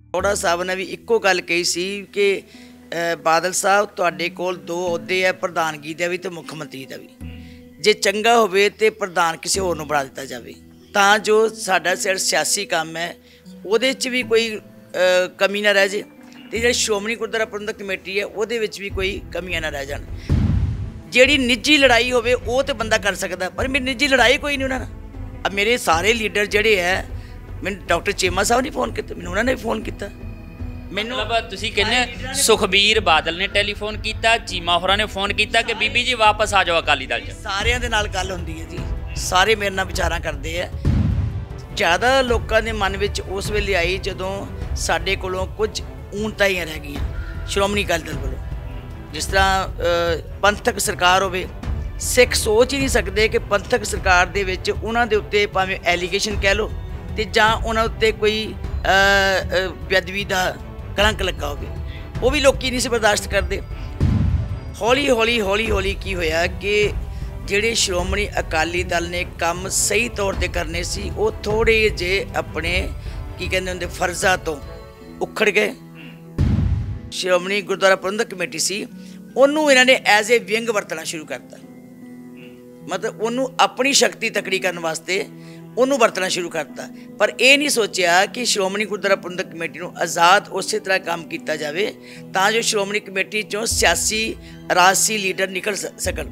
ਅਰੋੜਾ ਸਾਹਿਬ ਨੇ ਵੀ ਇੱਕੋ ਗੱਲ ਕਹੀ ਸੀ ਕਿ ਬਾਦਲ ਸਾਹਿਬ ਤੁਹਾਡੇ ਕੋਲ ਦੋ ਅਹੁਦੇ ਹੈ, ਪ੍ਰਧਾਨਗੀ ਦਾ ਵੀ ਤੇ ਮੁੱਖ ਮੰਤਰੀ ਦਾ ਵੀ। ਜੇ ਚੰਗਾ ਹੋਵੇ ਤੇ ਪ੍ਰਧਾਨ ਕਿਸੇ ਹੋਰ ਨੂੰ ਬਣਾ ਦਿੱਤਾ ਜਾਵੇ ਤਾਂ ਜੋ ਸਾਡਾ ਸਿਆਸੀ ਕੰਮ ਹੈ ਉਹਦੇ 'ਚ ਵੀ ਕੋਈ ਕਮੀ ਨਾ ਰਹਿ ਜੇ, ਤੇ ਜਿਹੜੀ ਸ਼੍ਰੋਮਣੀ ਗੁਰਦੁਆਰਾ ਪ੍ਰਬੰਧਕ ਕਮੇਟੀ ਹੈ ਉਹਦੇ ਵਿੱਚ ਵੀ ਕੋਈ ਕਮੀਆਂ ਨਾ ਰਹਿ ਜਾਣ। ਜਿਹੜੀ ਨਿੱਜੀ ਲੜਾਈ ਹੋਵੇ ਉਹ ਤਾਂ ਬੰਦਾ ਕਰ ਸਕਦਾ, ਪਰ ਮੇਰੀ ਨਿੱਜੀ ਲੜਾਈ ਕੋਈ ਨਹੀਂ ਉਹਨਾਂ ਨਾਲ। ਮੇਰੇ ਸਾਰੇ ਲੀਡਰ ਜਿਹੜੇ ਹੈ, ਮੈਨੂੰ ਡਾਕਟਰ ਚੀਮਾ ਸਾਹਿਬ ਨੇ ਫੋਨ ਕੀਤਾ, ਮੈਨੂੰ ਉਹਨਾਂ ਨੇ ਫੋਨ ਕੀਤਾ। ਮੈਨੂੰ ਤੁਸੀਂ ਕਹਿੰਦੇ ਸੁਖਬੀਰ ਬਾਦਲ ਨੇ ਟੈਲੀਫੋਨ ਕੀਤਾ, ਚੀਮਾ ਹੋਰਾਂ ਨੇ ਫੋਨ ਕੀਤਾ ਕਿ ਬੀਬੀ ਜੀ ਵਾਪਸ ਆ ਜਾਓ ਅਕਾਲੀ ਦਲ 'ਚ। ਸਾਰਿਆਂ ਦੇ ਨਾਲ ਗੱਲ ਹੁੰਦੀ ਹੈ ਜੀ, ਸਾਰੇ ਮੇਰੇ ਨਾਲ ਵਿਚਾਰਾਂ ਕਰਦੇ ਆ। ਜ਼ਿਆਦਾ ਲੋਕਾਂ ਦੇ ਮਨ ਵਿੱਚ ਉਸ ਵੇਲੇ ਆਈ ਜਦੋਂ ਸਾਡੇ ਕੋਲੋਂ ਕੁਝ ਊਣਤਾਈਆਂ ਰਹਿ ਗਈਆਂ ਸ਼੍ਰੋਮਣੀ ਅਕਾਲੀ ਦਲ ਵੱਲੋਂ। ਜਿਸ ਤਰ੍ਹਾਂ ਪੰਥਕ ਸਰਕਾਰ ਹੋਵੇ, ਸਿੱਖ ਸੋਚ ਹੀ ਨਹੀਂ ਸਕਦੇ ਕਿ ਪੰਥਕ ਸਰਕਾਰ ਦੇ ਵਿੱਚ ਉਹਨਾਂ ਦੇ ਉੱਤੇ ਭਾਵੇਂ ਐਲੀਗੇਸ਼ਨ ਕਹਿ ਲਓ ਅਤੇ ਜਾਂ ਉਹਨਾਂ ਉੱਤੇ ਕੋਈ ਬੇਅਦਬੀ ਦਾ ਕਲੰਕ ਲੱਗਾ ਹੋਵੇ, ਉਹ ਵੀ ਲੋਕ ਨਹੀਂ ਸੀ ਬਰਦਾਸ਼ਤ ਕਰਦੇ। ਹੌਲੀ ਹੌਲੀ ਕੀ ਹੋਇਆ ਕਿ ਜਿਹੜੇ ਸ਼੍ਰੋਮਣੀ ਅਕਾਲੀ ਦਲ ਨੇ ਕੰਮ ਸਹੀ ਤੌਰ 'ਤੇ ਕਰਨੇ ਸੀ, ਉਹ ਥੋੜ੍ਹੇ ਜਿਹੇ ਆਪਣੇ ਕੀ ਕਹਿੰਦੇ ਹੁੰਦੇ ਫਰਜ਼ਾਂ ਤੋਂ ਉਖੜ ਗਏ। ਸ਼੍ਰੋਮਣੀ ਗੁਰਦੁਆਰਾ ਪ੍ਰਬੰਧਕ ਕਮੇਟੀ ਸੀ, ਉਹਨੂੰ ਇਹਨਾਂ ਨੇ ਐਜ਼ ਏ ਵਿੰਗ ਵਰਤਣਾ ਸ਼ੁਰੂ ਕਰਤਾ। ਮਤਲਬ ਉਹਨੂੰ ਆਪਣੀ ਸ਼ਕਤੀ ਤਕੜੀ ਕਰਨ ਵਾਸਤੇ ਉਹਨੂੰ ਵਰਤਣਾ ਸ਼ੁਰੂ ਕਰਤਾ, ਪਰ ਇਹ ਨਹੀਂ ਸੋਚਿਆ ਕਿ ਸ਼੍ਰੋਮਣੀ ਗੁਰਦੁਆਰਾ ਪ੍ਰਬੰਧਕ ਕਮੇਟੀ ਨੂੰ ਆਜ਼ਾਦ ਉਸੇ ਤਰ੍ਹਾਂ ਕੰਮ ਕੀਤਾ ਜਾਵੇ ਤਾਂ ਜੋ ਸ਼੍ਰੋਮਣੀ ਕਮੇਟੀ 'ਚੋਂ ਸਿਆਸੀ ਰਾਜਸੀ ਲੀਡਰ ਨਿਕਲ ਸਕਣ।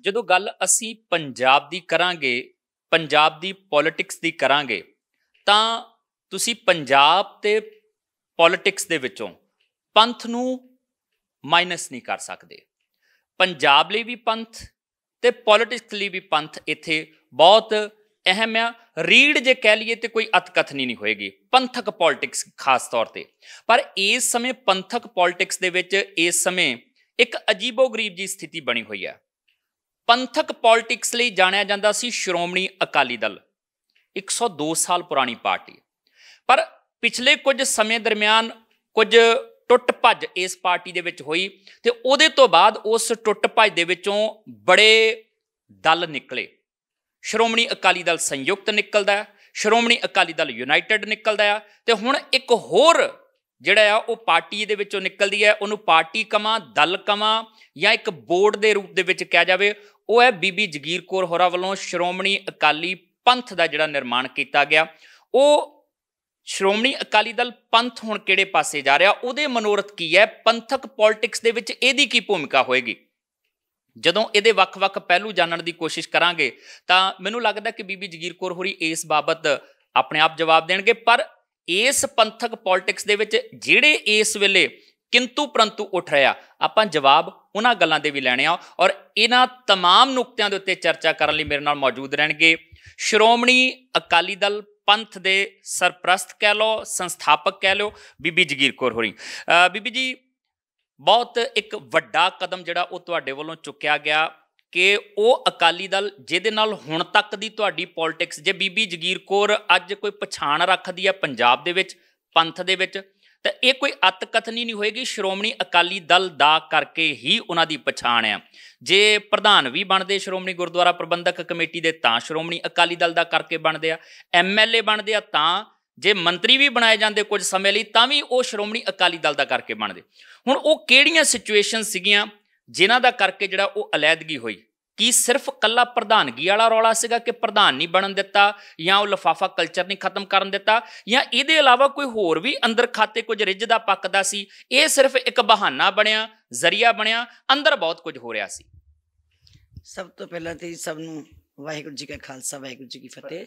ਜਦੋਂ ਗੱਲ ਅਸੀਂ ਪੰਜਾਬ ਦੀ ਕਰਾਂਗੇ, ਪੰਜਾਬ ਦੀ ਪੋਲੀਟਿਕਸ ਦੀ ਕਰਾਂਗੇ, ਤਾਂ ਤੁਸੀਂ ਪੰਜਾਬ ਤੇ ਪੋਲੀਟਿਕਸ ਦੇ ਵਿੱਚੋਂ ਪੰਥ ਨੂੰ ਮਾਈਨਸ ਨਹੀਂ ਕਰ ਸਕਦੇ। ਪੰਜਾਬ ਲਈ ਵੀ ਪੰਥ ਤੇ ਪੋਲੀਟਿਕਸ ਲਈ ਵੀ ਪੰਥ ਇੱਥੇ ਬਹੁਤ ਅਹਿਮ ਆ। ਰੀੜ ਜੇ ਕਹਿ ਲਈਏ ਤੇ ਕੋਈ ਅਤਕਥਨੀ ਨਹੀਂ ਹੋਏਗੀ ਪੰਥਕ ਪੋਲੀਟਿਕਸ ਖਾਸ ਤੌਰ ਤੇ। ਪਰ ਇਸ ਸਮੇਂ ਪੰਥਕ ਪੋਲੀਟਿਕਸ ਦੇ ਵਿੱਚ ਇਸ ਸਮੇਂ ਇੱਕ ਅਜੀਬੋ ਗਰੀਬ ਜੀ ਸਥਿਤੀ ਬਣੀ ਹੋਈ ਹੈ। ਪੰਥਕ ਪੋਲੀਟਿਕਸ ਲਈ ਜਾਣਿਆ ਜਾਂਦਾ ਸੀ ਸ਼੍ਰੋਮਣੀ ਅਕਾਲੀ ਦਲ, 102 ਸਾਲ ਪੁਰਾਣੀ ਪਾਰਟੀ। ਪਰ ਪਿਛਲੇ ਕੁਝ ਸਮੇਂ ਦਰਮਿਆਨ ਕੁਝ ਟੁੱਟ ਭੱਜ ਇਸ ਪਾਰਟੀ ਦੇ ਵਿੱਚ ਹੋਈ ਤੇ ਉਹਦੇ ਤੋਂ ਬਾਅਦ ਉਸ ਟੁੱਟ ਭੱਜ ਦੇ ਵਿੱਚੋਂ ਬੜੇ ਦਲ ਨਿਕਲੇ। ਸ਼੍ਰੋਮਣੀ ਅਕਾਲੀ ਦਲ ਸੰਯੁਕਤ ਨਿਕਲਦਾ ਹੈ, ਸ਼੍ਰੋਮਣੀ ਅਕਾਲੀ ਦਲ ਯੂਨਾਈਟਿਡ ਨਿਕਲਦਾ ਆ, ਤੇ ਹੁਣ ਇੱਕ ਹੋਰ ਜਿਹੜਾ ਆ ਉਹ ਪਾਰਟੀ ਦੇ ਵਿੱਚੋਂ ਨਿਕਲਦੀ ਹੈ। ਉਹਨੂੰ ਪਾਰਟੀ ਕਵਾਂ, ਦਲ ਕਵਾਂ ਜਾਂ ਇੱਕ ਬੋਰਡ ਦੇ ਰੂਪ ਦੇ ਵਿੱਚ ਕਿਹਾ ਜਾਵੇ, ਉਹ ਹੈ ਬੀਬੀ ਜਗੀਰ ਕੌਰ ਹੋਰਾਂ ਵੱਲੋਂ ਸ਼੍ਰੋਮਣੀ ਅਕਾਲੀ ਪੰਥ ਦਾ ਜਿਹੜਾ ਨਿਰਮਾਣ ਕੀਤਾ ਗਿਆ। ਉਹ ਸ਼੍ਰੋਮਣੀ ਅਕਾਲੀ ਦਲ ਪੰਥ ਹੁਣ ਕਿਹੜੇ ਪਾਸੇ ਜਾ ਰਿਹਾ, ਉਹਦੇ ਮਨੋਰਥ ਕੀ ਹੈ, ਪੰਥਕ ਪੋਲੀਟਿਕਸ ਦੇ ਵਿੱਚ ਇਹਦੀ ਕੀ ਭੂਮਿਕਾ ਹੋਏਗੀ। ਜਦੋਂ ਇਹਦੇ ਵੱਖ-ਵੱਖ ਪਹਿਲੂ ਜਾਣਨ ਦੀ ਕੋਸ਼ਿਸ਼ ਕਰਾਂਗੇ ਤਾਂ ਮੈਨੂੰ ਲੱਗਦਾ ਕਿ ਬੀਬੀ ਜਗੀਰ ਕੌਰ ਹੋਰੀ ਇਸ ਬਾਬਤ ਆਪਣੇ ਆਪ ਜਵਾਬ ਦੇਣਗੇ। ਪਰ ਇਸ ਪੰਥਕ ਪੋਲੀਟਿਕਸ ਦੇ ਵਿੱਚ ਜਿਹੜੇ ਇਸ ਵੇਲੇ ਕਿੰਤੂ ਪਰੰਤੂ ਉੱਠ ਰਿਹਾ, ਆਪਾਂ ਜਵਾਬ ਉਹਨਾਂ ਗੱਲਾਂ ਦੇ ਵੀ ਲੈਣੇ ਆ। ਔਰ ਇਹਨਾਂ ਤਮਾਮ ਨੁਕਤਿਆਂ ਦੇ ਉੱਤੇ ਚਰਚਾ ਕਰਨ ਲਈ ਮੇਰੇ ਨਾਲ ਮੌਜੂਦ ਰਹਿਣਗੇ ਸ਼੍ਰੋਮਣੀ ਅਕਾਲੀ ਦਲ ਪੰਥ ਦੇ ਸਰਪ੍ਰਸਤ ਕਹਿ ਲਓ, ਸੰਸਥਾਪਕ ਕਹਿ ਲਓ, ਬੀਬੀ ਜਗੀਰ ਕੌਰ ਹੋਰੀ। ਬੀਬੀ ਜੀ, ਬਹੁਤ ਇੱਕ ਵੱਡਾ ਕਦਮ ਜਿਹੜਾ ਉਹ ਤੁਹਾਡੇ ਵੱਲੋਂ ਚੁੱਕਿਆ ਗਿਆ ਕਿ ਉਹ ਅਕਾਲੀ ਦਲ ਜਿਹਦੇ ਨਾਲ ਹੁਣ ਤੱਕ ਦੀ ਤੁਹਾਡੀ ਪੋਲੀਟਿਕਸ, ਜੇ ਬੀਬੀ ਜਗੀਰ ਕੌਰ ਅੱਜ ਕੋਈ ਪਛਾਣ ਰੱਖਦੀ ਹੈ ਪੰਜਾਬ ਦੇ ਵਿੱਚ ਪੰਥ ਦੇ ਵਿੱਚ, ਤਾਂ ਇਹ ਕੋਈ ਅਤਕਥਨੀ ਨਹੀਂ ਹੋਏਗੀ, ਸ਼੍ਰੋਮਣੀ ਅਕਾਲੀ ਦਲ ਦਾ ਕਰਕੇ ਹੀ ਉਹਨਾਂ ਦੀ ਪਛਾਣ ਆ। ਜੇ ਪ੍ਰਧਾਨ ਵੀ ਬਣਦੇ ਸ਼੍ਰੋਮਣੀ ਗੁਰਦੁਆਰਾ ਪ੍ਰਬੰਧਕ ਕਮੇਟੀ ਦੇ ਤਾਂ ਸ਼੍ਰੋਮਣੀ ਅਕਾਲੀ ਦਲ ਦਾ ਕਰਕੇ ਬਣਦੇ ਆ, MLA ਬਣਦੇ ਆ ਤਾਂ, ਜੇ ਮੰਤਰੀ ਵੀ ਬਣਾਏ ਜਾਂਦੇ ਕੁਝ ਸਮੇਂ ਲਈ ਤਾਂ ਵੀ ਉਹ ਸ਼੍ਰੋਮਣੀ ਅਕਾਲੀ ਦਲ ਦਾ ਕਰਕੇ ਬਣਦੇ। ਹੁਣ ਉਹ ਕਿਹੜੀਆਂ ਸਿਚੁਏਸ਼ਨ ਸੀਗੀਆਂ ਜਿਨ੍ਹਾਂ ਦਾ ਕਰਕੇ ਜਿਹੜਾ ਉਹ ਅਲੈਦਗੀ ਹੋਈ? ਕੀ ਸਿਰਫ ਕੱਲਾ ਪ੍ਰਧਾਨਗੀ ਵਾਲਾ ਰੌਲਾ ਸੀਗਾ ਕਿ ਪ੍ਰਧਾਨ ਨਹੀਂ ਬਣਨ ਦਿੱਤਾ, ਜਾਂ ਉਹ ਲਿਫਾਫਾ ਕਲਚਰ ਨਹੀਂ ਖਤਮ ਕਰਨ ਦਿੱਤਾ, ਜਾਂ ਇਹਦੇ ਇਲਾਵਾ ਕੋਈ ਹੋਰ ਵੀ ਅੰਦਰ ਖਾਤੇ ਕੁਝ ਰਿੱਝਦਾ ਪੱਕਦਾ ਸੀ? ਇਹ ਸਿਰਫ ਇੱਕ ਬਹਾਨਾ ਬਣਿਆ, ਜ਼ਰੀਆ ਬਣਿਆ, ਅੰਦਰ ਬਹੁਤ ਕੁਝ ਹੋ ਰਿਹਾ ਸੀ। ਸਭ ਤੋਂ ਪਹਿਲਾਂ ਤੇ ਸਭ ਨੂੰ ਵਾਹਿਗੁਰੂ ਜੀ ਕਾ ਖਾਲਸਾ, ਵਾਹਿਗੁਰੂ ਜੀ ਕੀ ਫਤਿਹ।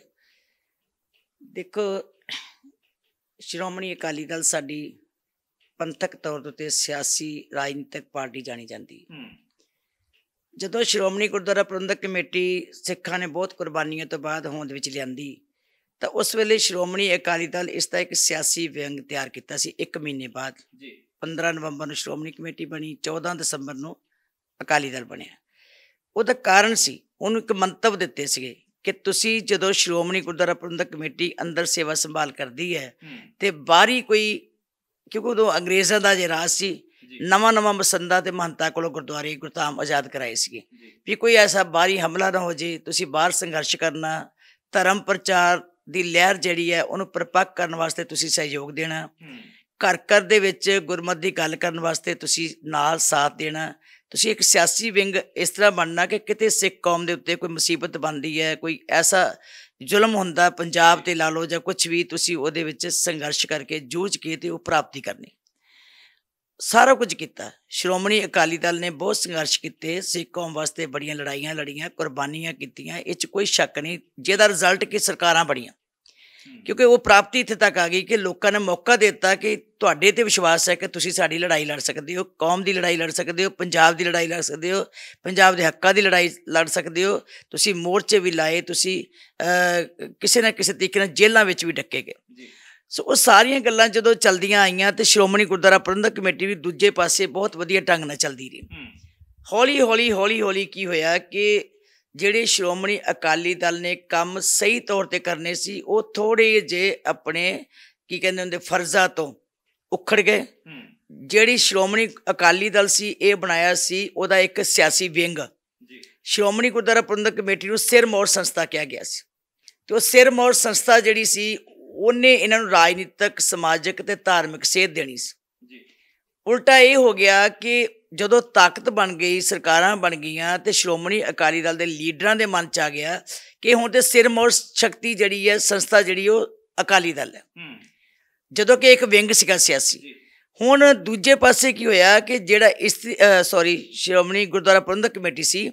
ਦੇਖੋ, ਸ਼੍ਰੋਮਣੀ ਅਕਾਲੀ ਦਲ ਸਾਡੀ ਪੰਥਕ ਤੌਰ 'ਤੇ ਸਿਆਸੀ ਰਾਜਨੀਤਿਕ ਪਾਰਟੀ ਜਾਣੀ ਜਾਂਦੀ। ਜਦੋਂ ਸ਼੍ਰੋਮਣੀ ਗੁਰਦੁਆਰਾ ਪ੍ਰਬੰਧਕ ਕਮੇਟੀ ਸਿੱਖਾਂ ਨੇ ਬਹੁਤ ਕੁਰਬਾਨੀਆਂ ਤੋਂ ਬਾਅਦ ਹੋਂਦ ਵਿੱਚ ਲਿਆਂਦੀ, ਤਾਂ ਉਸ ਵੇਲੇ ਸ਼੍ਰੋਮਣੀ ਅਕਾਲੀ ਦਲ ਇਸ ਦਾ ਇੱਕ ਸਿਆਸੀ ਵਿੰਗ ਤਿਆਰ ਕੀਤਾ ਸੀ। 1 ਮਹੀਨੇ ਬਾਅਦ 15 ਨਵੰਬਰ ਨੂੰ ਸ਼੍ਰੋਮਣੀ ਕਮੇਟੀ ਬਣੀ, 14 ਦਸੰਬਰ ਨੂੰ ਅਕਾਲੀ ਦਲ ਬਣਿਆ। ਉਹਦਾ ਕਾਰਨ ਸੀ, ਉਹਨੂੰ ਇੱਕ ਮੰਤਵ ਦਿੱਤੇ ਸੀਗੇ ਕਿ ਤੁਸੀਂ ਜਦੋਂ ਸ਼੍ਰੋਮਣੀ ਗੁਰਦੁਆਰਾ ਪ੍ਰਬੰਧਕ ਕਮੇਟੀ ਅੰਦਰ ਸੇਵਾ ਸੰਭਾਲ ਕਰਦੀ ਹੈ ਤੇ ਬਾਹਰੀ ਕੋਈ, ਕਿਉਂਕਿ ਉਦੋਂ ਅੰਗਰੇਜ਼ਾਂ ਦਾ ਜੇ ਰਾਜ ਸੀ, ਨਵਾਂ ਮਸੰਦਾਂ ਤੇ ਮਹੰਤਾਂ ਕੋਲੋਂ ਗੁਰਦੁਆਰੇ ਗੁਰਧਾਮ ਆਜ਼ਾਦ ਕਰਾਏ ਸੀਗੇ ਵੀ ਕੋਈ ਐਸਾ ਬਾਹਰੀ ਹਮਲਾ ਨਾ ਹੋ ਜੇ, ਤੁਸੀਂ ਬਾਹਰ ਸੰਘਰਸ਼ ਕਰਨਾ, ਧਰਮ ਪ੍ਰਚਾਰ ਦੀ ਲਹਿਰ ਜਿਹੜੀ ਹੈ ਉਹਨੂੰ ਪਰਿਪੱਕ ਕਰਨ ਵਾਸਤੇ ਤੁਸੀਂ ਸਹਿਯੋਗ ਦੇਣਾ। ਘਰ ਘਰ ਦੇ ਵਿੱਚ ਗੁਰਮਤਿ ਦੀ ਗੱਲ ਕਰਨ ਵਾਸਤੇ ਤੁਸੀਂ ਨਾਲ ਸਾਥ ਦੇਣਾ। ਤੁਸੀਂ ਇੱਕ ਸਿਆਸੀ ਵਿੰਗ ਇਸ ਤਰ੍ਹਾਂ ਬਣਨਾ ਕਿ ਕਿਤੇ ਸਿੱਖ ਕੌਮ ਦੇ ਉੱਤੇ ਕੋਈ ਮੁਸੀਬਤ ਬਣਦੀ ਹੈ, ਕੋਈ ਐਸਾ ਜ਼ੁਲਮ ਹੁੰਦਾ ਪੰਜਾਬ 'ਤੇ ਲਾ ਲਓ ਜਾਂ ਕੁਛ ਵੀ, ਤੁਸੀਂ ਉਹਦੇ ਵਿੱਚ ਸੰਘਰਸ਼ ਕਰਕੇ ਜੂਝ ਕੇ ਅਤੇ ਉਹ ਪ੍ਰਾਪਤੀ ਕਰਨੀ। ਸਾਰਾ ਕੁਝ ਕੀਤਾ। ਸ਼੍ਰੋਮਣੀ ਅਕਾਲੀ ਦਲ ਨੇ ਬਹੁਤ ਸੰਘਰਸ਼ ਕੀਤੇ, ਸਿੱਖ ਕੌਮ ਵਾਸਤੇ ਬੜੀਆਂ ਲੜਾਈਆਂ ਲੜੀਆਂ, ਕੁਰਬਾਨੀਆਂ ਕੀਤੀਆਂ, ਇਹ 'ਚ ਕੋਈ ਸ਼ੱਕ ਨਹੀਂ, ਜਿਹਦਾ ਰਿਜ਼ਲਟ ਕਿ ਸਰਕਾਰਾਂ ਬਣੀਆਂ। ਕਿਉਂਕਿ ਉਹ ਪ੍ਰਾਪਤੀ ਇੱਥੇ ਤੱਕ ਆ ਗਈ ਕਿ ਲੋਕਾਂ ਨੇ ਮੌਕਾ ਦੇ ਦਿੱਤਾ ਕਿ ਤੁਹਾਡੇ 'ਤੇ ਵਿਸ਼ਵਾਸ ਹੈ ਕਿ ਤੁਸੀਂ ਸਾਡੀ ਲੜਾਈ ਲੜ ਸਕਦੇ ਹੋ, ਕੌਮ ਦੀ ਲੜਾਈ ਲੜ ਸਕਦੇ ਹੋ, ਪੰਜਾਬ ਦੀ ਲੜਾਈ ਲੜ ਸਕਦੇ ਹੋ, ਪੰਜਾਬ ਦੇ ਹੱਕਾਂ ਦੀ ਲੜਾਈ ਲੜ ਸਕਦੇ ਹੋ। ਤੁਸੀਂ ਮੋਰਚੇ ਵੀ ਲਾਏ, ਤੁਸੀਂ ਕਿਸੇ ਨਾ ਕਿਸੇ ਤਰੀਕੇ ਨਾਲ ਜੇਲ੍ਹਾਂ ਵਿੱਚ ਵੀ ਡੱਕੇ ਗਏ। ਸੋ ਉਹ ਸਾਰੀਆਂ ਗੱਲਾਂ ਜਦੋਂ ਚਲਦੀਆਂ ਆਈਆਂ ਅਤੇ ਸ਼੍ਰੋਮਣੀ ਗੁਰਦੁਆਰਾ ਪ੍ਰਬੰਧਕ ਕਮੇਟੀ ਵੀ ਦੂਜੇ ਪਾਸੇ ਬਹੁਤ ਵਧੀਆ ਢੰਗ ਨਾਲ ਚੱਲਦੀ ਰਹੀ। ਹੌਲੀ ਹੌਲੀ ਕੀ ਹੋਇਆ ਕਿ ਜਿਹੜੇ ਸ਼੍ਰੋਮਣੀ ਅਕਾਲੀ ਦਲ ਨੇ ਕੰਮ ਸਹੀ ਤੌਰ 'ਤੇ ਕਰਨੇ ਸੀ, ਉਹ ਥੋੜ੍ਹੇ ਜਿਹੇ ਆਪਣੇ ਕੀ ਕਹਿੰਦੇ ਹੁੰਦੇ ਫਰਜ਼ਾਂ ਤੋਂ ਉਖੜ ਗਏ। ਜਿਹੜੀ ਸ਼੍ਰੋਮਣੀ ਅਕਾਲੀ ਦਲ ਸੀ, ਇਹ ਬਣਾਇਆ ਸੀ ਉਹਦਾ ਇੱਕ ਸਿਆਸੀ ਵਿੰਗ। ਸ਼੍ਰੋਮਣੀ ਗੁਰਦੁਆਰਾ ਪ੍ਰਬੰਧਕ ਕਮੇਟੀ ਨੂੰ ਸਿਰਮੌਰ ਸੰਸਥਾ ਕਿਹਾ ਗਿਆ ਸੀ, ਅਤੇ ਉਹ ਸਿਰਮੌਰ ਸੰਸਥਾ ਜਿਹੜੀ ਸੀ ਉਹਨੇ ਇਹਨਾਂ ਨੂੰ ਰਾਜਨੀਤਿਕ, ਸਮਾਜਿਕ ਅਤੇ ਧਾਰਮਿਕ ਸੇਧ ਦੇਣੀ ਸੀ। ਉਲਟਾ ਇਹ ਹੋ ਗਿਆ ਕਿ ਜਦੋਂ ਤਾਕਤ ਬਣ ਗਈ, ਸਰਕਾਰਾਂ ਬਣ ਗਈਆਂ, ਅਤੇ ਸ਼੍ਰੋਮਣੀ ਅਕਾਲੀ ਦਲ ਦੇ ਲੀਡਰਾਂ ਦੇ ਮਨ 'ਚ ਆ ਗਿਆ ਕਿ ਹੁਣ ਤਾਂ ਸਿਰਮੌਰ ਸ਼ਕਤੀ ਜਿਹੜੀ ਹੈ, ਸੰਸਥਾ ਜਿਹੜੀ ਉਹ ਅਕਾਲੀ ਦਲ ਹੈ, ਜਦੋਂ ਕਿ ਇੱਕ ਵਿੰਗ ਸੀਗਾ ਸਿਆਸੀ। ਹੁਣ ਦੂਜੇ ਪਾਸੇ ਕੀ ਹੋਇਆ ਕਿ ਜਿਹੜਾ ਸ਼੍ਰੋਮਣੀ ਗੁਰਦੁਆਰਾ ਪ੍ਰਬੰਧਕ ਕਮੇਟੀ ਸੀ,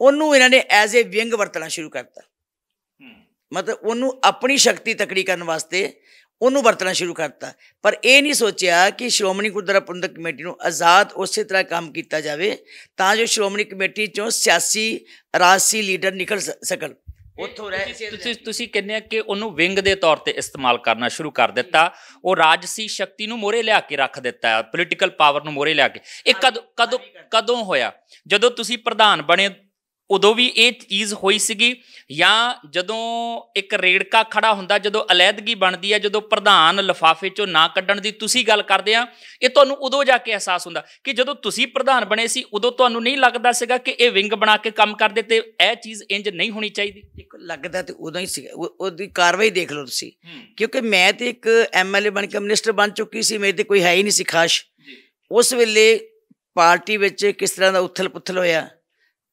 ਉਹਨੂੰ ਇਹਨਾਂ ਨੇ ਐਜ਼ ਏ ਵਿੰਗ ਵਰਤਣਾ ਸ਼ੁਰੂ ਕਰਤਾ। ਮਤਲਬ ਉਹਨੂੰ ਆਪਣੀ ਸ਼ਕਤੀ ਤਕੜੀ ਕਰਨ ਵਾਸਤੇ ਉਹਨੂੰ ਵਰਤਣਾ ਸ਼ੁਰੂ ਕਰਤਾ। ਪਰ ਇਹ ਨਹੀਂ ਸੋਚਿਆ ਕਿ ਸ਼੍ਰੋਮਣੀ ਗੁਰਦੁਆਰਾ ਪ੍ਰਬੰਧਕ ਕਮੇਟੀ ਨੂੰ ਆਜ਼ਾਦ ਉਸੇ ਤਰ੍ਹਾਂ ਕੰਮ ਕੀਤਾ ਜਾਵੇ ਤਾਂ ਜੋ ਸ਼੍ਰੋਮਣੀ ਕਮੇਟੀ 'ਚੋਂ ਸਿਆਸੀ ਰਾਜਸੀ ਲੀਡਰ ਨਿਕਲ ਸਕਣ। ਉੱਥੋਂ ਤੁਸੀਂ ਕਹਿੰਦੇ ਕਿ ਉਹਨੂੰ ਵਿੰਗ ਦੇ ਤੌਰ 'ਤੇ ਇਸਤੇਮਾਲ ਕਰਨਾ ਸ਼ੁਰੂ ਕਰ ਦਿੱਤਾ, ਉਹ ਰਾਜਸੀ ਸ਼ਕਤੀ ਨੂੰ ਮੋਹਰੇ ਲਿਆ ਕੇ ਰੱਖ ਦਿੱਤਾ, ਪੋਲੀਟੀਕਲ ਪਾਵਰ ਨੂੰ ਮੋਹਰੇ ਲਿਆ ਕੇ। ਇਹ ਕਦੋਂ ਹੋਇਆ? ਜਦੋਂ ਤੁਸੀਂ ਪ੍ਰਧਾਨ ਬਣੇ ਉਦੋਂ ਵੀ ਇਹ ਚੀਜ਼ ਹੋਈ ਸੀਗੀ, ਜਾਂ ਜਦੋਂ ਇੱਕ ਰੇੜਕਾ ਖੜਾ ਹੁੰਦਾ, ਜਦੋਂ ਅਲੈਦਗੀ ਬਣਦੀ ਹੈ, ਜਦੋਂ ਪ੍ਰਧਾਨ ਲਿਫਾਫੇ 'ਚੋਂ ਨਾ ਕੱਢਣ ਦੀ ਤੁਸੀਂ ਗੱਲ ਕਰਦੇ ਆ, ਇਹ ਤੁਹਾਨੂੰ ਉਦੋਂ ਜਾ ਕੇ ਅਹਿਸਾਸ ਹੁੰਦਾ ਕਿ ਜਦੋਂ ਤੁਸੀਂ ਪ੍ਰਧਾਨ ਬਣੇ ਸੀ ਉਦੋਂ ਤੁਹਾਨੂੰ ਨਹੀਂ ਲੱਗਦਾ ਸੀਗਾ ਕਿ ਇਹ ਵਿੰਗ ਬਣਾ ਕੇ ਕੰਮ ਕਰਦੇ ਤੇ ਇਹ ਚੀਜ਼ ਇੰਜ ਨਹੀਂ ਹੋਣੀ ਚਾਹੀਦੀ? ਦੇਖੋ, ਲੱਗਦਾ ਤਾਂ ਉਦੋਂ ਹੀ ਸੀਗਾ। ਉਹਦੀ ਕਾਰਵਾਈ ਦੇਖ ਲਓ ਤੁਸੀਂ, ਕਿਉਂਕਿ ਮੈਂ ਤਾਂ ਇੱਕ MLA ਬਣ ਕੇ ਮਿਨਿਸਟਰ ਬਣ ਚੁੱਕੀ ਸੀ, ਮੇਰੇ 'ਤੇ ਕੋਈ ਹੈ ਹੀ ਨਹੀਂ ਸੀ ਖਾਸ। ਉਸ ਵੇਲੇ ਪਾਰਟੀ ਵਿੱਚ ਕਿਸ ਤਰ੍ਹਾਂ ਦਾ ਉਥਲ ਪੁਥਲ ਹੋਇਆ।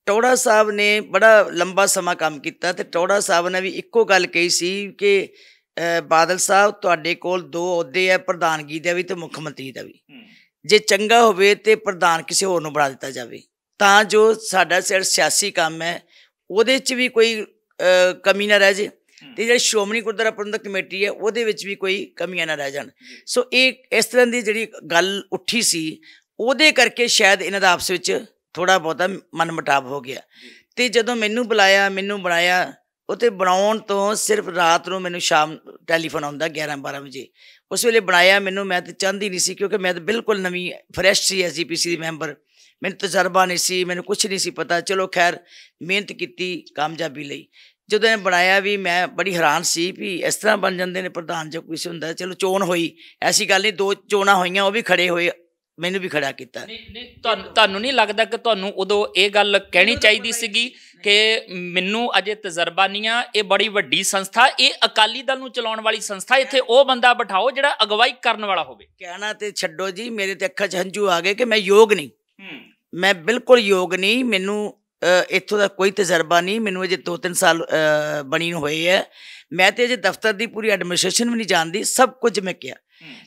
ਟੌੜਾ ਸਾਹਿਬ ਨੇ ਬੜਾ ਲੰਬਾ ਸਮਾਂ ਕੰਮ ਕੀਤਾ, ਅਤੇ ਟੌੜਾ ਸਾਹਿਬ ਨੇ ਵੀ ਇੱਕੋ ਗੱਲ ਕਹੀ ਸੀ ਕਿ ਬਾਦਲ ਸਾਹਿਬ, ਤੁਹਾਡੇ ਕੋਲ 2 ਅਹੁਦੇ ਹੈ, ਪ੍ਰਧਾਨਗੀ ਦਾ ਵੀ ਅਤੇ ਮੁੱਖ ਮੰਤਰੀ ਦਾ ਵੀ। ਜੇ ਚੰਗਾ ਹੋਵੇ ਤਾਂ ਪ੍ਰਧਾਨ ਕਿਸੇ ਹੋਰ ਨੂੰ ਬਣਾ ਦਿੱਤਾ ਜਾਵੇ, ਤਾਂ ਜੋ ਸਾਡਾ ਸਿਆਸੀ ਕੰਮ ਹੈ ਉਹਦੇ 'ਚ ਵੀ ਕੋਈ ਕਮੀ ਨਾ ਰਹਿ ਜੇ, ਅਤੇ ਜਿਹੜੀ ਸ਼੍ਰੋਮਣੀ ਗੁਰਦੁਆਰਾ ਪ੍ਰਬੰਧਕ ਕਮੇਟੀ ਹੈ ਉਹਦੇ ਵਿੱਚ ਵੀ ਕੋਈ ਕਮੀਆਂ ਨਾ ਰਹਿ ਜਾਣ। ਸੋ ਇਹ ਇਸ ਤਰ੍ਹਾਂ ਦੀ ਜਿਹੜੀ ਗੱਲ ਉੱਠੀ ਸੀ, ਉਹਦੇ ਕਰਕੇ ਸ਼ਾਇਦ ਇਹਨਾਂ ਦਾ ਆਪਸ ਵਿੱਚ ਥੋੜ੍ਹਾ ਬਹੁਤਾ ਮਨ ਮੁਟਾਵ ਹੋ ਗਿਆ। ਅਤੇ ਜਦੋਂ ਮੈਨੂੰ ਬਣਾਇਆ, ਉਹ ਤਾਂ ਬਣਾਉਣ ਤੋਂ ਸਿਰਫ ਰਾਤ ਨੂੰ ਮੈਨੂੰ ਸ਼ਾਮ ਟੈਲੀਫੋਨ ਆਉਂਦਾ 11-12 ਵਜੇ। ਉਸ ਵੇਲੇ ਬਣਾਇਆ ਮੈਨੂੰ, ਮੈਂ ਤਾਂ ਚਾਹੁੰਦੀ ਨਹੀਂ ਸੀ, ਕਿਉਂਕਿ ਮੈਂ ਤਾਂ ਬਿਲਕੁਲ ਨਵੀਂ ਫਰੈਸ਼ ਸੀ, SGPC ਦੀ ਮੈਂਬਰ, ਮੈਨੂੰ ਤਜਰਬਾ ਨਹੀਂ ਸੀ, ਮੈਨੂੰ ਕੁਛ ਨਹੀਂ ਸੀ ਪਤਾ। ਚਲੋ ਖੈਰ, ਮਿਹਨਤ ਕੀਤੀ ਕਾਮਯਾਬੀ ਲਈ। ਜਦੋਂ ਇਹ ਬਣਾਇਆ ਵੀ ਮੈਂ ਬੜੀ ਹੈਰਾਨ ਸੀ ਵੀ ਇਸ ਤਰ੍ਹਾਂ ਬਣ ਜਾਂਦੇ ਨੇ ਪ੍ਰਧਾਨ ਜਾਂ ਕੁਛ ਹੁੰਦਾ। ਚਲੋ ਚੋਣ ਹੋਈ, ਐਸੀ ਗੱਲ ਨਹੀਂ, 2 ਚੋਣਾਂ ਹੋਈਆਂ, ਉਹ ਵੀ ਖੜੇ ਹੋਏ, ਮੈਨੂੰ ਵੀ ਖੜਾ ਕੀਤਾ। ਤੁਹਾਨੂੰ ਨਹੀਂ ਲੱਗਦਾ ਕਿ ਤੁਹਾਨੂੰ ਉਦੋਂ ਇਹ ਗੱਲ ਕਹਿਣੀ ਚਾਹੀਦੀ ਸੀਗੀ ਕਿ ਮੈਨੂੰ ਅਜੇ ਤਜਰਬਾ ਨਹੀਂ ਆ, ਇਹ ਬੜੀ ਵੱਡੀ ਸੰਸਥਾ, ਇਹ ਅਕਾਲੀ ਦਲ ਨੂੰ ਚਲਾਉਣ ਵਾਲੀ ਸੰਸਥਾ, ਇੱਥੇ ਉਹ ਬੰਦਾ ਬਿਠਾਓ ਜਿਹੜਾ ਅਗਵਾਈ ਕਰਨ ਵਾਲਾ ਹੋਵੇ? ਕਹਿਣਾ ਤੇ ਛੱਡੋ ਜੀ, ਮੇਰੇ ਤੇ ਅੱਖਾਂ 'ਚ ਹੰਝੂ ਆ ਗਏ ਕਿ ਮੈਂ ਯੋਗ ਨਹੀਂ, ਮੈਂ ਬਿਲਕੁਲ ਯੋਗ ਨਹੀਂ, ਮੈਨੂੰ ਇੱਥੋਂ ਦਾ ਕੋਈ ਤਜਰਬਾ ਨਹੀਂ, ਮੈਨੂੰ ਅਜੇ 2-3 ਸਾਲ ਬਣੀ ਨੂੰ ਹੋਏ ਹੈ, ਮੈਂ ਤਾਂ ਅਜੇ ਦਫ਼ਤਰ ਦੀ ਪੂਰੀ ਐਡਮਿਨਿਸਟ੍ਰੇਸ਼ਨ ਵੀ ਨਹੀਂ ਜਾਣਦੀ, ਸਭ ਕੁਝ ਮੈਂ ਕਿਹਾ।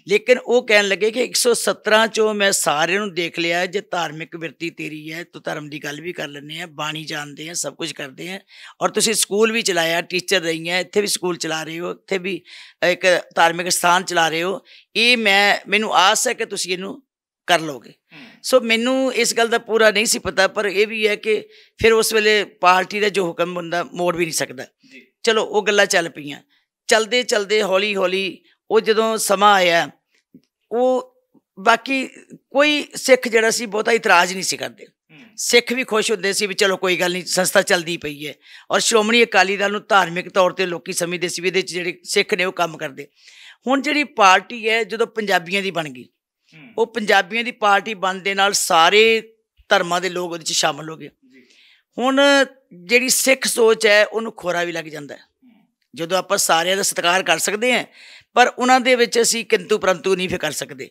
ਲੇਕਿਨ ਉਹ ਕਹਿਣ ਲੱਗੇ ਕਿ 117 'ਚੋਂ ਮੈਂ ਸਾਰਿਆਂ ਨੂੰ ਦੇਖ ਲਿਆ, ਜੇ ਧਾਰਮਿਕ ਬਿਰਤੀ ਤੇਰੀ ਹੈ ਤੂੰ ਧਰਮ ਦੀ ਗੱਲ ਵੀ ਕਰ ਲੈਂਦੇ ਆ, ਬਾਣੀ ਜਾਣਦੇ ਆ, ਸਭ ਕੁਝ ਕਰਦੇ ਆ, ਔਰ ਤੁਸੀਂ ਸਕੂਲ ਵੀ ਚਲਾਇਆ, ਟੀਚਰ ਰਹੀ ਹੈ, ਇੱਥੇ ਵੀ ਸਕੂਲ ਚਲਾ ਰਹੇ ਹੋ, ਇੱਥੇ ਵੀ ਇੱਕ ਧਾਰਮਿਕ ਸਥਾਨ ਚਲਾ ਰਹੇ ਹੋ, ਇਹ ਮੈਨੂੰ ਆਸ ਹੈ ਕਿ ਤੁਸੀਂ ਇਹਨੂੰ ਕਰ ਲਓਗੇ। ਸੋ ਮੈਨੂੰ ਇਸ ਗੱਲ ਦਾ ਪੂਰਾ ਨਹੀਂ ਸੀ ਪਤਾ, ਪਰ ਇਹ ਵੀ ਹੈ ਕਿ ਫਿਰ ਉਸ ਵੇਲੇ ਪਾਰਟੀ ਦਾ ਜੋ ਹੁਕਮ ਬੰਦਾ ਮੋੜ ਵੀ ਨਹੀਂ ਸਕਦਾ। ਚਲੋ ਉਹ ਗੱਲਾਂ ਚੱਲ ਪਈਆਂ, ਚਲਦੇ ਹੌਲੀ ਹੌਲੀ ਉਹ ਜਦੋਂ ਸਮਾਂ ਆਇਆ, ਉਹ ਬਾਕੀ ਕੋਈ ਸਿੱਖ ਜਿਹੜਾ ਸੀ ਬਹੁਤਾ ਇਤਰਾਜ਼ ਨਹੀਂ ਸੀ ਕਰਦੇ, ਸਿੱਖ ਵੀ ਖੁਸ਼ ਹੁੰਦੇ ਸੀ ਵੀ ਚਲੋ ਕੋਈ ਗੱਲ ਨਹੀਂ, ਸੰਸਥਾ ਚੱਲਦੀ ਪਈ ਹੈ। ਔਰ ਸ਼੍ਰੋਮਣੀ ਅਕਾਲੀ ਦਲ ਨੂੰ ਧਾਰਮਿਕ ਤੌਰ 'ਤੇ ਲੋਕ ਸਮਝਦੇ ਸੀ ਵੀ ਇਹਦੇ 'ਚ ਜਿਹੜੇ ਸਿੱਖ ਨੇ ਉਹ ਕੰਮ ਕਰਦੇ। ਹੁਣ ਜਿਹੜੀ ਪਾਰਟੀ ਹੈ ਜਦੋਂ ਪੰਜਾਬੀਆਂ ਦੀ ਬਣ ਗਈ, ਉਹ ਪੰਜਾਬੀਆਂ ਦੀ ਪਾਰਟੀ ਬਣਨ ਦੇ ਨਾਲ ਸਾਰੇ ਧਰਮਾਂ ਦੇ ਲੋਕ ਉਹਦੇ 'ਚ ਸ਼ਾਮਲ ਹੋ ਗਏ। ਹੁਣ ਜਿਹੜੀ ਸਿੱਖ ਸੋਚ ਹੈ ਉਹਨੂੰ ਖੋਰਾ ਵੀ ਲੱਗ ਜਾਂਦਾ, ਜਦੋਂ ਆਪਾਂ ਸਾਰਿਆਂ ਦਾ ਸਤਿਕਾਰ ਕਰ ਸਕਦੇ ਹਾਂ, ਪਰ ਉਹਨਾਂ ਦੇ ਵਿੱਚ ਅਸੀਂ ਕਿੰਤੂ ਪਰੰਤੂ ਨਹੀਂ ਫਿਰ ਕਰ ਸਕਦੇ।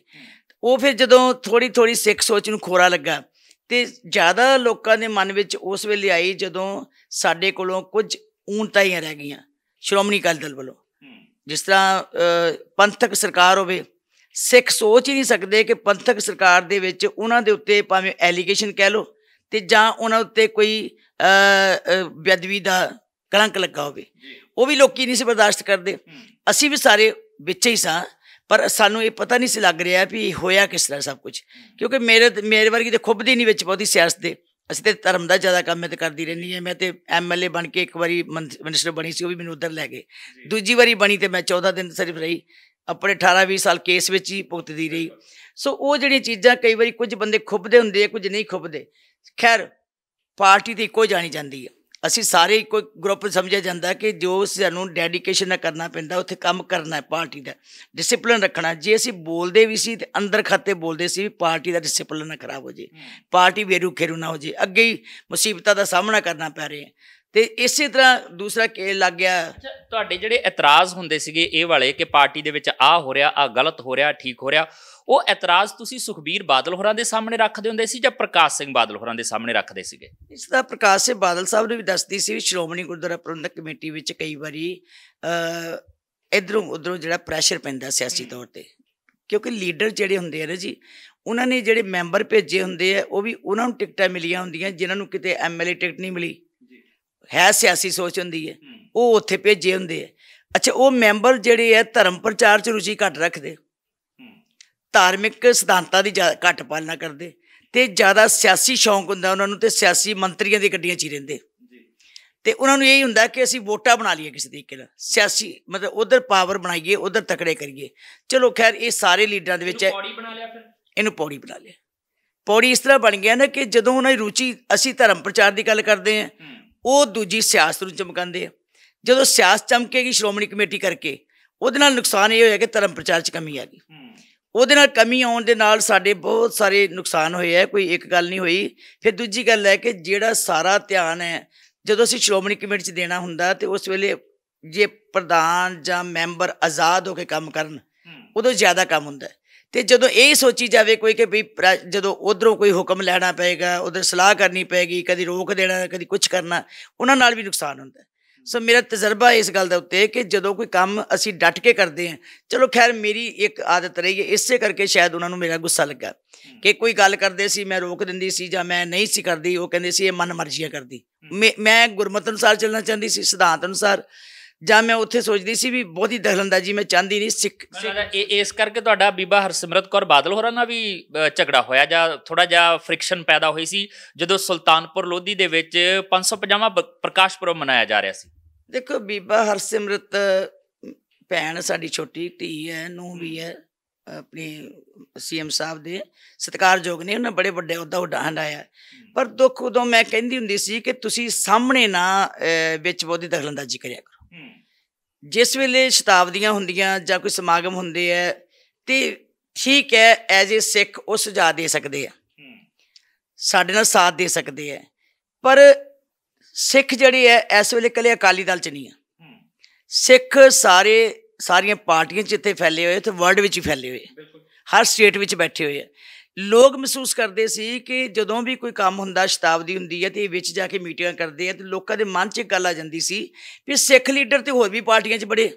ਉਹ ਫਿਰ ਜਦੋਂ ਥੋੜ੍ਹੀ ਥੋੜ੍ਹੀ ਸਿੱਖ ਸੋਚ ਨੂੰ ਖੋਰਾ ਲੱਗਾ ਅਤੇ ਜ਼ਿਆਦਾ ਲੋਕਾਂ ਦੇ ਮਨ ਵਿੱਚ ਉਸ ਵੇਲੇ ਆਈ ਜਦੋਂ ਸਾਡੇ ਕੋਲੋਂ ਕੁਝ ਊਣਤਾਈਆਂ ਰਹਿ ਗਈਆਂ ਸ਼੍ਰੋਮਣੀ ਅਕਾਲੀ ਦਲ ਵੱਲੋਂ। ਜਿਸ ਤਰ੍ਹਾਂ ਪੰਥਕ ਸਰਕਾਰ ਹੋਵੇ, ਸਿੱਖ ਸੋਚ ਹੀ ਨਹੀਂ ਸਕਦੇ ਕਿ ਪੰਥਕ ਸਰਕਾਰ ਦੇ ਵਿੱਚ ਉਹਨਾਂ ਦੇ ਉੱਤੇ ਭਾਵੇਂ ਐਲੀਗੇਸ਼ਨ ਕਹਿ ਲਓ ਅਤੇ ਜਾਂ ਉਹਨਾਂ ਉੱਤੇ ਕੋਈ ਬੇਅਦਬੀ ਦਾ ਕਲੰਕ ਲੱਗਾ ਹੋਵੇ, ਉਹ ਵੀ ਲੋਕ ਨਹੀਂ ਸੀ ਬਰਦਾਸ਼ਤ ਕਰਦੇ। ਅਸੀਂ ਵੀ ਸਾਰੇ ਵਿੱਚ ਹੀ ਸਾਂ, ਪਰ ਸਾਨੂੰ ਇਹ ਪਤਾ ਨਹੀਂ ਸੀ ਲੱਗ ਰਿਹਾ ਵੀ ਹੋਇਆ ਕਿਸ ਤਰ੍ਹਾਂ ਸਭ ਕੁਝ, ਕਿਉਂਕਿ ਮੇਰੇ ਵਰਗੀ ਤਾਂ ਖੁੱਬਦੀ ਨਹੀਂ ਵਿੱਚ ਬਹੁਤੀ ਸਿਆਸਤ ਦੇ। ਅਸੀਂ ਤਾਂ ਧਰਮ ਦਾ ਜ਼ਿਆਦਾ ਕੰਮ ਮੈਂ ਤਾਂ ਕਰਦੀ ਰਹਿੰਦੀ ਹਾਂ। ਮੈਂ ਤਾਂ MLA ਬਣ ਕੇ ਇੱਕ ਵਾਰੀ ਮਿਨਿਸਟਰ ਬਣੀ ਸੀ, ਉਹ ਵੀ ਮੈਨੂੰ ਉੱਧਰ ਲੈ ਗਏ। ਦੂਜੀ ਵਾਰੀ ਬਣੀ ਅਤੇ ਮੈਂ 14 ਦਿਨ ਸਿਰਫ ਰਹੀ, ਆਪਣੇ 18-20 ਸਾਲ ਕੇਸ ਵਿੱਚ ਹੀ ਭੁਗਤਦੀ ਰਹੀ। ਸੋ ਉਹ ਜਿਹੜੀਆਂ ਚੀਜ਼ਾਂ ਕਈ ਵਾਰੀ ਕੁਝ ਬੰਦੇ ਖੁੱਬਦੇ ਹੁੰਦੇ ਆ, ਕੁਝ ਨਹੀਂ ਖੁੱਬਦੇ। ਖੈਰ ਪਾਰਟੀ ਤਾਂ ਇੱਕੋ ਜਾਣੀ ਜਾਂਦੀ ਹੈ, ਅਸੀਂ ਸਾਰੇ ਇੱਕੋ ਗਰੁੱਪ ਸਮਝਿਆ ਜਾਂਦਾ ਕਿ ਜੋ ਸਾਨੂੰ ਡੈਡੀਕੇਸ਼ਨ ਨਾਲ ਕਰਨਾ ਪੈਂਦਾ ਉੱਥੇ ਕੰਮ ਕਰਨਾ, ਪਾਰਟੀ ਦਾ ਡਿਸਿਪਲਿਨ ਰੱਖਣਾ। ਜੇ ਅਸੀਂ ਬੋਲਦੇ ਵੀ ਸੀ ਅਤੇ ਅੰਦਰ ਖਾਤੇ ਬੋਲਦੇ ਸੀ ਵੀ ਪਾਰਟੀ ਦਾ ਡਿਸਿਪਲਿਨ ਨਾ ਖਰਾਬ ਹੋ ਜਾਏ, ਪਾਰਟੀ ਵੇਰੂ ਖੇਰੂ ਨਾ ਹੋ ਜਾਏ, ਅੱਗੇ ਹੀ ਮੁਸੀਬਤਾਂ ਦਾ ਸਾਹਮਣਾ ਕਰਨਾ ਪੈ ਰਿਹਾ। ਅਤੇ ਇਸੇ ਤਰ੍ਹਾਂ ਦੂਸਰਾ ਲੱਗ ਗਿਆ। ਤੁਹਾਡੇ ਜਿਹੜੇ ਇਤਰਾਜ਼ ਹੁੰਦੇ ਸੀਗੇ ਇਹ ਵਾਲੇ ਕਿ ਪਾਰਟੀ ਦੇ ਵਿੱਚ ਆਹ ਹੋ ਰਿਹਾ, ਆਹ ਗਲਤ ਹੋ ਰਿਹਾ, ਠੀਕ ਹੋ ਰਿਹਾ, ਉਹ ਇਤਰਾਜ਼ ਤੁਸੀਂ ਸੁਖਬੀਰ ਬਾਦਲ ਹੋਰਾਂ ਦੇ ਸਾਹਮਣੇ ਰੱਖਦੇ ਹੁੰਦੇ ਸੀ ਜਾਂ ਪ੍ਰਕਾਸ਼ ਸਿੰਘ ਬਾਦਲ ਹੋਰਾਂ ਦੇ ਸਾਹਮਣੇ ਰੱਖਦੇ ਸੀਗੇ? ਇਸ ਦਾ ਪ੍ਰਕਾਸ਼ ਸਿੰਘ ਬਾਦਲ ਸਾਹਿਬ ਨੇ ਵੀ ਦੱਸਦੀ ਸੀ ਵੀ ਸ਼੍ਰੋਮਣੀ ਗੁਰਦੁਆਰਾ ਪ੍ਰਬੰਧਕ ਕਮੇਟੀ ਵਿੱਚ ਕਈ ਵਾਰੀ ਇੱਧਰੋਂ ਉੱਧਰੋਂ ਜਿਹੜਾ ਪ੍ਰੈਸ਼ਰ ਪੈਂਦਾ ਸਿਆਸੀ ਤੌਰ 'ਤੇ, ਕਿਉਂਕਿ ਲੀਡਰ ਜਿਹੜੇ ਹੁੰਦੇ ਆ ਨਾ ਜੀ, ਉਹਨਾਂ ਨੇ ਜਿਹੜੇ ਮੈਂਬਰ ਭੇਜੇ ਹੁੰਦੇ ਆ ਉਹ ਵੀ ਉਹਨਾਂ ਨੂੰ ਟਿਕਟਾਂ ਮਿਲੀਆਂ ਹੁੰਦੀਆਂ ਜਿਨ੍ਹਾਂ ਨੂੰ ਕਿਤੇ MLA ਟਿਕਟ ਨਹੀਂ ਮਿਲੀ, ਹੈ ਸਿਆਸੀ ਸੋਚ ਹੁੰਦੀ ਹੈ, ਉਹ ਉੱਥੇ ਭੇਜੇ ਹੁੰਦੇ ਆ। ਅੱਛਾ, ਉਹ ਮੈਂਬਰ ਜਿਹੜੇ ਆ ਧਰਮ ਪ੍ਰਚਾਰ 'ਚ ਰੁਚੀ ਘੱਟ ਰੱਖਦੇ, ਧਾਰਮਿਕ ਸਿਧਾਂਤਾਂ ਦੀ ਘੱਟ ਪਾਲਣਾ ਕਰਦੇ, ਅਤੇ ਜ਼ਿਆਦਾ ਸਿਆਸੀ ਸ਼ੌਂਕ ਹੁੰਦਾ ਉਹਨਾਂ ਨੂੰ, ਅਤੇ ਸਿਆਸੀ ਮੰਤਰੀਆਂ ਦੀ ਗੱਡੀਆਂ 'ਚ ਹੀ ਰਹਿੰਦੇ। ਅਤੇ ਉਹਨਾਂ ਨੂੰ ਇਹੀ ਹੁੰਦਾ ਕਿ ਅਸੀਂ ਵੋਟਾਂ ਬਣਾ ਲਈਏ ਕਿਸੇ ਤਰੀਕੇ ਨਾਲ, ਸਿਆਸੀ ਮਤਲਬ ਉੱਧਰ ਪਾਵਰ ਬਣਾਈਏ, ਉੱਧਰ ਤਕੜੇ ਕਰੀਏ। ਚਲੋ ਖੈਰ ਇਹ ਸਾਰੇ ਲੀਡਰਾਂ ਦੇ ਵਿੱਚ ਇਹਨੂੰ ਪੌੜੀ ਬਣਾ ਲਿਆ। ਪੌੜੀ ਇਸ ਤਰ੍ਹਾਂ ਬਣ ਗਿਆ ਨਾ ਕਿ ਜਦੋਂ ਉਹਨਾਂ ਦੀ ਰੁਚੀ, ਅਸੀਂ ਧਰਮ ਪ੍ਰਚਾਰ ਦੀ ਗੱਲ ਕਰਦੇ ਹਾਂ, ਉਹ ਦੂਜੀ ਸਿਆਸਤ ਨੂੰ ਚਮਕਾਉਂਦੇ ਆ। ਜਦੋਂ ਸਿਆਸਤ ਚਮਕੇਗੀ ਸ਼੍ਰੋਮਣੀ ਕਮੇਟੀ ਕਰਕੇ, ਉਹਦੇ ਨਾਲ ਨੁਕਸਾਨ ਇਹ ਹੋਇਆ ਕਿ ਧਰਮ ਪ੍ਰਚਾਰ 'ਚ ਕਮੀ ਆ ਗਈ। ਉਹਦੇ ਨਾਲ ਕਮੀ ਆਉਣ ਦੇ ਨਾਲ ਸਾਡੇ ਬਹੁਤ ਸਾਰੇ ਨੁਕਸਾਨ ਹੋਏ ਹੈ, ਕੋਈ ਇੱਕ ਗੱਲ ਨਹੀਂ ਹੋਈ। ਫਿਰ ਦੂਜੀ ਗੱਲ ਹੈ ਕਿ ਜਿਹੜਾ ਸਾਰਾ ਧਿਆਨ ਹੈ ਜਦੋਂ ਅਸੀਂ ਸ਼੍ਰੋਮਣੀ ਕਮੇਟੀ 'ਚ ਦੇਣਾ ਹੁੰਦਾ ਅਤੇ ਉਸ ਵੇਲੇ ਜੇ ਪ੍ਰਧਾਨ ਜਾਂ ਮੈਂਬਰ ਆਜ਼ਾਦ ਹੋ ਕੇ ਕੰਮ ਕਰਨ, ਉਦੋਂ ਜ਼ਿਆਦਾ ਕੰਮ ਹੁੰਦਾ। ਅਤੇ ਜਦੋਂ ਇਹ ਸੋਚੀ ਜਾਵੇ ਕੋਈ ਕਿ ਵੀ ਜਦੋਂ ਉੱਧਰੋਂ ਕੋਈ ਹੁਕਮ ਲੈਣਾ ਪਏਗਾ, ਉੱਧਰ ਸਲਾਹ ਕਰਨੀ ਪਏਗੀ, ਕਦੀ ਰੋਕ ਦੇਣਾ, ਕਦੀ ਕੁਛ ਕਰਨਾ, ਉਹਨਾਂ ਨਾਲ ਵੀ ਨੁਕਸਾਨ ਹੁੰਦਾ। ਸੋ ਮੇਰਾ ਤਜਰਬਾ ਇਸ ਗੱਲ ਦੇ ਉੱਤੇ ਕਿ ਜਦੋਂ ਕੋਈ ਕੰਮ ਅਸੀਂ ਡਟ ਕੇ ਕਰਦੇ ਹਾਂ, ਚਲੋ ਖੈਰ ਮੇਰੀ ਇੱਕ ਆਦਤ ਰਹੀ ਹੈ, ਇਸੇ ਕਰਕੇ ਸ਼ਾਇਦ ਉਹਨਾਂ ਨੂੰ ਮੇਰਾ ਗੁੱਸਾ ਲੱਗਾ ਕਿ ਕੋਈ ਗੱਲ ਕਰਦੇ ਸੀ ਮੈਂ ਰੋਕ ਦਿੰਦੀ ਸੀ ਜਾਂ ਮੈਂ ਨਹੀਂ ਸੀ ਕਰਦੀ, ਉਹ ਕਹਿੰਦੇ ਸੀ ਇਹ ਮਨ ਮਰਜ਼ੀਆਂ ਕਰਦੀ। ਮੈਂ ਗੁਰਮਤਿ ਅਨੁਸਾਰ ਚੱਲਣਾ ਚਾਹੁੰਦੀ ਸੀ, ਸਿਧਾਂਤ ਅਨੁਸਾਰ, ਜਾਂ ਮੈਂ ਉੱਥੇ ਸੋਚਦੀ ਸੀ ਵੀ ਬਹੁਤੀ ਦਖਲਅੰਦਾਜ਼ੀ ਮੈਂ ਚਾਹੁੰਦੀ ਨਹੀਂ। ਇਸ ਕਰਕੇ ਤੁਹਾਡਾ ਬੀਬਾ ਹਰਸਿਮਰਤ ਕੌਰ ਬਾਦਲ ਹੋਰਾਂ ਨਾਲ ਵੀ ਝਗੜਾ ਹੋਇਆ ਜਾਂ ਥੋੜ੍ਹਾ ਜਿਹਾ ਫ੍ਰਿਕਸ਼ਨ ਪੈਦਾ ਹੋਈ ਸੀ ਜਦੋਂ ਸੁਲਤਾਨਪੁਰ ਲੋਧੀ ਦੇ ਵਿੱਚ 550ਵਾਂ ਪ੍ਰਕਾਸ਼ ਪੁਰਬ ਮਨਾਇਆ ਜਾ ਰਿਹਾ ਸੀ? ਦੇਖੋ, ਬੀਬਾ ਹਰਸਿਮਰਤ ਭੈਣ ਸਾਡੀ ਛੋਟੀ ਧੀ ਹੈ, ਨੂੰਹ ਵੀ ਹੈ, ਆਪਣੀ CM ਸਾਹਿਬ ਦੇ ਸਤਿਕਾਰਯੋਗ ਨੇ, ਉਹਨਾਂ ਬੜੇ ਵੱਡੇ ਅਹੁਦਾ ਹੰਢਾਇਆ। ਪਰ ਦੁੱਖ ਉਦੋਂ ਮੈਂ ਕਹਿੰਦੀ ਹੁੰਦੀ ਸੀ ਕਿ ਤੁਸੀਂ ਸਾਹਮਣੇ ਨਾ ਵਿੱਚ ਬਹੁਤੀ ਦਖਲਅੰਦਾਜ਼ੀ ਕਰਿਆ ਕਰੋ। ਜਿਸ ਵੇਲੇ ਸ਼ਤਾਬਦੀਆਂ ਹੁੰਦੀਆਂ ਜਾਂ ਕੋਈ ਸਮਾਗਮ ਹੁੰਦੇ ਹੈ ਅਤੇ ਠੀਕ ਹੈ, ਐਜ਼ ਏ ਸਿੱਖ ਉਹ ਸੁਝਾਅ ਦੇ ਸਕਦੇ ਆ, ਸਾਡੇ ਨਾਲ ਸਾਥ ਦੇ ਸਕਦੇ ਹੈ, ਪਰ ਸਿੱਖ ਜਿਹੜੇ ਹੈ ਇਸ ਵੇਲੇ ਇਕੱਲੇ ਅਕਾਲੀ ਦਲ 'ਚ ਨਹੀਂ ਆ। ਸਿੱਖ ਸਾਰੀਆਂ ਪਾਰਟੀਆਂ 'ਚ ਇੱਥੇ ਫੈਲੇ ਹੋਏ, ਇੱਥੇ ਵਰਲਡ ਵਿੱਚ ਹੀ ਫੈਲੇ ਹੋਏ, ਹਰ ਸਟੇਟ ਵਿੱਚ ਬੈਠੇ ਹੋਏ ਆ। ਲੋਕ ਮਹਿਸੂਸ ਕਰਦੇ ਸੀ ਕਿ ਜਦੋਂ ਵੀ ਕੋਈ ਕੰਮ ਹੁੰਦਾ, ਸ਼ਤਾਬਦੀ ਹੁੰਦੀ ਹੈ ਅਤੇ ਇਹ ਵਿੱਚ ਜਾ ਕੇ ਮੀਟਿੰਗਾਂ ਕਰਦੇ ਆ, ਅਤੇ ਲੋਕਾਂ ਦੇ ਮਨ 'ਚ ਇੱਕ ਗੱਲ ਆ ਜਾਂਦੀ ਸੀ ਵੀ ਸਿੱਖ ਲੀਡਰ ਤਾਂ ਹੋਰ ਵੀ ਪਾਰਟੀਆਂ 'ਚ ਬੜੇ,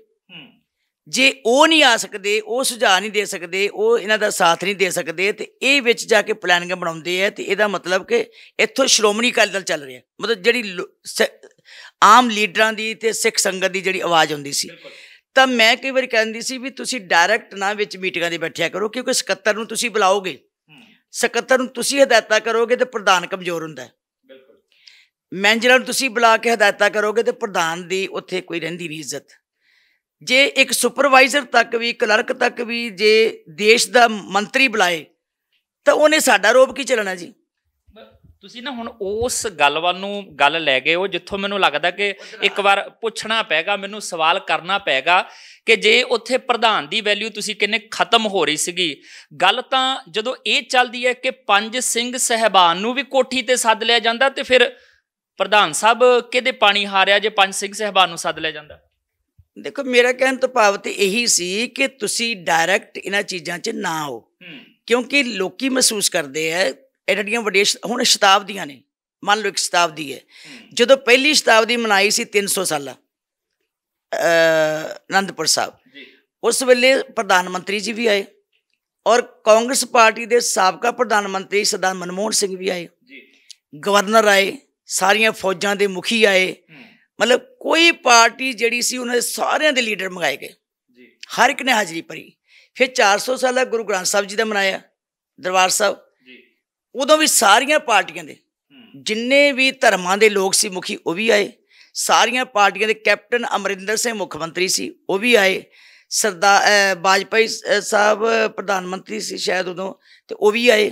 ਜੇ ਉਹ ਨਹੀਂ ਆ ਸਕਦੇ, ਉਹ ਸੁਝਾਅ ਨਹੀਂ ਦੇ ਸਕਦੇ, ਉਹ ਇਹਨਾਂ ਦਾ ਸਾਥ ਨਹੀਂ ਦੇ ਸਕਦੇ, ਅਤੇ ਇਹ ਵਿੱਚ ਜਾ ਕੇ ਪਲੈਨਿੰਗਾਂ ਬਣਾਉਂਦੇ ਆ, ਅਤੇ ਇਹਦਾ ਮਤਲਬ ਕਿ ਇੱਥੋਂ ਸ਼੍ਰੋਮਣੀ ਅਕਾਲੀ ਦਲ ਚੱਲ ਰਿਹਾ। ਮਤਲਬ ਜਿਹੜੀ ਆਮ ਲੀਡਰਾਂ ਦੀ ਅਤੇ ਸਿੱਖ ਸੰਗਤ ਦੀ ਜਿਹੜੀ ਆਵਾਜ਼ ਆਉਂਦੀ ਸੀ, ਤਾਂ ਮੈਂ ਕਈ ਵਾਰੀ ਕਹਿੰਦੀ ਸੀ ਵੀ ਤੁਸੀਂ ਡਾਇਰੈਕਟ ਨਾ ਵਿੱਚ ਮੀਟਿੰਗਾਂ 'ਤੇ ਬੈਠਿਆ ਕਰੋ, ਕਿਉਂਕਿ ਸਕੱਤਰ ਨੂੰ ਤੁਸੀਂ ਬੁਲਾਓਗੇ, ਸਕੱਤਰ ਨੂੰ ਤੁਸੀਂ ਹਦਾਇਤਾਂ ਕਰੋਗੇ ਤਾਂ ਪ੍ਰਧਾਨ ਕਮਜ਼ੋਰ ਹੁੰਦਾ ਹੈ। ਮੈਨੇਜਰਾਂ ਨੂੰ ਤੁਸੀਂ ਬੁਲਾ ਕੇ ਹਦਾਇਤਾਂ ਕਰੋਗੇ ਤਾਂ ਪ੍ਰਧਾਨ ਦੀ ਉੱਥੇ ਕੋਈ ਰਹਿੰਦੀ ਨਹੀਂ ਇੱਜ਼ਤ। ਜੇ ਇੱਕ ਸੁਪਰਵਾਈਜ਼ਰ ਤੱਕ ਵੀ, ਕਲਰਕ ਤੱਕ ਵੀ ਜੇ ਦੇਸ਼ ਦਾ ਮੰਤਰੀ ਬੁਲਾਏ ਤਾਂ ਉਹਨੇ ਸਾਡਾ ਰੋਬ ਕੀ ਚੱਲਣਾ ਜੀ। ਤੁਸੀਂ ਨਾ ਹੁਣ ਉਸ ਗੱਲ ਵੱਲ ਨੂੰ ਗੱਲ ਲੈ ਗਏ ਹੋ ਜਿੱਥੋਂ ਮੈਨੂੰ ਲੱਗਦਾ ਕਿ ਇੱਕ ਵਾਰ ਪੁੱਛਣਾ ਪਏਗਾ, ਮੈਨੂੰ ਸਵਾਲ ਕਰਨਾ ਪਏਗਾ ਕਿ ਜੇ ਉੱਥੇ ਪ੍ਰਧਾਨ ਦੀ ਵੈਲਿਊ ਤੁਸੀਂ ਕਹਿੰਦੇ ਖਤਮ ਹੋ ਰਹੀ ਸੀਗੀ, ਗੱਲ ਤਾਂ ਜਦੋਂ ਇਹ ਚੱਲਦੀ ਹੈ ਕਿ 5 ਸਿੰਘ ਸਾਹਿਬਾਨ ਨੂੰ ਵੀ ਕੋਠੀ 'ਤੇ ਸੱਦ ਲਿਆ ਜਾਂਦਾ, ਅਤੇ ਫਿਰ ਪ੍ਰਧਾਨ ਸਾਹਿਬ ਕਿਹਦੇ ਪਾਣੀ ਹਾਰਿਆ ਜੇ 5 ਸਿੰਘ ਸਾਹਿਬਾਨ ਨੂੰ ਸੱਦ ਲਿਆ ਜਾਂਦਾ? ਦੇਖੋ ਮੇਰਾ ਕਹਿਣ ਤੋਂ ਭਾਵ ਤੇ ਇਹੀ ਸੀ ਕਿ ਤੁਸੀਂ ਡਾਇਰੈਕਟ ਇਹਨਾਂ ਚੀਜ਼ਾਂ 'ਚ ਨਾ ਆਓ, ਕਿਉਂਕਿ ਲੋਕੀ ਮਹਿਸੂਸ ਕਰਦੇ ਹੈ ਇਹ ਜਿਹੜੀਆਂ ਵੱਡੀਆਂ ਹੁਣ ਸ਼ਤਾਬਦੀਆਂ ਨੇ, ਮੰਨ ਲਓ ਇੱਕ ਸ਼ਤਾਬਦੀ ਹੈ, ਜਦੋਂ ਪਹਿਲੀ ਸ਼ਤਾਬਦੀ ਮਨਾਈ ਸੀ 300 ਸਾਲਾ ਅਨੰਦਪੁਰ ਸਾਹਿਬ, ਉਸ ਵੇਲੇ ਪ੍ਰਧਾਨ ਮੰਤਰੀ ਜੀ ਵੀ ਆਏ ਔਰ ਕਾਂਗਰਸ ਪਾਰਟੀ ਦੇ ਸਾਬਕਾ ਪ੍ਰਧਾਨ ਮੰਤਰੀ ਸਰਦਾਰ ਮਨਮੋਹਨ ਸਿੰਘ ਵੀ ਆਏ, ਗਵਰਨਰ ਆਏ, ਸਾਰੀਆਂ ਫੌਜਾਂ ਦੇ ਮੁਖੀ ਆਏ, ਮਤਲਬ ਕੋਈ ਪਾਰਟੀ ਜਿਹੜੀ ਸੀ ਉਹਨਾਂ ਦੇ ਸਾਰਿਆਂ ਦੇ ਲੀਡਰ ਮੰਗਾਏ ਗਏ, ਹਰ ਇੱਕ ਨੇ ਹਾਜ਼ਰੀ ਭਰੀ। ਫਿਰ 400 ਸਾਲਾ ਗੁਰੂ ਗ੍ਰੰਥ ਸਾਹਿਬ ਜੀ ਦਾ ਮਨਾਇਆ ਦਰਬਾਰ ਸਾਹਿਬ, ਉਦੋਂ ਵੀ ਸਾਰੀਆਂ ਪਾਰਟੀਆਂ ਦੇ ਜਿੰਨੇ ਵੀ ਧਰਮਾਂ ਦੇ ਲੋਕ ਸੀ ਮੁਖੀ ਉਹ ਵੀ ਆਏ, ਸਾਰੀਆਂ ਪਾਰਟੀਆਂ ਦੇ ਕੈਪਟਨ ਅਮਰਿੰਦਰ ਸਿੰਘ ਮੁੱਖ ਮੰਤਰੀ ਸੀ ਉਹ ਵੀ ਆਏ, ਸਰਦਾਰ ਵਾਜਪਾਈ ਸਾਹਿਬ ਪ੍ਰਧਾਨ ਮੰਤਰੀ ਸੀ ਸ਼ਾਇਦ ਉਦੋਂ ਤੇ ਉਹ ਵੀ ਆਏ,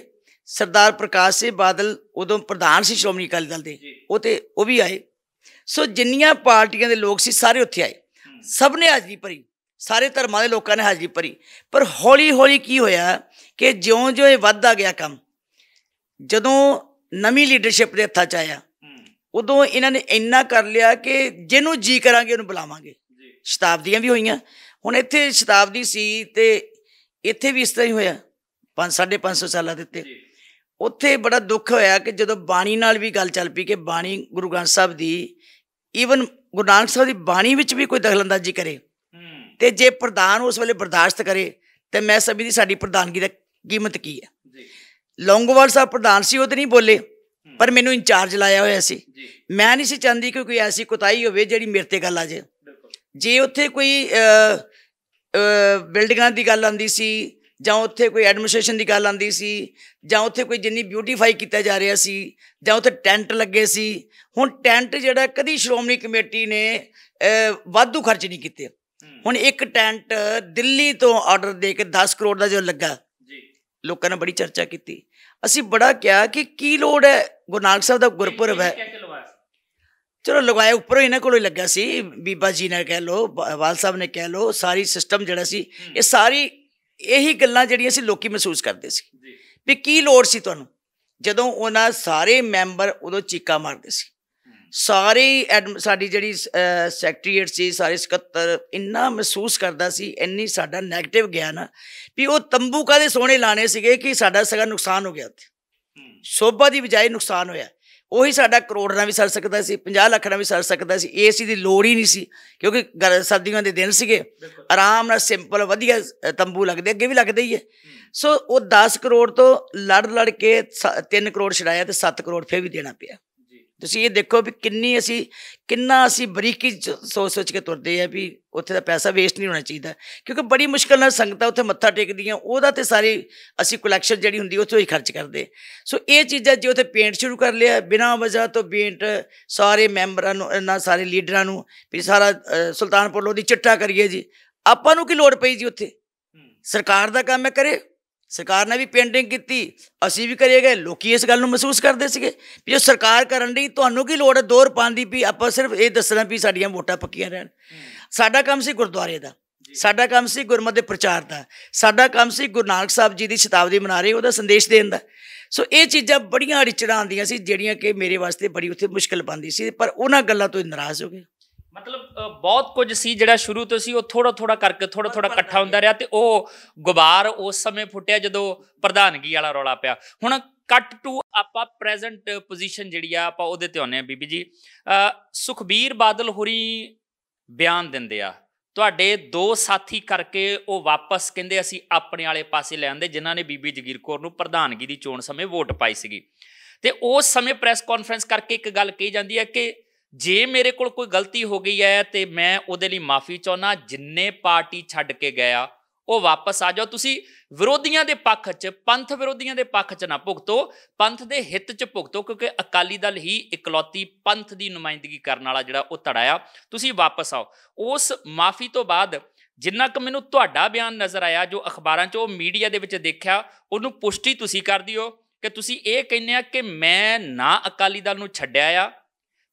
ਸਰਦਾਰ ਪ੍ਰਕਾਸ਼ ਸਿੰਘ ਬਾਦਲ ਉਦੋਂ ਪ੍ਰਧਾਨ ਸੀ ਸ਼੍ਰੋਮਣੀ ਅਕਾਲੀ ਦਲ ਦੇ ਉਹ ਵੀ ਆਏ। ਸੋ ਜਿੰਨੀਆਂ ਪਾਰਟੀਆਂ ਦੇ ਲੋਕ ਸੀ ਸਾਰੇ ਉੱਥੇ ਆਏ, ਸਭ ਨੇ ਹਾਜ਼ਰੀ ਭਰੀ, ਸਾਰੇ ਧਰਮਾਂ ਦੇ ਲੋਕਾਂ ਨੇ ਹਾਜ਼ਰੀ ਭਰੀ। ਪਰ ਹੌਲੀ ਹੌਲੀ ਕੀ ਹੋਇਆ ਕਿ ਜਿਉਂ ਜਿਉਂ ਇਹ ਵੱਧਦਾ ਗਿਆ ਕੰਮ, ਜਦੋਂ ਨਵੀਂ ਲੀਡਰਸ਼ਿਪ ਦੇ ਹੱਥਾਂ 'ਚ ਆਇਆ ਉਦੋਂ ਇਹਨਾਂ ਨੇ ਇੰਨਾ ਕਰ ਲਿਆ ਕਿ ਜਿਹਨੂੰ ਜੀ ਕਰਾਂਗੇ ਉਹਨੂੰ ਬੁਲਾਵਾਂਗੇ। ਸ਼ਤਾਬਦੀਆਂ ਵੀ ਹੋਈਆਂ, ਹੁਣ ਇੱਥੇ ਸ਼ਤਾਬਦੀ ਸੀ ਤੇ ਇੱਥੇ ਵੀ ਇਸ ਤਰ੍ਹਾਂ ਹੀ ਹੋਇਆ 550 ਸਾਲਾਂ ਦੇ ਉੱਤੇ। ਉੱਥੇ ਬੜਾ ਦੁੱਖ ਹੋਇਆ ਕਿ ਜਦੋਂ ਬਾਣੀ ਨਾਲ ਵੀ ਗੱਲ ਚੱਲ ਪਈ ਕਿ ਬਾਣੀ ਗੁਰੂ ਗ੍ਰੰਥ ਸਾਹਿਬ ਦੀ, ਈਵਨ ਗੁਰੂ ਨਾਨਕ ਸਾਹਿਬ ਦੀ ਬਾਣੀ ਵਿੱਚ ਵੀ ਕੋਈ ਦਖਲਅੰਦਾਜ਼ੀ ਕਰੇ ਤੇ ਜੇ ਪ੍ਰਧਾਨ ਉਸ ਵੇਲੇ ਬਰਦਾਸ਼ਤ ਕਰੇ ਤੇ ਮੈਂ ਸਮਝਦੀ ਸਾਡੀ ਪ੍ਰਧਾਨਗੀ ਦਾ ਕੀਮਤ ਕੀ ਹੈ। ਲੌਂਗੋਵਾਲ ਸਾਹਿਬ ਪ੍ਰਧਾਨ ਸੀ, ਉਹ ਤਾਂ ਨਹੀਂ ਬੋਲੇ, ਪਰ ਮੈਨੂੰ ਇੰਚਾਰਜ ਲਾਇਆ ਹੋਇਆ ਸੀ। ਮੈਂ ਨਹੀਂ ਸੀ ਚਾਹੁੰਦੀ ਕਿ ਕੋਈ ਐਸੀ ਕੁਤਾਹੀ ਹੋਵੇ ਜਿਹੜੀ ਮੇਰੇ ਤੇ ਗੱਲ ਆ ਜਾਏ। ਜੇ ਉੱਥੇ ਕੋਈ ਬਿਲਡਿੰਗਾਂ ਦੀ ਗੱਲ ਆਉਂਦੀ ਸੀ ਜਾਂ ਉੱਥੇ ਕੋਈ ਐਡਮਿਨਿਸਟ੍ਰੇਸ਼ਨ ਦੀ ਗੱਲ ਆਉਂਦੀ ਸੀ ਜਾਂ ਉੱਥੇ ਕੋਈ ਜਿੰਨੀ ਬਿਊਟੀਫਾਈ ਕੀਤਾ ਜਾ ਰਿਹਾ ਸੀ ਜਾਂ ਉੱਥੇ ਟੈਂਟ ਲੱਗੇ ਸੀ, ਹੁਣ ਟੈਂਟ ਜਿਹੜਾ ਕਦੀ ਸ਼੍ਰੋਮਣੀ ਕਮੇਟੀ ਨੇ ਵਾਧੂ ਖਰਚ ਨਹੀਂ ਕੀਤੇ। ਹੁਣ ਇੱਕ ਟੈਂਟ ਦਿੱਲੀ ਤੋਂ ਆਰਡਰ ਦੇ ਕੇ 10 ਕਰੋੜ ਦਾ ਜੋ ਲੱਗਾ, ਲੋਕਾਂ ਨੇ ਬੜੀ ਚਰਚਾ ਕੀਤੀ। ਅਸੀਂ ਬੜਾ ਕਿਹਾ ਕਿ ਕੀ ਲੋੜ ਹੈ, ਗੁਰੂ ਨਾਨਕ ਸਾਹਿਬ ਦਾ ਗੁਰਪੁਰਬ ਹੈ। ਚਲੋ ਲਗਵਾਇਆ ਉੱਪਰੋਂ ਇਹਨਾਂ ਕੋਲੋਂ ਹੀ ਲੱਗਾ ਸੀ, ਬੀਬਾ ਜੀ ਨੇ ਕਹਿ ਲਓ, ਵਾਲ ਸਾਹਿਬ ਨੇ ਕਹਿ ਲਓ, ਸਾਰੀ ਸਿਸਟਮ ਜਿਹੜਾ ਸੀ ਇਹ ਸਾਰੀ ਇਹੀ ਗੱਲਾਂ ਜਿਹੜੀਆਂ ਸੀ ਲੋਕੀ ਮਹਿਸੂਸ ਕਰਦੇ ਸੀ ਵੀ ਕੀ ਲੋੜ ਸੀ ਤੁਹਾਨੂੰ। ਜਦੋਂ ਉਹਨਾਂ ਸਾਰੇ ਮੈਂਬਰ ਉਦੋਂ ਚੀਕਾਂ ਮਾਰਦੇ ਸੀ, ਸਾਰੇ ਸਾਡੀ ਜਿਹੜੀ ਸੈਕਟਰੀਏਟ ਸੀ, ਸਾਰੇ ਸਕੱਤਰ ਇੰਨਾ ਮਹਿਸੂਸ ਕਰਦਾ ਸੀ, ਇੰਨੀ ਸਾਡਾ ਨੈਗੇਟਿਵ ਗਿਆ ਨਾ ਵੀ ਉਹ ਤੰਬੂ ਕਾਹਦੇ ਸੋਹਣੇ ਲਾਣੇ ਸੀਗੇ ਕਿ ਸਾਡਾ ਸਗਾ ਨੁਕਸਾਨ ਹੋ ਗਿਆ, ਉੱਥੇ ਸ਼ੋਭਾ ਦੀ ਬਜਾਏ ਨੁਕਸਾਨ ਹੋਇਆ। ਉਹੀ ਸਾਡਾ ਕਰੋੜ ਨਾਲ ਵੀ ਸਰ ਸਕਦਾ ਸੀ, 50 ਲੱਖ ਨਾਲ ਵੀ ਸਰ ਸਕਦਾ ਸੀ, ਏਸੀ ਦੀ ਲੋੜ ਹੀ ਨਹੀਂ ਸੀ ਕਿਉਂਕਿ ਸਰਦੀਆਂ ਦੇ ਦਿਨ ਸੀਗੇ, ਆਰਾਮ ਨਾਲ ਸਿੰਪਲ ਵਧੀਆ ਤੰਬੂ ਲੱਗਦੇ, ਅੱਗੇ ਵੀ ਲੱਗਦੇ ਹੀ ਹੈ। ਸੋ ਉਹ 10 ਕਰੋੜ ਤੋਂ ਲੜ ਕੇ 3 ਕਰੋੜ ਛਡਾਇਆ ਤੇ 7 ਕਰੋੜ ਫਿਰ ਵੀ ਦੇਣਾ ਪਿਆ। ਤੁਸੀਂ ਇਹ ਦੇਖੋ ਵੀ ਕਿੰਨਾ ਅਸੀਂ ਬਰੀਕੀ ਸੋਚ ਕੇ ਤੁਰਦੇ ਆ ਵੀ ਉੱਥੇ ਦਾ ਪੈਸਾ ਵੇਸਟ ਨਹੀਂ ਹੋਣਾ ਚਾਹੀਦਾ, ਕਿਉਂਕਿ ਬੜੀ ਮੁਸ਼ਕਿਲ ਨਾਲ ਸੰਗਤਾਂ ਉੱਥੇ ਮੱਥਾ ਟੇਕਦੀਆਂ, ਉਹਦਾ ਤੇ ਸਾਰੀ ਅਸੀਂ ਕਲੈਕਸ਼ਨ ਜਿਹੜੀ ਹੁੰਦੀ ਉੱਥੋਂ ਹੀ ਖਰਚ ਕਰਦੇ। ਸੋ ਇਹ ਚੀਜ਼ਾਂ ਜੇ ਉੱਥੇ ਪੇਂਟ ਸ਼ੁਰੂ ਕਰ ਲਿਆ ਬਿਨਾਂ ਵਜ੍ਹਾ ਤੋਂ, ਪੇਂਟ ਸਾਰੇ ਮੈਂਬਰਾਂ ਨੂੰ, ਇਹਨਾਂ ਸਾਰੇ ਲੀਡਰਾਂ ਨੂੰ ਵੀ ਸਾਰਾ ਸੁਲਤਾਨਪੁਰ ਲੋਧੀ ਚਿੱਟਾ ਕਰੀਏ ਜੀ, ਆਪਾਂ ਨੂੰ ਕੀ ਲੋੜ ਪਈ ਜੀ? ਉੱਥੇ ਸਰਕਾਰ ਦਾ ਕੰਮ ਹੈ, ਕਰੇ। ਸਰਕਾਰ ਨੇ ਵੀ ਪੇਂਟਿੰਗ ਕੀਤੀ, ਅਸੀਂ ਵੀ ਕਰੇ ਗਏ। ਲੋਕੀ ਇਸ ਗੱਲ ਨੂੰ ਮਹਿਸੂਸ ਕਰਦੇ ਸੀਗੇ ਵੀ ਜੋ ਸਰਕਾਰ ਕਰਨ ਦੀ ਤੁਹਾਨੂੰ ਕੀ ਲੋੜ ਹੈ 2 ਰੁਪਏ ਦੀ, ਵੀ ਆਪਾਂ ਸਿਰਫ ਇਹ ਦੱਸਣਾ ਵੀ ਸਾਡੀਆਂ ਵੋਟਾਂ ਪੱਕੀਆਂ ਰਹਿਣ। ਸਾਡਾ ਕੰਮ ਸੀ ਗੁਰਦੁਆਰੇ ਦਾ, ਸਾਡਾ ਕੰਮ ਸੀ ਗੁਰਮਤਿ ਦੇ ਪ੍ਰਚਾਰ ਦਾ, ਸਾਡਾ ਕੰਮ ਸੀ ਗੁਰੂ ਨਾਨਕ ਸਾਹਿਬ ਜੀ ਦੀ ਸ਼ਤਾਬਦੀ ਮਨਾ ਰਹੇ ਉਹਦਾ ਸੰਦੇਸ਼ ਦੇਣ ਦਾ। ਸੋ ਇਹ ਚੀਜ਼ਾਂ ਬੜੀਆਂ ਅੜਚਣਾਂ ਆਉਂਦੀਆਂ ਸੀ ਜਿਹੜੀਆਂ ਕਿ ਮੇਰੇ ਵਾਸਤੇ ਬੜੀ ਉੱਥੇ ਮੁਸ਼ਕਿਲ ਪਾਉਂਦੀ ਸੀ, ਪਰ ਉਹਨਾਂ ਗੱਲਾਂ ਤੋਂ ਨਾਰਾਜ਼ ਹੋ ਗਏ। ਮਤਲਬ ਬਹੁਤ ਕੁਝ ਸੀ ਜਿਹੜਾ ਸ਼ੁਰੂ ਤੋਂ ਸੀ, ਉਹ ਥੋੜਾ ਕਰਕੇ ਥੋੜਾ ਇਕੱਠਾ ਹੁੰਦਾ ਰਿਹਾ ਤੇ ਉਹ ਗੁਬਾਰ ਉਸ ਸਮੇਂ ਫੁੱਟਿਆ ਜਦੋਂ ਪ੍ਰਧਾਨਗੀ ਵਾਲਾ ਰੌਲਾ ਪਿਆ। ਹੁਣ ਕੱਟ ਟੂ ਆਪਾਂ ਪ੍ਰੈਜ਼ੈਂਟ ਪੋਜੀਸ਼ਨ ਜਿਹੜੀ ਆ ਆਪਾਂ ਉਹਦੇ ਤੇ ਆਉਂਦੇ ਆ। ਬੀਬੀ ਜੀ, ਸੁਖਬੀਰ ਬਾਦਲ ਹੋਰੀ ਬਿਆਨ ਦਿੰਦੇ ਆ, ਤੁਹਾਡੇ 2 ਸਾਥੀ ਕਰਕੇ ਉਹ ਵਾਪਸ ਕਹਿੰਦੇ ਅਸੀਂ ਆਪਣੇ ਵਾਲੇ ਪਾਸੇ ਲੈ ਆਂਦੇ ਜਿਨ੍ਹਾਂ ਨੇ ਬੀਬੀ ਜਗੀਰ ਕੌਰ ਨੂੰ ਪ੍ਰਧਾਨਗੀ ਦੀ ਚੋਣ ਸਮੇਂ ਵੋਟ ਪਾਈ ਸੀਗੀ। ਤੇ ਉਸ ਸਮੇਂ ਪ੍ਰੈਸ ਕਾਨਫਰੰਸ ਕਰਕੇ ਇੱਕ ਗੱਲ ਕਹੀ ਜਾਂਦੀ ਹੈ ਕਿ ਜੇ ਮੇਰੇ ਕੋਲ ਕੋਈ ਗਲਤੀ ਹੋ ਗਈ ਹੈ ਤੇ ਮੈਂ ਉਹਦੇ ਲਈ ਮਾਫੀ ਚਾਹੁੰਦਾ, ਜਿੰਨੇ ਪਾਰਟੀ ਛੱਡ ਕੇ ਗਿਆ ਉਹ ਵਾਪਸ ਆ ਜਾਓ, ਤੁਸੀਂ ਵਿਰੋਧੀਆਂ ਦੇ ਪੱਖ 'ਚ, ਪੰਥ ਵਿਰੋਧੀਆਂ ਦੇ ਪੱਖ 'ਚ ਨਾ ਭੁਗਤੋ, ਪੰਥ ਦੇ ਹਿੱਤ 'ਚ ਭੁਗਤੋ, ਕਿਉਂਕਿ ਅਕਾਲੀ ਦਲ ਹੀ ਇਕਲੌਤੀ ਪੰਥ ਦੀ ਨੁਮਾਇੰਦਗੀ ਕਰਨ ਵਾਲਾ ਜਿਹੜਾ ਉਹ ਧੜਾ ਆ, ਤੁਸੀਂ ਵਾਪਸ ਆਓ। ਉਸ ਮਾਫੀ ਤੋਂ ਬਾਅਦ ਜਿੰਨਾ ਕੁ ਮੈਨੂੰ ਤੁਹਾਡਾ ਬਿਆਨ ਨਜ਼ਰ ਆਇਆ, ਜੋ ਅਖਬਾਰਾਂ 'ਚ ਉਹ ਮੀਡੀਆ ਦੇ ਵਿੱਚ ਦੇਖਿਆ, ਉਹਨੂੰ ਪੁਸ਼ਟੀ ਤੁਸੀਂ ਕਰਦੀ ਹੋ ਕਿ ਤੁਸੀਂ ਇਹ ਕਹਿੰਦੇ ਆ ਕਿ ਮੈਂ ਨਾ ਅਕਾਲੀ ਦਲ ਨੂੰ ਛੱਡਿਆ ਆ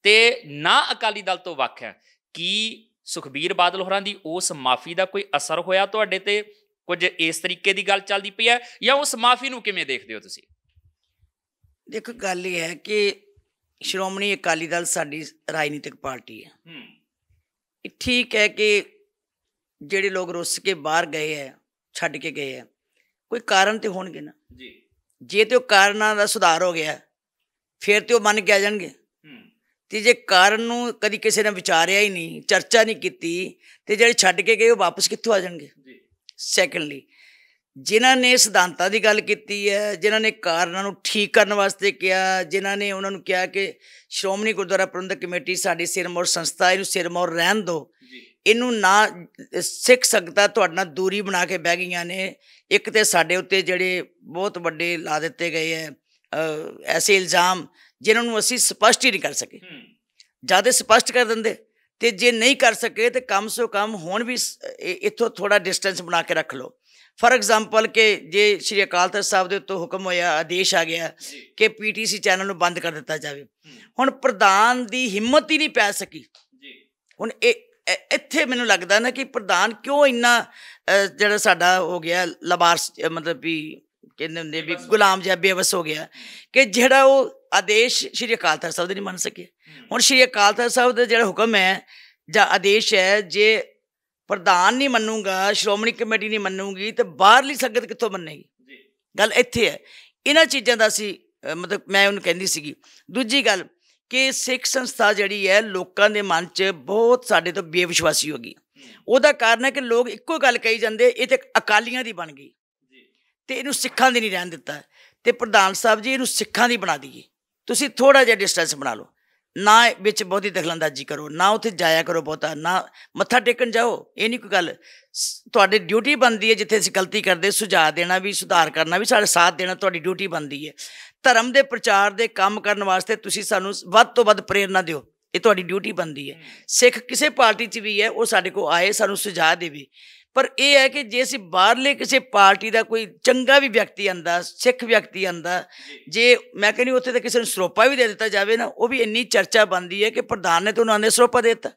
ਤੇ ਨਾ ਅਕਾਲੀ ਦਲ ਤੋਂ ਵੱਖ ਹੈ। ਕੀ ਸੁਖਬੀਰ ਬਾਦਲ ਹੋਰਾਂ ਦੀ ਉਸ ਮਾਫੀ ਦਾ ਕੋਈ ਅਸਰ ਹੋਇਆ ਤੁਹਾਡੇ ਤੇ? ਕੁਝ ਇਸ ਤਰੀਕੇ ਦੀ ਗੱਲ ਚੱਲਦੀ ਪਈ ਹੈ ਜਾਂ ਉਸ ਮਾਫੀ ਨੂੰ ਕਿਵੇਂ ਦੇਖਦੇ ਹੋ ਤੁਸੀਂ? ਦੇਖੋ, ਗੱਲ ਇਹ ਹੈ ਕਿ ਸ਼੍ਰੋਮਣੀ ਅਕਾਲੀ ਦਲ ਸਾਡੀ ਰਾਜਨੀਤਿਕ ਪਾਰਟੀ ਹੈ। ਇਹ ਠੀਕ ਹੈ ਕਿ ਜਿਹੜੇ ਲੋਕ ਰੁੱਸ ਕੇ ਬਾਹਰ ਗਏ ਹੈ, ਛੱਡ ਕੇ ਗਏ ਹੈ, ਕੋਈ ਕਾਰਨ ਤੇ ਹੋਣਗੇ ਨਾ ਜੀ। ਜੇ ਤੇ ਉਹ ਕਾਰਨਾਂ ਦਾ ਸੁਧਾਰ ਹੋ ਗਿਆ ਫਿਰ ਤੇ ਉਹ ਮੰਨ ਕੇ ਆ ਜਾਣਗੇ। ਤੇ ਜੇ ਕਾਰਨ ਨੂੰ ਕਦੀ ਕਿਸੇ ਨੇ ਵਿਚਾਰਿਆ ਹੀ ਨਹੀਂ, ਚਰਚਾ ਨਹੀਂ ਕੀਤੀ, ਤੇ ਜਿਹੜੇ ਛੱਡ ਕੇ ਗਏ ਉਹ ਵਾਪਸ ਕਿੱਥੋਂ ਆ ਜਾਣਗੇ। ਸੈਕੰਡਲੀ, ਜਿਨ੍ਹਾਂ ਨੇ ਸਿਧਾਂਤਾਂ ਦੀ ਗੱਲ ਕੀਤੀ ਹੈ, ਜਿਨ੍ਹਾਂ ਨੇ ਕਾਰਨਾਂ ਨੂੰ ਠੀਕ ਕਰਨ ਵਾਸਤੇ ਕਿਹਾ, ਜਿਨ੍ਹਾਂ ਨੇ ਉਹਨਾਂ ਨੂੰ ਕਿਹਾ ਕਿ ਸ਼੍ਰੋਮਣੀ ਗੁਰਦੁਆਰਾ ਪ੍ਰਬੰਧਕ ਕਮੇਟੀ ਸਾਡੀ ਸਿਰਮੌਰ ਸੰਸਥਾ, ਇਹਨੂੰ ਸਿਰਮੌਰ ਰਹਿਣ ਦਿਓ, ਇਹਨੂੰ ਨਾ ਸਿੱਖ ਸਕਦਾ, ਤੁਹਾਡੇ ਨਾਲ ਦੂਰੀ ਬਣਾ ਕੇ ਬਹਿ ਗਈਆਂ ਨੇ। ਇੱਕ ਤਾਂ ਸਾਡੇ ਉੱਤੇ ਜਿਹੜੇ ਬਹੁਤ ਵੱਡੇ ਲਾ ਦਿੱਤੇ ਗਏ ਹੈ ਐਸੇ ਇਲਜ਼ਾਮ ਜਿਨ੍ਹਾਂ ਨੂੰ ਅਸੀਂ ਸਪਸ਼ਟ ਹੀ ਨਹੀਂ ਕਰ ਸਕੇ। ਜ਼ਿਆਦਾ ਸਪਸ਼ਟ ਕਰ ਦਿੰਦੇ, ਤੇ ਜੇ ਨਹੀਂ ਕਰ ਸਕੇ ਤੇ ਕਮ ਸੋ ਕਮ ਹੁਣ ਵੀ ਇੱਥੋਂ ਥੋੜ੍ਹਾ ਡਿਸਟੈਂਸ ਬਣਾ ਕੇ ਰੱਖ ਲਓ। ਫਾਰ ਐਗਜ਼ਾਮਪਲ ਕਿ ਜੇ ਸ਼੍ਰੀ ਅਕਾਲ ਤਖ਼ਤ ਸਾਹਿਬ ਦੇ ਉੱਤੋਂ ਹੁਕਮ ਹੋਇਆ, ਆਦੇਸ਼ ਆ ਗਿਆ ਕਿ PTC ਚੈਨਲ ਨੂੰ ਬੰਦ ਕਰ ਦਿੱਤਾ ਜਾਵੇ, ਹੁਣ ਪ੍ਰਧਾਨ ਦੀ ਹਿੰਮਤ ਹੀ ਨਹੀਂ ਪੈ ਸਕੀ। ਹੁਣ ਇੱਥੇ ਮੈਨੂੰ ਲੱਗਦਾ ਨਾ ਕਿ ਪ੍ਰਧਾਨ ਕਿਉਂ ਇੰਨਾ ਜਿਹੜਾ ਸਾਡਾ ਹੋ ਗਿਆ ਲਬਾਰਸ, ਮਤਲਬ ਵੀ ਕਹਿੰਦੇ ਹੁੰਦੇ ਵੀ ਗੁਲਾਮ ਜਿਹਾ ਬੇਵਸ ਹੋ ਗਿਆ, ਕਿ ਜਿਹੜਾ ਉਹ ਆਦੇਸ਼ ਸ਼੍ਰੀ ਅਕਾਲ ਤਖ਼ਤ ਸਾਹਿਬ ਦੇ ਨਹੀਂ ਮੰਨ ਸਕੇ। ਹੁਣ ਸ਼੍ਰੀ ਅਕਾਲ ਤਖ਼ਤ ਸਾਹਿਬ ਦਾ ਜਿਹੜਾ ਹੁਕਮ ਹੈ ਜਾਂ ਆਦੇਸ਼ ਹੈ, ਜੇ ਪ੍ਰਧਾਨ ਨਹੀਂ ਮੰਨੂਗਾ, ਸ਼੍ਰੋਮਣੀ ਕਮੇਟੀ ਨਹੀਂ ਮੰਨੂਗੀ, ਤੇ ਬਾਹਰਲੀ ਸੰਗਤ ਕਿੱਥੋਂ ਮੰਨੇਗੀ। ਗੱਲ ਇੱਥੇ ਹੈ। ਇਹਨਾਂ ਚੀਜ਼ਾਂ ਦਾ ਅਸੀਂ ਮਤਲਬ ਮੈਂ ਉਹਨੂੰ ਕਹਿੰਦੀ ਸੀਗੀ। ਦੂਜੀ ਗੱਲ ਕਿ ਸਿੱਖ ਸੰਸਥਾ ਜਿਹੜੀ ਹੈ ਲੋਕਾਂ ਦੇ ਮਨ 'ਚ ਬਹੁਤ ਸਾਡੇ ਤੋਂ ਬੇਵਿਸ਼ਵਾਸੀ ਹੋ ਗਈ। ਉਹਦਾ ਕਾਰਨ ਹੈ ਕਿ ਲੋਕ ਇੱਕੋ ਗੱਲ ਕਹੀ ਜਾਂਦੇ, ਇਹ ਤੇ ਅਕਾਲੀਆਂ ਦੀ ਬਣ ਗਈ ਤੇ ਇਹਨੂੰ ਸਿੱਖਾਂ ਦੀ ਨਹੀਂ ਰਹਿਣ ਦਿੱਤਾ। ਤੇ ਪ੍ਰਧਾਨ ਸਾਹਿਬ ਜੀ, ਇਹਨੂੰ ਸਿੱਖਾਂ ਦੀ ਬਣਾ ਦਈਏ। ਤੁਸੀਂ ਥੋੜ੍ਹਾ ਜਿਹਾ ਡਿਸਟੈਂਸ ਬਣਾ ਲਓ, ਨਾ ਵਿੱਚ ਬਹੁਤੀ ਦਖਲਅੰਦਾਜ਼ੀ ਕਰੋ, ਨਾ ਉੱਥੇ ਜਾਇਆ ਕਰੋ ਬਹੁਤਾ, ਨਾ ਮੱਥਾ ਟੇਕਣ ਜਾਓ। ਇਹ ਨਹੀਂ ਕੋਈ ਗੱਲ, ਤੁਹਾਡੀ ਡਿਊਟੀ ਬਣਦੀ ਹੈ ਜਿੱਥੇ ਅਸੀਂ ਗਲਤੀ ਕਰਦੇ ਸੁਝਾਅ ਦੇਣਾ ਵੀ, ਸੁਧਾਰ ਕਰਨਾ ਵੀ, ਸਾਡਾ ਸਾਥ ਦੇਣਾ ਤੁਹਾਡੀ ਡਿਊਟੀ ਬਣਦੀ ਹੈ। ਧਰਮ ਦੇ ਪ੍ਰਚਾਰ ਦੇ ਕੰਮ ਕਰਨ ਵਾਸਤੇ ਤੁਸੀਂ ਸਾਨੂੰ ਵੱਧ ਤੋਂ ਵੱਧ ਪ੍ਰੇਰਨਾ ਦਿਓ, ਇਹ ਤੁਹਾਡੀ ਡਿਊਟੀ ਬਣਦੀ ਹੈ। ਸਿੱਖ ਕਿਸੇ ਪਾਰਟੀ 'ਚ ਵੀ ਹੈ, ਉਹ ਸਾਡੇ ਕੋਲ ਆਏ, ਸਾਨੂੰ ਸੁਝਾਅ ਦੇਵੇ। ਪਰ ਇਹ ਹੈ ਕਿ ਜੇ ਅਸੀਂ ਬਾਹਰਲੇ ਕਿਸੇ ਪਾਰਟੀ ਦਾ ਕੋਈ ਚੰਗਾ ਵੀ ਵਿਅਕਤੀ ਆਉਂਦਾ, ਸਿੱਖ ਵਿਅਕਤੀ ਆਉਂਦਾ, ਜੇ ਮੈਂ ਕਹਿੰਦੀ ਉੱਥੇ ਤਾਂ ਕਿਸੇ ਨੂੰ ਸਰੋਪਾ ਵੀ ਦੇ ਦਿੱਤਾ ਜਾਵੇ ਨਾ, ਉਹ ਵੀ ਇੰਨੀ ਚਰਚਾ ਬਣਦੀ ਹੈ ਕਿ ਪ੍ਰਧਾਨ ਨੇ ਤਾਂ ਉਹਨਾਂ ਨੇ ਸਰੋਪਾ ਦੇ ਦਿੱਤਾ।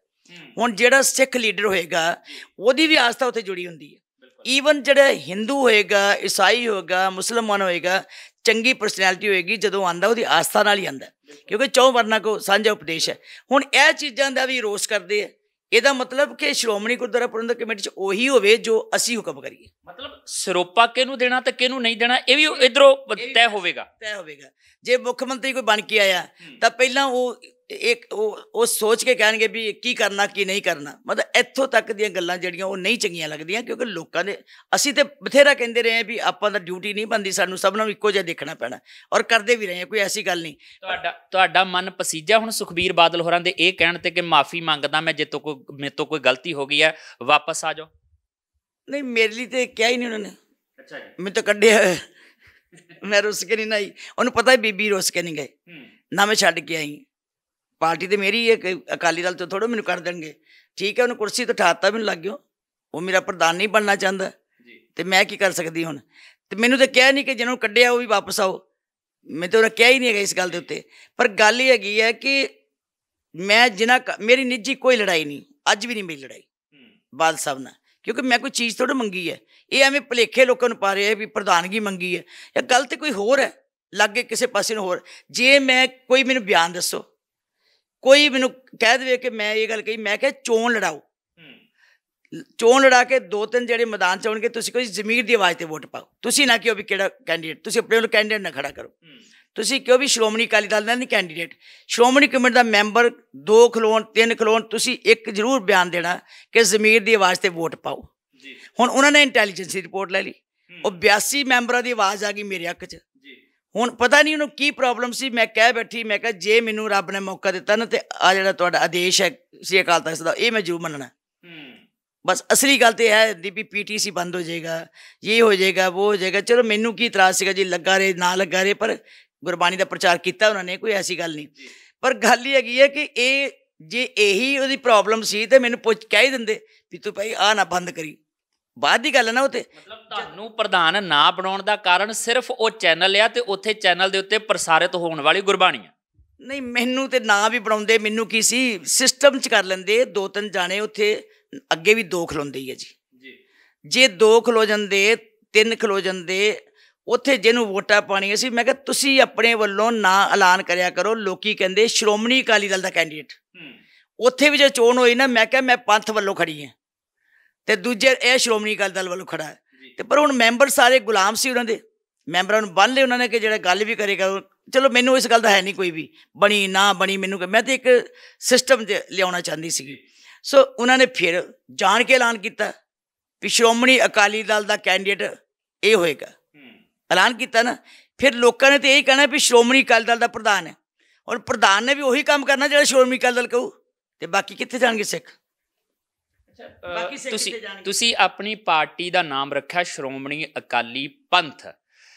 ਹੁਣ ਜਿਹੜਾ ਸਿੱਖ ਲੀਡਰ ਹੋਏਗਾ ਉਹਦੀ ਵੀ ਆਸਥਾ ਉੱਥੇ ਜੁੜੀ ਹੁੰਦੀ ਹੈ। ਈਵਨ ਜਿਹੜਾ ਹਿੰਦੂ ਹੋਏਗਾ, ਈਸਾਈ ਹੋਏਗਾ, ਮੁਸਲਮਾਨ ਹੋਏਗਾ, ਚੰਗੀ ਪਰਸਨੈਲਿਟੀ ਹੋਏਗੀ, ਜਦੋਂ ਆਉਂਦਾ ਉਹਦੀ ਆਸਥਾ ਨਾਲ ਹੀ ਆਉਂਦਾ, ਕਿਉਂਕਿ ਚੌਂ ਵਰਨਾਂ ਕੋ ਸਾਂਝਾ ਉਪਦੇਸ਼ ਹੈ। ਹੁਣ ਇਹ ਚੀਜ਼ਾਂ ਦਾ ਵੀ ਰੋਸ ਕਰਦੇ ਆ। ਇਹਦਾ ਮਤਲਬ ਕਿ ਸ਼੍ਰੋਮਣੀ ਗੁਰਦੁਆਰਾ ਪ੍ਰਬੰਧਕ ਕਮੇਟੀ 'ਚ ਉਹੀ ਹੋਵੇ ਜੋ ਅਸੀਂ ਹੁਕਮ ਕਰੀਏ। ਮਤਲਬ ਸਰੋਪਾ ਕਿਹਨੂੰ ਦੇਣਾ ਤੇ ਕਿਹਨੂੰ ਨਹੀਂ ਦੇਣਾ ਇਹ ਵੀ ਇਧਰੋਂ ਤੈਅ ਹੋਵੇਗਾ। ਜੇ ਮੁੱਖ ਮੰਤਰੀ ਕੋਈ ਬਣ ਕੇ ਆਇਆ ਤਾਂ ਪਹਿਲਾਂ ਉਹ ਸੋਚ ਕੇ ਕਹਿਣਗੇ ਵੀ ਕੀ ਕਰਨਾ ਕੀ ਨਹੀਂ ਕਰਨਾ। ਮਤਲਬ ਇੱਥੋਂ ਤੱਕ ਦੀਆਂ ਗੱਲਾਂ ਜਿਹੜੀਆਂ ਉਹ ਨਹੀਂ ਚੰਗੀਆਂ ਲੱਗਦੀਆਂ, ਕਿਉਂਕਿ ਲੋਕਾਂ ਦੇ ਅਸੀਂ ਤਾਂ ਬਥੇਰਾ ਕਹਿੰਦੇ ਰਹੇ ਵੀ ਆਪਾਂ ਦਾ ਡਿਊਟੀ ਨਹੀਂ ਬਣਦੀ, ਸਾਨੂੰ ਸਭ ਨੂੰ ਇੱਕੋ ਜਿਹਾ ਦੇਖਣਾ ਪੈਣਾ, ਔਰ ਕਰਦੇ ਵੀ ਰਹੇ, ਕੋਈ ਐਸੀ ਗੱਲ ਨਹੀਂ। ਤੁਹਾਡਾ ਮਨ ਪਸੀਜਾ ਹੁਣ ਸੁਖਬੀਰ ਬਾਦਲ ਹੋਰਾਂ ਦੇ ਇਹ ਕਹਿਣ ਤੇ ਕਿ ਮਾਫੀ ਮੰਗਦਾ ਮੈਂ, ਮੇਰੇ ਤੋਂ ਕੋਈ ਗਲਤੀ ਹੋ ਗਈ ਹੈ, ਵਾਪਸ ਆ ਜਾਓ? ਨਹੀਂ, ਮੇਰੇ ਲਈ ਤਾਂ ਕਿਹਾ ਹੀ ਨਹੀਂ ਉਹਨਾਂ ਨੇ। ਅੱਛਾ ਜੀ। ਮੈਨੂੰ ਤਾਂ ਕੱਢਿਆ, ਮੈਂ ਰੁੱਸ ਕੇ ਨਹੀਂ ਨਾ ਆਈ। ਉਹਨੂੰ ਪਤਾ ਬੀਬੀ ਰੁੱਸ ਕੇ ਨਹੀਂ ਗਏ ਨਾ, ਮੈਂ ਛੱਡ ਕੇ ਆਈ। ਪਾਰਟੀ ਤਾਂ ਮੇਰੀ ਹੈ, ਕਿ ਅਕਾਲੀ ਦਲ ਤੋਂ ਥੋੜ੍ਹਾ ਮੈਨੂੰ ਕਰ ਦੇਣਗੇ। ਠੀਕ ਹੈ, ਉਹਨੂੰ ਕੁਰਸੀ ਤੋਂ ਉਠਾਤਾ, ਮੈਨੂੰ ਲੱਗ ਗਿਆ ਉਹ ਮੇਰਾ ਪ੍ਰਧਾਨ ਨਹੀਂ ਬਣਨਾ ਚਾਹੁੰਦਾ, ਅਤੇ ਮੈਂ ਕੀ ਕਰ ਸਕਦੀ ਹੁਣ। ਅਤੇ ਮੈਨੂੰ ਤਾਂ ਕਿਹਾ ਨਹੀਂ ਕਿ ਜਿਹਨੂੰ ਕੱਢਿਆ ਉਹ ਵੀ ਵਾਪਸ ਆਓ, ਮੈਂ ਤਾਂ ਉਹਨੇ ਕਿਹਾ ਹੀ ਨਹੀਂ ਹੈਗਾ ਇਸ ਗੱਲ ਦੇ ਉੱਤੇ। ਪਰ ਗੱਲ ਇਹ ਹੈਗੀ ਹੈ ਕਿ ਮੈਂ ਮੇਰੀ ਨਿੱਜੀ ਕੋਈ ਲੜਾਈ ਨਹੀਂ, ਅੱਜ ਵੀ ਨਹੀਂ ਮੇਰੀ ਲੜਾਈ ਬਾਦਲ ਸਾਹਿਬ ਨਾਲ, ਕਿਉਂਕਿ ਮੈਂ ਕੋਈ ਚੀਜ਼ ਥੋੜ੍ਹਾ ਮੰਗੀ ਹੈ। ਇਹ ਐਵੇਂ ਭੁਲੇਖੇ ਲੋਕਾਂ ਨੂੰ ਪਾ ਰਹੇ ਵੀ ਪ੍ਰਧਾਨਗੀ ਮੰਗੀ ਹੈ, ਜਾਂ ਗੱਲ ਤਾਂ ਕੋਈ ਹੋਰ ਹੈ, ਲਾਗੇ ਕਿਸੇ ਪਾਸੇ ਨੂੰ ਹੋਰ। ਜੇ ਮੈਂ ਕੋਈ ਮੈਨੂੰ ਬਿਆਨ ਦੱਸੋ, ਕੋਈ ਮੈਨੂੰ ਕਹਿ ਦੇਵੇ ਕਿ ਮੈਂ ਇਹ ਗੱਲ ਕਹੀ, ਮੈਂ ਕਿਹਾ ਚੋਣ ਲੜਾਓ, ਚੋਣ ਲੜਾ ਕੇ 2-3 ਜਿਹੜੇ ਮੈਦਾਨ 'ਚ ਆਉਣਗੇ, ਤੁਸੀਂ ਕੋਈ ਜ਼ਮੀਰ ਦੀ ਆਵਾਜ਼ 'ਤੇ ਵੋਟ ਪਾਓ। ਤੁਸੀਂ ਨਾ ਕਿਉਂ ਵੀ ਕਿਹੜਾ ਕੈਂਡੀਡੇਟ, ਤੁਸੀਂ ਆਪਣੇ ਵੱਲੋਂ ਕੈਂਡੀਡੇਟ ਨਾ ਖੜਾ ਕਰੋ। ਤੁਸੀਂ ਕਿਉਂ ਵੀ ਸ਼੍ਰੋਮਣੀ ਅਕਾਲੀ ਦਲ ਦਾ ਨਹੀਂ ਕੈਂਡੀਡੇਟ, ਸ਼੍ਰੋਮਣੀ ਕਮੇਟੀ ਦਾ ਮੈਂਬਰ 2 ਖਲੋਣ 3 ਖਲੋਣ, ਤੁਸੀਂ ਇੱਕ ਜ਼ਰੂਰ ਬਿਆਨ ਦੇਣਾ ਕਿ ਜ਼ਮੀਰ ਦੀ ਆਵਾਜ਼ 'ਤੇ ਵੋਟ ਪਾਓ। ਹੁਣ ਉਹਨਾਂ ਨੇ ਇੰਟੈਲੀਜੈਂਸ ਦੀ ਰਿਪੋਰਟ ਲੈ ਲਈ, ਉਹ 82 ਮੈਂਬਰਾਂ ਦੀ ਆਵਾਜ਼ ਆ ਗਈ ਮੇਰੇ ਹੱਕ 'ਚ। ਹੁਣ ਪਤਾ ਨਹੀਂ ਉਹਨੂੰ ਕੀ ਪ੍ਰੋਬਲਮ ਸੀ। ਮੈਂ ਕਹਿ ਬੈਠੀ, ਮੈਂ ਕਿਹਾ ਜੇ ਮੈਨੂੰ ਰੱਬ ਨੇ ਮੌਕਾ ਦਿੱਤਾ ਨਾ, ਤੇ ਆ ਜਿਹੜਾ ਤੁਹਾਡਾ ਆਦੇਸ਼ ਹੈ ਸ੍ਰੀ ਅਕਾਲ ਤਖ਼ਤ ਦਾ, ਇਹ ਮੈਂ ਜ਼ਰੂਰ ਮੰਨਣਾ। ਬਸ ਅਸਲੀ ਗੱਲ ਤਾਂ ਇਹ ਹੈ ਦੀ ਵੀ PTC ਬੰਦ ਹੋ ਜਾਏਗਾ, ਇਹ ਹੋ ਜਾਏਗਾ, ਉਹ ਹੋ ਜਾਏਗਾ। ਚਲੋ ਮੈਨੂੰ ਕੀ ਇਤਰਾਜ਼ ਸੀਗਾ ਜੀ, ਲੱਗਾ ਰਹੇ ਨਾ ਲੱਗਾ ਰਹੇ, ਪਰ ਗੁਰਬਾਣੀ ਦਾ ਪ੍ਰਚਾਰ ਕੀਤਾ ਉਹਨਾਂ ਨੇ, ਕੋਈ ਐਸੀ ਗੱਲ ਨਹੀਂ। ਪਰ ਗੱਲ ਹੀ ਹੈਗੀ ਹੈ ਕਿ ਇਹ ਜੇ ਇਹੀ ਉਹਦੀ ਪ੍ਰੋਬਲਮ ਸੀ ਤਾਂ ਮੈਨੂੰ ਕਹਿ ਹੀ ਦਿੰਦੇ ਵੀ ਤੂੰ ਭਾਈ ਆਹ ਨਾ ਬੰਦ ਕਰੀ, ਬਾਅਦ ਦੀ ਗੱਲ ਹੈ ਨਾ। ਉਹ ਤੇ ਮਤਲਬ ਤੁਹਾਨੂੰ ਪ੍ਰਧਾਨ ਨਾ ਬਣਾਉਣ ਦਾ ਕਾਰਨ ਸਿਰਫ ਉਹ ਚੈਨਲ ਆ ਤੇ ਉੱਥੇ ਚੈਨਲ ਦੇ ਉੱਤੇ ਪ੍ਰਸਾਰਿਤ ਹੋਣ ਵਾਲੀ ਗੁਰਬਾਣੀ ਆ? ਨਹੀਂ, ਮੈਨੂੰ ਤੇ ਨਾ ਵੀ ਬਣਾਉਂਦੇ, ਮੈਨੂੰ ਕੀ ਸੀ, ਸਿਸਟਮ 'ਚ ਕਰ ਲੈਂਦੇ। 2-3 ਜਾਣੇ ਉੱਥੇ ਅੱਗੇ ਵੀ 2 ਖਲੋਂਦੇ ਹੀ ਆ ਜੀ। ਜੇ 2 ਖਲੋ ਜਾਂਦੇ, 3 ਖਲੋ ਜਾਂਦੇ, ਉੱਥੇ ਜਿਹਨੂੰ ਵੋਟਾਂ ਪਾਉਣੀਆਂ ਸੀ, ਮੈਂ ਕਿਹਾ ਤੁਸੀਂ ਆਪਣੇ ਵੱਲੋਂ ਨਾ ਐਲਾਨ ਕਰਿਆ ਕਰੋ। ਲੋਕੀ ਕਹਿੰਦੇ ਸ਼੍ਰੋਮਣੀ ਅਕਾਲੀ ਦਲ ਦਾ ਕੈਂਡੀਡੇਟ। ਉੱਥੇ ਵੀ ਜੇ ਚੋਣ ਹੋਈ ਨਾ, ਮੈਂ ਕਿਹਾ ਮੈਂ ਪੰਥ ਵੱਲੋਂ ਖੜੀ ਹਾਂ, ਤੇ ਦੂਜੇ ਇਹ ਸ਼੍ਰੋਮਣੀ ਅਕਾਲੀ ਦਲ ਵੱਲੋਂ ਖੜਾ ਹੈ। ਤੇ ਪਰ ਹੁਣ ਮੈਂਬਰ ਸਾਰੇ ਗੁਲਾਮ ਸੀ ਉਹਨਾਂ ਦੇ, ਮੈਂਬਰਾਂ ਨੂੰ ਬੰਨ੍ਹ ਲਏ ਉਹਨਾਂ ਨੇ ਕਿ ਜਿਹੜਾ ਗੱਲ ਵੀ ਕਰੇਗਾ। ਚਲੋ ਮੈਨੂੰ ਇਸ ਗੱਲ ਦਾ ਹੈ ਨਹੀਂ ਕੋਈ ਵੀ ਬਣੀ ਨਾ ਬਣੀ, ਮੈਨੂੰ ਮੈਂ ਤਾਂ ਇੱਕ ਸਿਸਟਮ ਲਿਆਉਣਾ ਚਾਹੁੰਦੀ ਸੀਗੀ। ਸੋ ਉਹਨਾਂ ਨੇ ਫਿਰ ਜਾਣ ਕੇ ਐਲਾਨ ਕੀਤਾ ਵੀ ਸ਼੍ਰੋਮਣੀ ਅਕਾਲੀ ਦਲ ਦਾ ਕੈਂਡੀਡੇਟ ਇਹ ਹੋਏਗਾ, ਐਲਾਨ ਕੀਤਾ ਨਾ। ਫਿਰ ਲੋਕਾਂ ਨੇ ਤਾਂ ਇਹੀ ਕਹਿਣਾ ਵੀ ਸ਼੍ਰੋਮਣੀ ਅਕਾਲੀ ਦਲ ਦਾ ਪ੍ਰਧਾਨ ਹੈ। ਔਰ ਪ੍ਰਧਾਨ ਨੇ ਵੀ ਉਹੀ ਕੰਮ ਕਰਨਾ ਜਿਹੜਾ ਸ਼੍ਰੋਮਣੀ ਅਕਾਲੀ ਦਲ ਕਹੂ, ਤੇ ਬਾਕੀ ਕਿੱਥੇ ਜਾਣਗੇ ਸਿੱਖ? ਤੁਸੀਂ ਆਪਣੀ ਪਾਰਟੀ ਦਾ ਨਾਮ ਰੱਖਿਆ ਸ਼੍ਰੋਮਣੀ ਅਕਾਲੀ ਪੰਥ।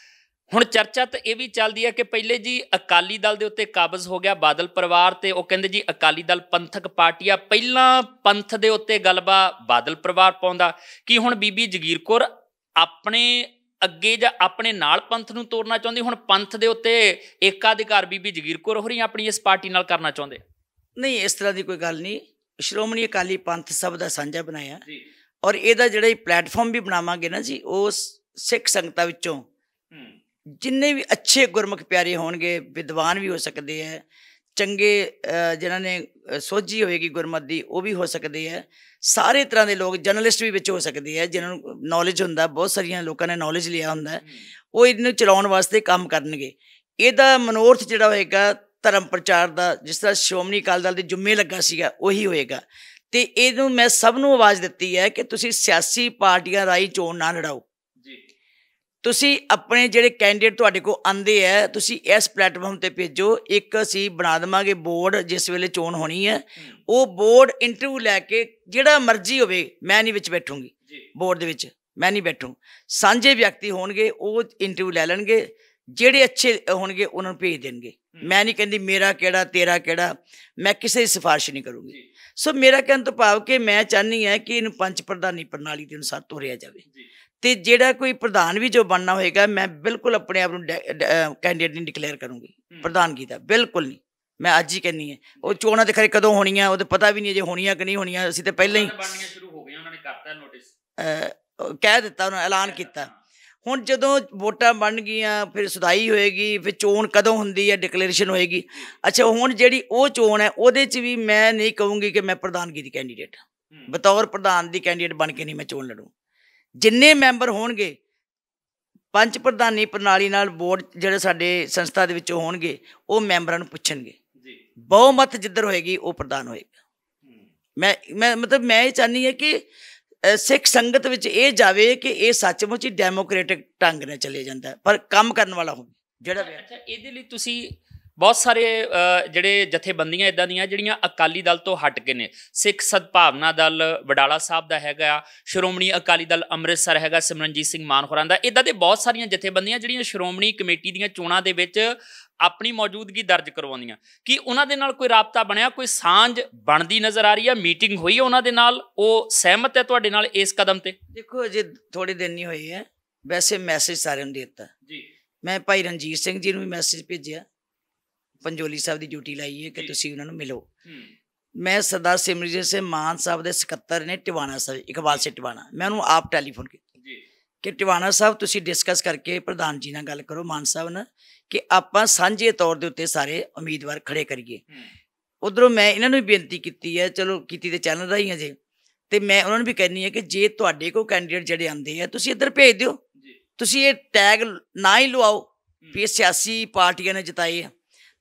ਹੁਣ ਚਰਚਾ ਤਾਂ ਇਹ ਵੀ ਚੱਲਦੀ ਹੈ ਕਿ ਪਹਿਲੇ ਜੀ ਅਕਾਲੀ ਦਲ ਦੇ ਉੱਤੇ ਕਾਬਜ਼ ਹੋ ਗਿਆ ਬਾਦਲ ਪਰਿਵਾਰ, ਤੇ ਉਹ ਕਹਿੰਦੇ ਜੀ ਅਕਾਲੀ ਦਲ ਪੰਥਕ ਪਾਰਟੀ ਆ। ਪਹਿਲਾਂ ਪੰਥ ਦੇ ਉੱਤੇ ਗਲਬਾ ਬਾਦਲ ਪਰਿਵਾਰ ਪਾਉਂਦਾ, ਕਿ ਹੁਣ ਬੀਬੀ ਜਗੀਰ ਕੌਰ ਆਪਣੇ ਅੱਗੇ ਜਾਂ ਆਪਣੇ ਨਾਲ ਪੰਥ ਨੂੰ ਤੋੜਨਾ ਚਾਹੁੰਦੀ, ਹੁਣ ਪੰਥ ਦੇ ਉੱਤੇ ਏਕਾਧਿਕਾਰ ਬੀਬੀ ਜਗੀਰ ਕੌਰ ਹੋਰੀ ਆਪਣੀ ਇਸ ਪਾਰਟੀ ਨਾਲ ਕਰਨਾ ਚਾਹੁੰਦੇ? ਨਹੀਂ, ਇਸ ਤਰ੍ਹਾਂ ਦੀ ਕੋਈ ਗੱਲ ਨਹੀਂ। ਸ਼੍ਰੋਮਣੀ ਅਕਾਲੀ ਪੰਥ ਸਭ ਦਾ ਸਾਂਝਾ ਬਣਾਇਆ, ਔਰ ਇਹਦਾ ਜਿਹੜਾ ਪਲੇਟਫਾਰਮ ਵੀ ਬਣਾਵਾਂਗੇ ਨਾ ਜੀ, ਉਹ ਸਿੱਖ ਸੰਗਤਾਂ ਵਿੱਚੋਂ ਜਿੰਨੇ ਵੀ ਅੱਛੇ ਗੁਰਮੁਖ ਪਿਆਰੇ ਹੋਣਗੇ, ਵਿਦਵਾਨ ਵੀ ਹੋ ਸਕਦੇ ਹੈ, ਚੰਗੇ ਜਿਨ੍ਹਾਂ ਨੇ ਸੋਝੀ ਹੋਏਗੀ ਗੁਰਮਤ ਦੀ ਉਹ ਵੀ ਹੋ ਸਕਦੇ ਹੈ, ਸਾਰੇ ਤਰ੍ਹਾਂ ਦੇ ਲੋਕ, ਜਰਨਲਿਸਟ ਵੀ ਵਿੱਚ ਹੋ ਸਕਦੇ ਹੈ ਜਿਨ੍ਹਾਂ ਨੂੰ ਨੌਲੇਜ ਹੁੰਦਾ, ਬਹੁਤ ਸਾਰੀਆਂ ਲੋਕਾਂ ਨੇ ਨੌਲੇਜ ਲਿਆ ਹੁੰਦਾ, ਉਹ ਇਹਨੂੰ ਚਲਾਉਣ ਵਾਸਤੇ ਕੰਮ ਕਰਨਗੇ। ਇਹਦਾ ਮਨੋਰਥ ਜਿਹੜਾ ਹੋਏਗਾ ਧਰਮ ਪ੍ਰਚਾਰ ਦਾ, ਜਿਸ ਤਰ੍ਹਾਂ ਸ਼੍ਰੋਮਣੀ ਅਕਾਲੀ ਦਲ ਦੇ ਜੁੰਮੇ ਲੱਗਾ ਸੀਗਾ, ਉਹੀ ਹੋਏਗਾ। ਅਤੇ ਇਹਨੂੰ ਮੈਂ ਸਭ ਨੂੰ ਆਵਾਜ਼ ਦਿੱਤੀ ਹੈ ਕਿ ਤੁਸੀਂ ਸਿਆਸੀ ਪਾਰਟੀਆਂ ਰਾਹੀਂ ਚੋਣ ਨਾ ਲੜਾਓ। ਤੁਸੀਂ ਆਪਣੇ ਜਿਹੜੇ ਕੈਂਡੀਡੇਟ ਤੁਹਾਡੇ ਕੋਲ ਆਉਂਦੇ ਹੈ, ਤੁਸੀਂ ਇਸ ਪਲੇਟਫਾਰਮ 'ਤੇ ਭੇਜੋ। ਇੱਕ ਅਸੀਂ ਬਣਾ ਦੇਵਾਂਗੇ ਬੋਰਡ, ਜਿਸ ਵੇਲੇ ਚੋਣ ਹੋਣੀ ਹੈ ਉਹ ਬੋਰਡ ਇੰਟਰਵਿਊ ਲੈ ਕੇ, ਜਿਹੜਾ ਮਰਜ਼ੀ ਹੋਵੇ, ਮੈਂ ਨਹੀਂ ਵਿੱਚ ਬੈਠੂੰਗੀ ਬੋਰਡ ਦੇ ਵਿੱਚ, ਮੈਂ ਨਹੀਂ ਬੈਠੂ, ਸਾਂਝੇ ਵਿਅਕਤੀ ਹੋਣਗੇ ਉਹ ਇੰਟਰਵਿਊ ਲੈ ਲੈਣਗੇ, ਜਿਹੜੇ ਅੱਛੇ ਹੋਣਗੇ ਉਹਨਾਂ ਨੂੰ ਭੇਜ ਦੇਣਗੇ। ਮੈਂ ਨਹੀਂ ਕਹਿੰਦੀ ਮੇਰਾ ਕਿਹੜਾ ਤੇਰਾ ਕਿਹੜਾ, ਮੈਂ ਕਿਸੇ ਦੀ ਸਿਫਾਰਿਸ਼ ਨਹੀਂ ਕਰੂੰਗੀ। ਸੋ ਮੇਰਾ ਕਹਿਣ ਤੋਂ ਭਾਵ ਕਿ ਮੈਂ ਚਾਹੁੰਦੀ ਹਾਂ ਕਿ ਇਹਨੂੰ ਪੰਚ ਪ੍ਰਧਾਨੀ ਪ੍ਰਣਾਲੀ ਦੇ ਅਨੁਸਾਰ ਤੋਰਿਆ ਜਾਵੇ, ਅਤੇ ਜਿਹੜਾ ਕੋਈ ਪ੍ਰਧਾਨ ਵੀ ਜੋ ਬਣਨਾ ਹੋਏਗਾ, ਮੈਂ ਬਿਲਕੁਲ ਆਪਣੇ ਆਪ ਨੂੰ ਕੈਂਡੀਡੇਟ ਨਹੀਂ ਡਿਕਲੇਅਰ ਕਰੂੰਗੀ ਪ੍ਰਧਾਨਗੀ ਦਾ, ਬਿਲਕੁਲ ਨਹੀਂ। ਮੈਂ ਅੱਜ ਹੀ ਕਹਿੰਦੀ ਹਾਂ, ਉਹ ਚੋਣਾਂ ਦੇ ਖਰੇ ਕਦੋਂ ਹੋਣੀਆਂ ਉਹ ਤਾਂ ਪਤਾ ਵੀ ਨਹੀਂ, ਜੇ ਹੋਣੀਆਂ ਕਿ ਨਹੀਂ ਹੋਣੀਆਂ। ਅਸੀਂ ਤਾਂ ਪਹਿਲਾਂ ਹੀ ਕਹਿ ਦਿੱਤਾ, ਉਹਨਾਂ ਐਲਾਨ ਕੀਤਾ। ਹੁਣ ਜਦੋਂ ਵੋਟਾਂ ਬਣ ਗਈਆਂ, ਫਿਰ ਸੁਧਾਈ ਹੋਏਗੀ, ਫਿਰ ਚੋਣ ਕਦੋਂ ਹੁੰਦੀ ਹੈ, ਡਿਕਲੇਰੇਸ਼ਨ ਹੋਏਗੀ। ਅੱਛਾ, ਹੁਣ ਜਿਹੜੀ ਉਹ ਚੋਣ ਹੈ ਉਹਦੇ 'ਚ ਵੀ ਮੈਂ ਨਹੀਂ ਕਹੂੰਗੀ ਕਿ ਮੈਂ ਪ੍ਰਧਾਨਗੀ ਦੀ ਕੈਂਡੀਡੇਟ, ਬਤੌਰ ਪ੍ਰਧਾਨ ਦੀ ਕੈਂਡੀਡੇਟ ਬਣ ਕੇ ਨਹੀਂ ਮੈਂ ਚੋਣ ਲੜੂੰ। ਜਿੰਨੇ ਮੈਂਬਰ ਹੋਣਗੇ ਪੰਚ ਪ੍ਰਧਾਨੀ ਪ੍ਰਣਾਲੀ ਨਾਲ, ਬੋਰਡ ਜਿਹੜੇ ਸਾਡੇ ਸੰਸਥਾ ਦੇ ਵਿੱਚੋਂ ਹੋਣਗੇ, ਉਹ ਮੈਂਬਰਾਂ ਨੂੰ ਪੁੱਛਣਗੇ, ਬਹੁਮਤ ਜਿੱਧਰ ਹੋਏਗੀ ਉਹ ਪ੍ਰਧਾਨ ਹੋਏਗਾ। ਮੈਂ ਮਤਲਬ ਮੈਂ ਇਹ ਚਾਹੁੰਦੀ ਹਾਂ ਕਿ ਸਿੱਖ ਸੰਗਤ ਵਿੱਚ ਇਹ ਜਾਵੇ ਕਿ ਇਹ ਸੱਚਮੁੱਚ ਹੀ ਡੈਮੋਕ੍ਰੇਟਿਕ ਢੰਗ ਨਾਲ ਚੱਲਿਆ ਜਾਂਦਾ, ਪਰ ਕੰਮ ਕਰਨ ਵਾਲਾ ਹੋਵੇ ਜਿਹੜਾ। ਅੱਛਾ, ਇਹਦੇ ਲਈ ਤੁਸੀਂ ਬਹੁਤ ਸਾਰੇ ਜਿਹੜੇ ਜਥੇਬੰਦੀਆਂ ਇੱਦਾਂ ਦੀਆਂ ਜਿਹੜੀਆਂ ਅਕਾਲੀ ਦਲ ਤੋਂ ਹਟ ਕੇ ਨੇ, ਸਿੱਖ ਸਦਭਾਵਨਾ ਦਲ ਵਡਾਲਾ ਸਾਹਿਬ ਦਾ ਹੈਗਾ, ਸ਼੍ਰੋਮਣੀ ਅਕਾਲੀ ਦਲ ਅੰਮ੍ਰਿਤਸਰ ਹੈਗਾ ਸਿਮਰਨਜੀਤ ਸਿੰਘ ਮਾਨ ਹੋਰਾਂ ਦਾ, ਇੱਦਾਂ ਦੇ ਬਹੁਤ ਸਾਰੀਆਂ ਜਥੇਬੰਦੀਆਂ ਜਿਹੜੀਆਂ ਸ਼੍ਰੋਮਣੀ ਕਮੇਟੀ ਦੀਆਂ ਚੋਣਾਂ ਦੇ ਵਿੱਚ ਆਪਣੀ ਮੌਜੂਦਗੀ ਦਰਜ ਕਰਵਾਉਂਦੀਆਂ। ਕੀ ਉਹਨਾਂ ਦੇ ਨਾਲ ਕੋਈ ਰਾਬਤਾ ਬਣਿਆ, ਕੋਈ ਸਾਂਝ ਬਣਦੀ ਨਜ਼ਰ ਆ ਰਹੀ ਹੈ? ਮੀਟਿੰਗ ਹੋਈ ਹੈ ਉਹਨਾਂ ਦੇ ਨਾਲ? ਉਹ ਸਹਿਮਤ ਹੈ ਤੁਹਾਡੇ ਨਾਲ ਇਸ ਕਦਮ 'ਤੇ? ਦੇਖੋ, ਅਜੇ ਥੋੜ੍ਹੇ ਦਿਨ ਨਹੀਂ ਹੋਏ ਹੈ, ਵੈਸੇ ਮੈਸੇਜ ਸਾਰਿਆਂ ਨੂੰ ਦੇ ਦਿੱਤਾ ਜੀ। ਮੈਂ ਭਾਈ ਰਣਜੀਤ ਸਿੰਘ ਜੀ ਨੂੰ ਵੀ ਮੈਸੇਜ ਭੇਜਿਆ, ਪੰਜੋਲੀ ਸਾਹਿਬ ਦੀ ਡਿਊਟੀ ਲਾਈ ਹੈ ਕਿ ਤੁਸੀਂ ਉਹਨਾਂ ਨੂੰ ਮਿਲੋ। ਮੈਂ ਸਰਦਾਰ ਸਿਮਰਜੀਤ ਸਿੰਘ ਮਾਨ ਸਾਹਿਬ ਦੇ ਸਕੱਤਰ ਨੇ ਟਿਵਾਣਾ ਸਾਹਿਬ, ਇਕਬਾਲ ਸਿੰਘ ਟਿਵਾਣਾ, ਮੈਂ ਉਹਨੂੰ ਆਪ ਟੈਲੀਫੋਨ ਕੀਤਾ ਕਿ ਟਿਵਾਣਾ ਸਾਹਿਬ ਤੁਸੀਂ ਡਿਸਕਸ ਕਰਕੇ ਪ੍ਰਧਾਨ ਜੀ ਨਾਲ ਗੱਲ ਕਰੋ, ਮਾਨ ਸਾਹਿਬ ਨਾਲ, ਕਿ ਆਪਾਂ ਸਾਂਝੇ ਤੌਰ ਦੇ ਉੱਤੇ ਸਾਰੇ ਉਮੀਦਵਾਰ ਖੜੇ ਕਰੀਏ। ਉੱਧਰੋਂ ਮੈਂ ਇਹਨਾਂ ਨੂੰ ਵੀ ਬੇਨਤੀ ਕੀਤੀ ਹੈ, ਚਲੋ ਕੀਤੀ ਤੇ ਚੈਨਲ ਰਾਹੀਂ ਜੇ, ਅਤੇ ਮੈਂ ਉਹਨਾਂ ਨੂੰ ਵੀ ਕਹਿੰਦੀ ਹਾਂ ਕਿ ਜੇ ਤੁਹਾਡੇ ਕੋਲ ਕੈਂਡੀਡੇਟ ਜਿਹੜੇ ਆਉਂਦੇ ਆ ਤੁਸੀਂ ਇੱਧਰ ਭੇਜ ਦਿਓ, ਤੁਸੀਂ ਇਹ ਟੈਗ ਨਾ ਹੀ ਲਵਾਓ ਵੀ ਇਹ ਸਿਆਸੀ ਪਾਰਟੀਆਂ ਨੇ ਜਿਤਾਏ ਆ।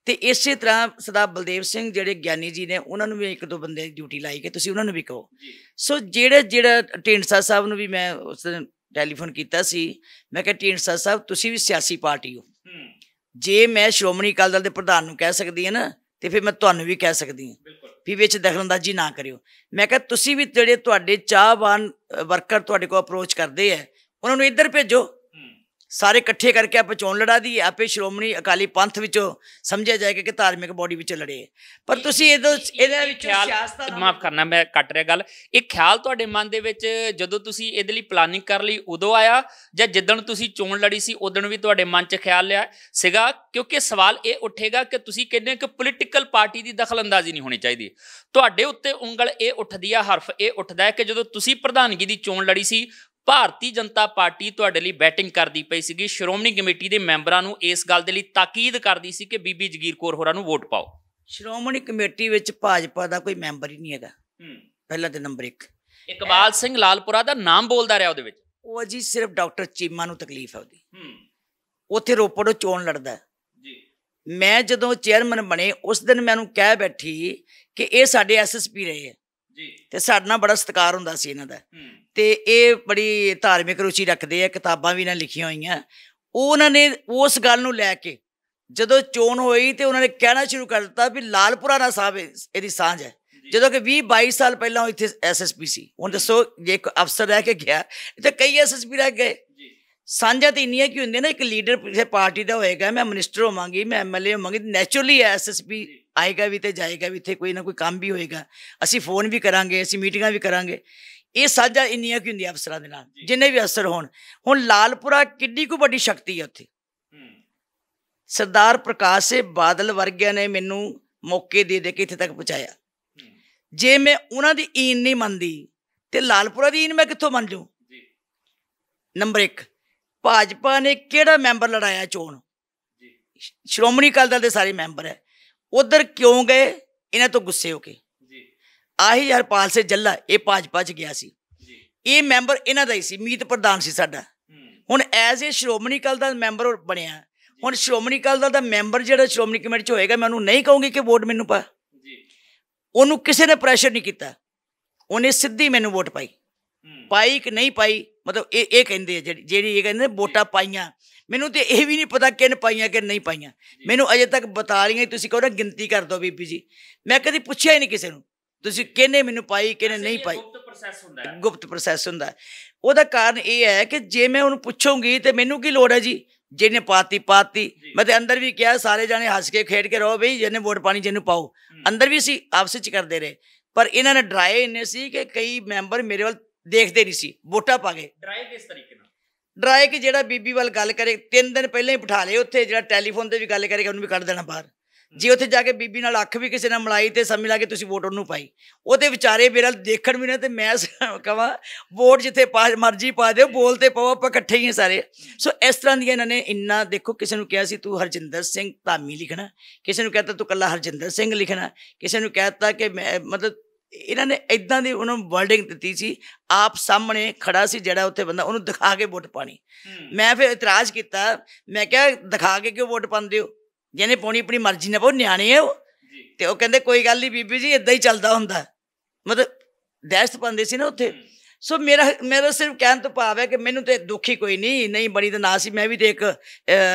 ਅਤੇ ਇਸੇ ਤਰ੍ਹਾਂ ਸਰਦਾਰ ਬਲਦੇਵ ਸਿੰਘ ਜਿਹੜੇ ਗਿਆਨੀ ਜੀ ਨੇ, ਉਹਨਾਂ ਨੂੰ ਵੀ ਇੱਕ ਦੋ ਬੰਦੇ ਦੀ ਡਿਊਟੀ ਲਾਈ ਕਿ ਤੁਸੀਂ ਉਹਨਾਂ ਨੂੰ ਵੀ ਕਹੋ। ਸੋ ਜਿਹੜਾ ਢੀਂਡਸਾ ਸਾਹਿਬ ਨੂੰ ਵੀ ਮੈਂ ਉਸ ਦਿਨ ਟੈਲੀਫੋਨ ਕੀਤਾ ਸੀ, ਮੈਂ ਕਿਹਾ ਢੀਂਡਸਾ ਸਾਹਿਬ ਤੁਸੀਂ ਵੀ ਸਿਆਸੀ ਪਾਰਟੀ ਹੋ, ਜੇ ਮੈਂ ਸ਼੍ਰੋਮਣੀ ਅਕਾਲੀ ਦਲ ਦੇ ਪ੍ਰਧਾਨ ਨੂੰ ਕਹਿ ਸਕਦੀ ਹਾਂ ਨਾ, ਅਤੇ ਫਿਰ ਮੈਂ ਤੁਹਾਨੂੰ ਵੀ ਕਹਿ ਸਕਦੀ ਹਾਂ ਵੀ ਵਿੱਚ ਦਖਲਅੰਦਾਜ਼ੀ ਨਾ ਕਰਿਓ। ਮੈਂ ਕਿਹਾ ਤੁਸੀਂ ਵੀ ਜਿਹੜੇ ਤੁਹਾਡੇ ਚਾਹਵਾਨ ਵਰਕਰ ਤੁਹਾਡੇ ਕੋਲ ਅਪਰੋਚ ਕਰਦੇ ਹੈ, ਉਹਨਾਂ ਨੂੰ ਇੱਧਰ ਭੇਜੋ, ਸਾਰੇ ਇਕੱਠੇ ਕਰਕੇ ਆਪਾਂ ਚੋਣ ਲੜਾ ਦੀਏ, ਆਪੇ ਸ਼੍ਰੋਮਣੀ ਅਕਾਲੀ ਪੰਥ ਵਿੱਚੋਂ ਸਮਝਿਆ ਜਾਏਗਾ ਕਿ ਧਾਰਮਿਕ ਬੋਡੀ ਵਿੱਚੋਂ ਲੜੇ। ਪਰ ਤੁਸੀਂ ਇਹਦੇ ਵਿੱਚ ਮਾਫ਼ ਕਰਨਾ, ਮੈਂ ਕੱਟ ਰਿਹਾ ਗੱਲ, ਇਹ ਖਿਆਲ ਤੁਹਾਡੇ ਮਨ ਦੇ ਵਿੱਚ ਜਦੋਂ ਤੁਸੀਂ ਇਹਦੇ ਲਈ ਪਲਾਨਿੰਗ ਕਰ ਲਈ ਉਦੋਂ ਆਇਆ, ਜਾਂ ਜਿੱਦਣ ਤੁਸੀਂ ਚੋਣ ਲੜੀ ਸੀ ਉਦਣ ਵੀ ਤੁਹਾਡੇ ਮਨ 'ਚ ਖਿਆਲ ਲਿਆ ਸੀਗਾ? ਕਿਉਂਕਿ ਸਵਾਲ ਇਹ ਉੱਠੇਗਾ ਕਿ ਤੁਸੀਂ ਕਹਿੰਦੇ ਕਿ ਪੋਲੀਟੀਕਲ ਪਾਰਟੀ ਦੀ ਦਖਲਅੰਦਾਜ਼ੀ ਨਹੀਂ ਹੋਣੀ ਚਾਹੀਦੀ। ਤੁਹਾਡੇ ਉੱਤੇ ਉਂਗਲ ਇਹ ਉੱਠਦੀ ਆ, ਹਰਫ ਇਹ ਉੱਠਦਾ ਹੈ ਕਿ ਜਦੋਂ ਤੁਸੀਂ ਪ੍ਰਧਾਨਗੀ ਦੀ ਚੋਣ ਲੜੀ ਸੀ, ਭਾਰਤੀ ਜਨਤਾ ਪਾਰਟੀ ਤੁਹਾਡੇ ਲਈ ਬੈਟਿੰਗ ਕਰਦੀ ਪਈ ਸੀਗੀ, ਸ਼੍ਰੋਮਣੀ ਕਮੇਟੀ ਦੇ ਮੈਂਬਰਾਂ ਨੂੰ ਇਸ ਗੱਲ ਦੇ ਲਈ ਤਾਕੀਦ ਕਰਦੀ ਸੀ ਕਿ ਬੀਬੀ ਜਗੀਰ ਕੌਰ ਹੋਰਾਂ ਨੂੰ ਵੋਟ ਪਾਓ। ਸ਼੍ਰੋਮਣੀ ਕਮੇਟੀ ਵਿੱਚ ਭਾਜਪਾ ਦਾ ਕੋਈ ਮੈਂਬਰ ਹੀ ਨਹੀਂ ਹੈਗਾ, ਪਹਿਲਾ ਤੇ ਨੰਬਰ 1। ਇਕਬਾਲ ਸਿੰਘ ਲਾਲਪੁਰਾ ਦਾ ਨਾਮ ਬੋਲਦਾ ਰਿਹਾ ਉਹਦੇ ਵਿੱਚ। ਉਹ ਜੀ ਸਿਰਫ ਡਾਕਟਰ ਚੀਮਾ ਨੂੰ ਤਕਲੀਫ ਹੈ ਉਹਦੀ। ਉੱਥੇ ਰੋਪੜੋਂ ਚੋਣ ਲੜਦਾ ਜੀ। ਮੈਂ ਜਦੋਂ ਚੇਅਰਮੈਨ ਬਣੇ ਉਸ ਦਿਨ ਮੈਂ ਉਹਨੂੰ ਕਹਿ ਬੈਠੀ ਕਿ ਇਹ ਸਾਡੇ SSP ਰਹੇ ਹੈ ਜੀ, ਤੇ ਸਾਡੇ ਨਾਲ ਬੜਾ ਸਤਿਕਾਰ ਹੁੰਦਾ ਸੀ ਇਹਨਾਂ ਦਾ, ਤੇ ਇਹ ਬੜੀ ਧਾਰਮਿਕ ਰੁਚੀ ਰੱਖਦੇ ਆ, ਕਿਤਾਬਾਂ ਵੀ ਇਹਨਾਂ ਲਿਖੀਆਂ ਹੋਈਆਂ। ਉਹਨਾਂ ਨੇ ਉਸ ਗੱਲ ਨੂੰ ਲੈ ਕੇ ਜਦੋਂ ਚੋਣ ਹੋਈ ਤੇ ਉਹਨਾਂ ਨੇ ਕਹਿਣਾ ਸ਼ੁਰੂ ਕਰ ਦਿੱਤਾ ਵੀ ਲਾਲਪੁਰਾ ਨਾਲ ਸਾਹਿਬ ਇਹਦੀ ਸਾਂਝ ਹੈ, ਜਦੋਂ ਕਿ 20-22 ਸਾਲ ਪਹਿਲਾਂ ਉਹ ਇੱਥੇ SSP ਸੀ। ਹੁਣ ਦੱਸੋ ਜੇ ਇੱਕ ਅਫਸਰ ਰਹਿ ਕੇ ਗਿਆ, ਇੱਥੇ ਕਈ SSP ਰਹਿ ਗਏ। ਸਾਂਝਾਂ ਤਾਂ ਇੰਨੀਆਂ ਕੀ ਹੁੰਦੀਆਂ ਨਾ, ਇੱਕ ਲੀਡਰ ਕਿਸੇ ਪਾਰਟੀ ਦਾ ਹੋਏਗਾ, ਮੈਂ ਮਿਨਿਸਟਰ ਹੋਵਾਂਗੀ, ਮੈਂ MLA ਹੋਵਾਂਗੀ, ਨੈਚੁਰਲੀ SSP ਆਏਗਾ ਵੀ ਤੇ ਜਾਏਗਾ ਵੀ, ਇੱਥੇ ਕੋਈ ਨਾ ਕੋਈ ਕੰਮ ਵੀ ਹੋਏਗਾ, ਅਸੀਂ ਫੋਨ ਵੀ ਕਰਾਂਗੇ, ਅਸੀਂ ਮੀਟਿੰਗਾਂ ਵੀ ਕਰਾਂਗੇ। ਇਹ ਸਾਂਝਾਂ ਇੰਨੀਆਂ ਕੀ ਹੁੰਦੀਆਂ ਅਫਸਰਾਂ ਦੇ ਨਾਲ, ਜਿੰਨੇ ਵੀ ਅਫਸਰ ਹੋਣ। ਹੁਣ ਲਾਲਪੁਰਾ ਕਿੱਡੀ ਕੁ ਵੱਡੀ ਸ਼ਕਤੀ ਹੈ ਉੱਥੇ। ਸਰਦਾਰ ਪ੍ਰਕਾਸ਼ ਸਿੰਘ ਬਾਦਲ ਵਰਗਿਆਂ ਨੇ ਮੈਨੂੰ ਮੌਕੇ ਦੇ ਕੇ ਇੱਥੇ ਤੱਕ ਪਹੁੰਚਾਇਆ। ਜੇ ਮੈਂ ਉਹਨਾਂ ਦੀ ਈਨ ਨਹੀਂ ਮੰਨਦੀ ਤੇ ਲਾਲਪੁਰਾ ਦੀ ਈਨ ਮੈਂ ਕਿੱਥੋਂ ਮੰਨ ਲੂੰ? ਨੰਬਰ 1, ਭਾਜਪਾ ਨੇ ਕਿਹੜਾ ਮੈਂਬਰ ਲੜਾਇਆ ਚੋਣ? ਸ਼੍ਰੋਮਣੀ ਅਕਾਲੀ ਦਲ ਦੇ ਸਾਰੇ ਮੈਂਬਰ ਹੈ। ਉਧਰ ਕਿਉਂ ਗਏ? ਇਹਨਾਂ ਤੋਂ ਗੁੱਸੇ ਹੋ ਕੇ। ਆਹੀ ਹਰਪਾਲ ਸਿੰਘ ਜੱਲਾ ਇਹ ਭਾਜਪਾ 'ਚ ਗਿਆ ਸੀ, ਇਹ ਮੈਂਬਰ ਇਹਨਾਂ ਦਾ ਹੀ ਸੀ, ਮੀਤ ਪ੍ਰਧਾਨ ਸੀ ਸਾਡਾ। ਹੁਣ as a Shiromani Akali Dal member ਬਣਿਆ। ਹੁਣ ਸ਼੍ਰੋਮਣੀ ਅਕਾਲੀ ਦਲ ਦਾ ਮੈਂਬਰ ਜਿਹੜਾ ਸ਼੍ਰੋਮਣੀ ਕਮੇਟੀ 'ਚ ਹੋਏਗਾ, ਮੈਂ ਉਹਨੂੰ ਨਹੀਂ ਕਹੂੰਗੀ ਕਿ ਵੋਟ ਮੈਨੂੰ ਪਾ। ਉਹਨੂੰ ਕਿਸੇ ਨੇ ਪ੍ਰੈਸ਼ਰ ਨਹੀਂ ਕੀਤਾ, ਉਹਨੇ ਸਿੱਧੀ ਮੈਨੂੰ ਵੋਟ ਪਾਈ ਕਿ ਨਹੀਂ ਪਾਈ, ਮਤਲਬ ਇਹ ਕਹਿੰਦੇ ਆ ਜਿਹੜੀ ਇਹ ਕਹਿੰਦੇ ਵੋਟਾਂ ਪਾਈਆਂ। ਮੈਨੂੰ ਤੇ ਇਹ ਵੀ ਨਹੀਂ ਪਤਾ ਕਿਹਨੇ ਪਾਈਆਂ ਕਿ ਨਹੀਂ ਪਾਈਆਂ, ਮੈਨੂੰ ਅਜੇ ਤੱਕ 42 ਤੁਸੀਂ ਕਹੋ ਨਾ ਗਿਣਤੀ ਕਰ ਦਿਓ ਬੀਬੀ ਜੀ, ਮੈਂ ਕਦੀ ਪੁੱਛਿਆ ਹੀ ਨਹੀਂ ਕਿਸੇ ਨੂੰ ਤੁਸੀਂ ਕਿਹਨੇ ਮੈਨੂੰ ਪਾਈ ਕਿਹਨੇ ਨਹੀਂ ਪਾਈ। ਗੁਪਤ ਪ੍ਰੋਸੈਸ ਹੁੰਦਾ। ਉਹਦਾ ਕਾਰਨ ਇਹ ਹੈ ਕਿ ਜੇ ਮੈਂ ਉਹਨੂੰ ਪੁੱਛੂੰਗੀ ਤੇ ਮੈਨੂੰ ਕੀ ਲੋੜ ਹੈ ਜੀ, ਜਿਹਨੇ ਪਾਤੀ। ਮੈਂ ਤੇ ਅੰਦਰ ਵੀ ਕਿਹਾ ਸਾਰੇ ਜਾਣੇ ਹੱਸ ਕੇ ਖੇਡ ਕੇ ਰਹੋ ਬਈ, ਜਿਹਨੇ ਵੋਟ ਪਾਣੀ ਜਿਹਨੂੰ ਪਾਓ। ਅੰਦਰ ਵੀ ਅਸੀਂ ਆਪਸ ਵਿੱਚ ਕਰਦੇ ਰਹੇ, ਪਰ ਇਹਨਾਂ ਨੇ ਡਰਾਏ ਇੰਨੇ ਸੀ ਕਿ ਕਈ ਮੈਂਬਰ ਮੇਰੇ ਵੱਲ ਦੇਖਦੇ ਨਹੀਂ ਸੀ, ਵੋਟਾਂ ਪਾ ਗਏ। ਡਰਾਏ ਕਿਸ ਤਰੀਕੇ ਨਾਲ? ਡਰਾਏ ਕਿ ਜਿਹੜਾ ਬੀਬੀ ਵੱਲ ਗੱਲ ਕਰੇ 3 ਦਿਨ ਪਹਿਲਾਂ ਹੀ ਬਿਠਾ ਲਏ ਉੱਥੇ, ਜਿਹੜਾ ਟੈਲੀਫੋਨ ਤੇ ਵੀ ਗੱਲ ਕਰੇਗਾ ਉਹਨੂੰ ਵੀ ਕੱਢ ਦੇਣਾ ਬਾਹਰ। ਜੇ ਉੱਥੇ ਜਾ ਕੇ ਬੀਬੀ ਨਾਲ ਅੱਖ ਵੀ ਕਿਸੇ ਨਾਲ ਮਿਲਾਈ ਤੇ ਸਮਝ ਲਾ ਕੇ ਤੁਸੀਂ ਵੋਟ ਉਹਨੂੰ ਪਾਈ। ਉਹਦੇ ਵਿਚਾਰੇ ਮੇਰੇ ਵੱਲ ਦੇਖਣ ਵੀ ਨਾ, ਤੇ ਮੈਂ ਕਹਾਂ ਵੋਟ ਜਿੱਥੇ ਮਰਜ਼ੀ ਪਾ ਦਿਓ, ਬੋਲ ਤੇ ਪਾਓ, ਆਪਾਂ ਇਕੱਠੇ ਹੀ ਸਾਰੇ। ਸੋ ਇਸ ਤਰ੍ਹਾਂ ਦੀਆਂ ਇਹਨਾਂ ਨੇ ਇੰਨਾ, ਦੇਖੋ ਕਿਸੇ ਨੂੰ ਕਿਹਾ ਸੀ ਤੂੰ ਹਰਜਿੰਦਰ ਸਿੰਘ ਧਾਮੀ ਲਿਖਣਾ, ਕਿਸੇ ਨੂੰ ਕਹਿਤਾ ਤੂੰ ਇਕੱਲਾ ਹਰਜਿੰਦਰ ਸਿੰਘ ਲਿਖਣਾ, ਕਿਸੇ ਨੂੰ ਕਹਿਤਾ ਕਿ ਮੈਂ, ਮਤਲਬ ਇਹਨਾਂ ਨੇ ਇੱਦਾਂ ਦੀ ਉਹਨਾਂ ਨੂੰ ਵਰਡਿੰਗ ਦਿੱਤੀ ਸੀ। ਆਪ ਸਾਹਮਣੇ ਖੜਾ ਸੀ ਜਿਹੜਾ ਉੱਥੇ ਬੰਦਾ, ਉਹਨੂੰ ਦਿਖਾ ਕੇ ਵੋਟ ਪਾਣੀ। ਮੈਂ ਫਿਰ ਇਤਰਾਜ਼ ਕੀਤਾ, ਮੈਂ ਕਿਹਾ ਦਿਖਾ ਕੇ ਕਿਉਂ ਵੋਟ ਪਾਉਂਦੇ ਹੋ, ਜਿਹਨੇ ਪਾਉਣੀ ਆਪਣੀ ਮਰਜ਼ੀ ਨਾਲ ਪਾਓ, ਨਿਆਣੇ ਹੈ ਉਹ। ਤੇ ਉਹ ਕਹਿੰਦੇ ਕੋਈ ਗੱਲ ਨਹੀਂ ਬੀਬੀ ਜੀ, ਇੱਦਾਂ ਹੀ ਚੱਲਦਾ ਹੁੰਦਾ, ਮਤਲਬ ਦਹਿਸ਼ਤ ਪਾਉਂਦੇ ਸੀ ਨਾ ਉੱਥੇ। ਸੋ ਮੇਰਾ ਸਿਰਫ ਕਹਿਣ ਤੋਂ ਭਾਵ ਹੈ ਕਿ ਮੈਨੂੰ ਤਾਂ ਦੁੱਖ ਹੀ ਕੋਈ ਨਹੀਂ ਬਣੀ ਤਾਂ ਨਾ ਸੀ। ਮੈਂ ਵੀ ਤਾਂ ਇੱਕ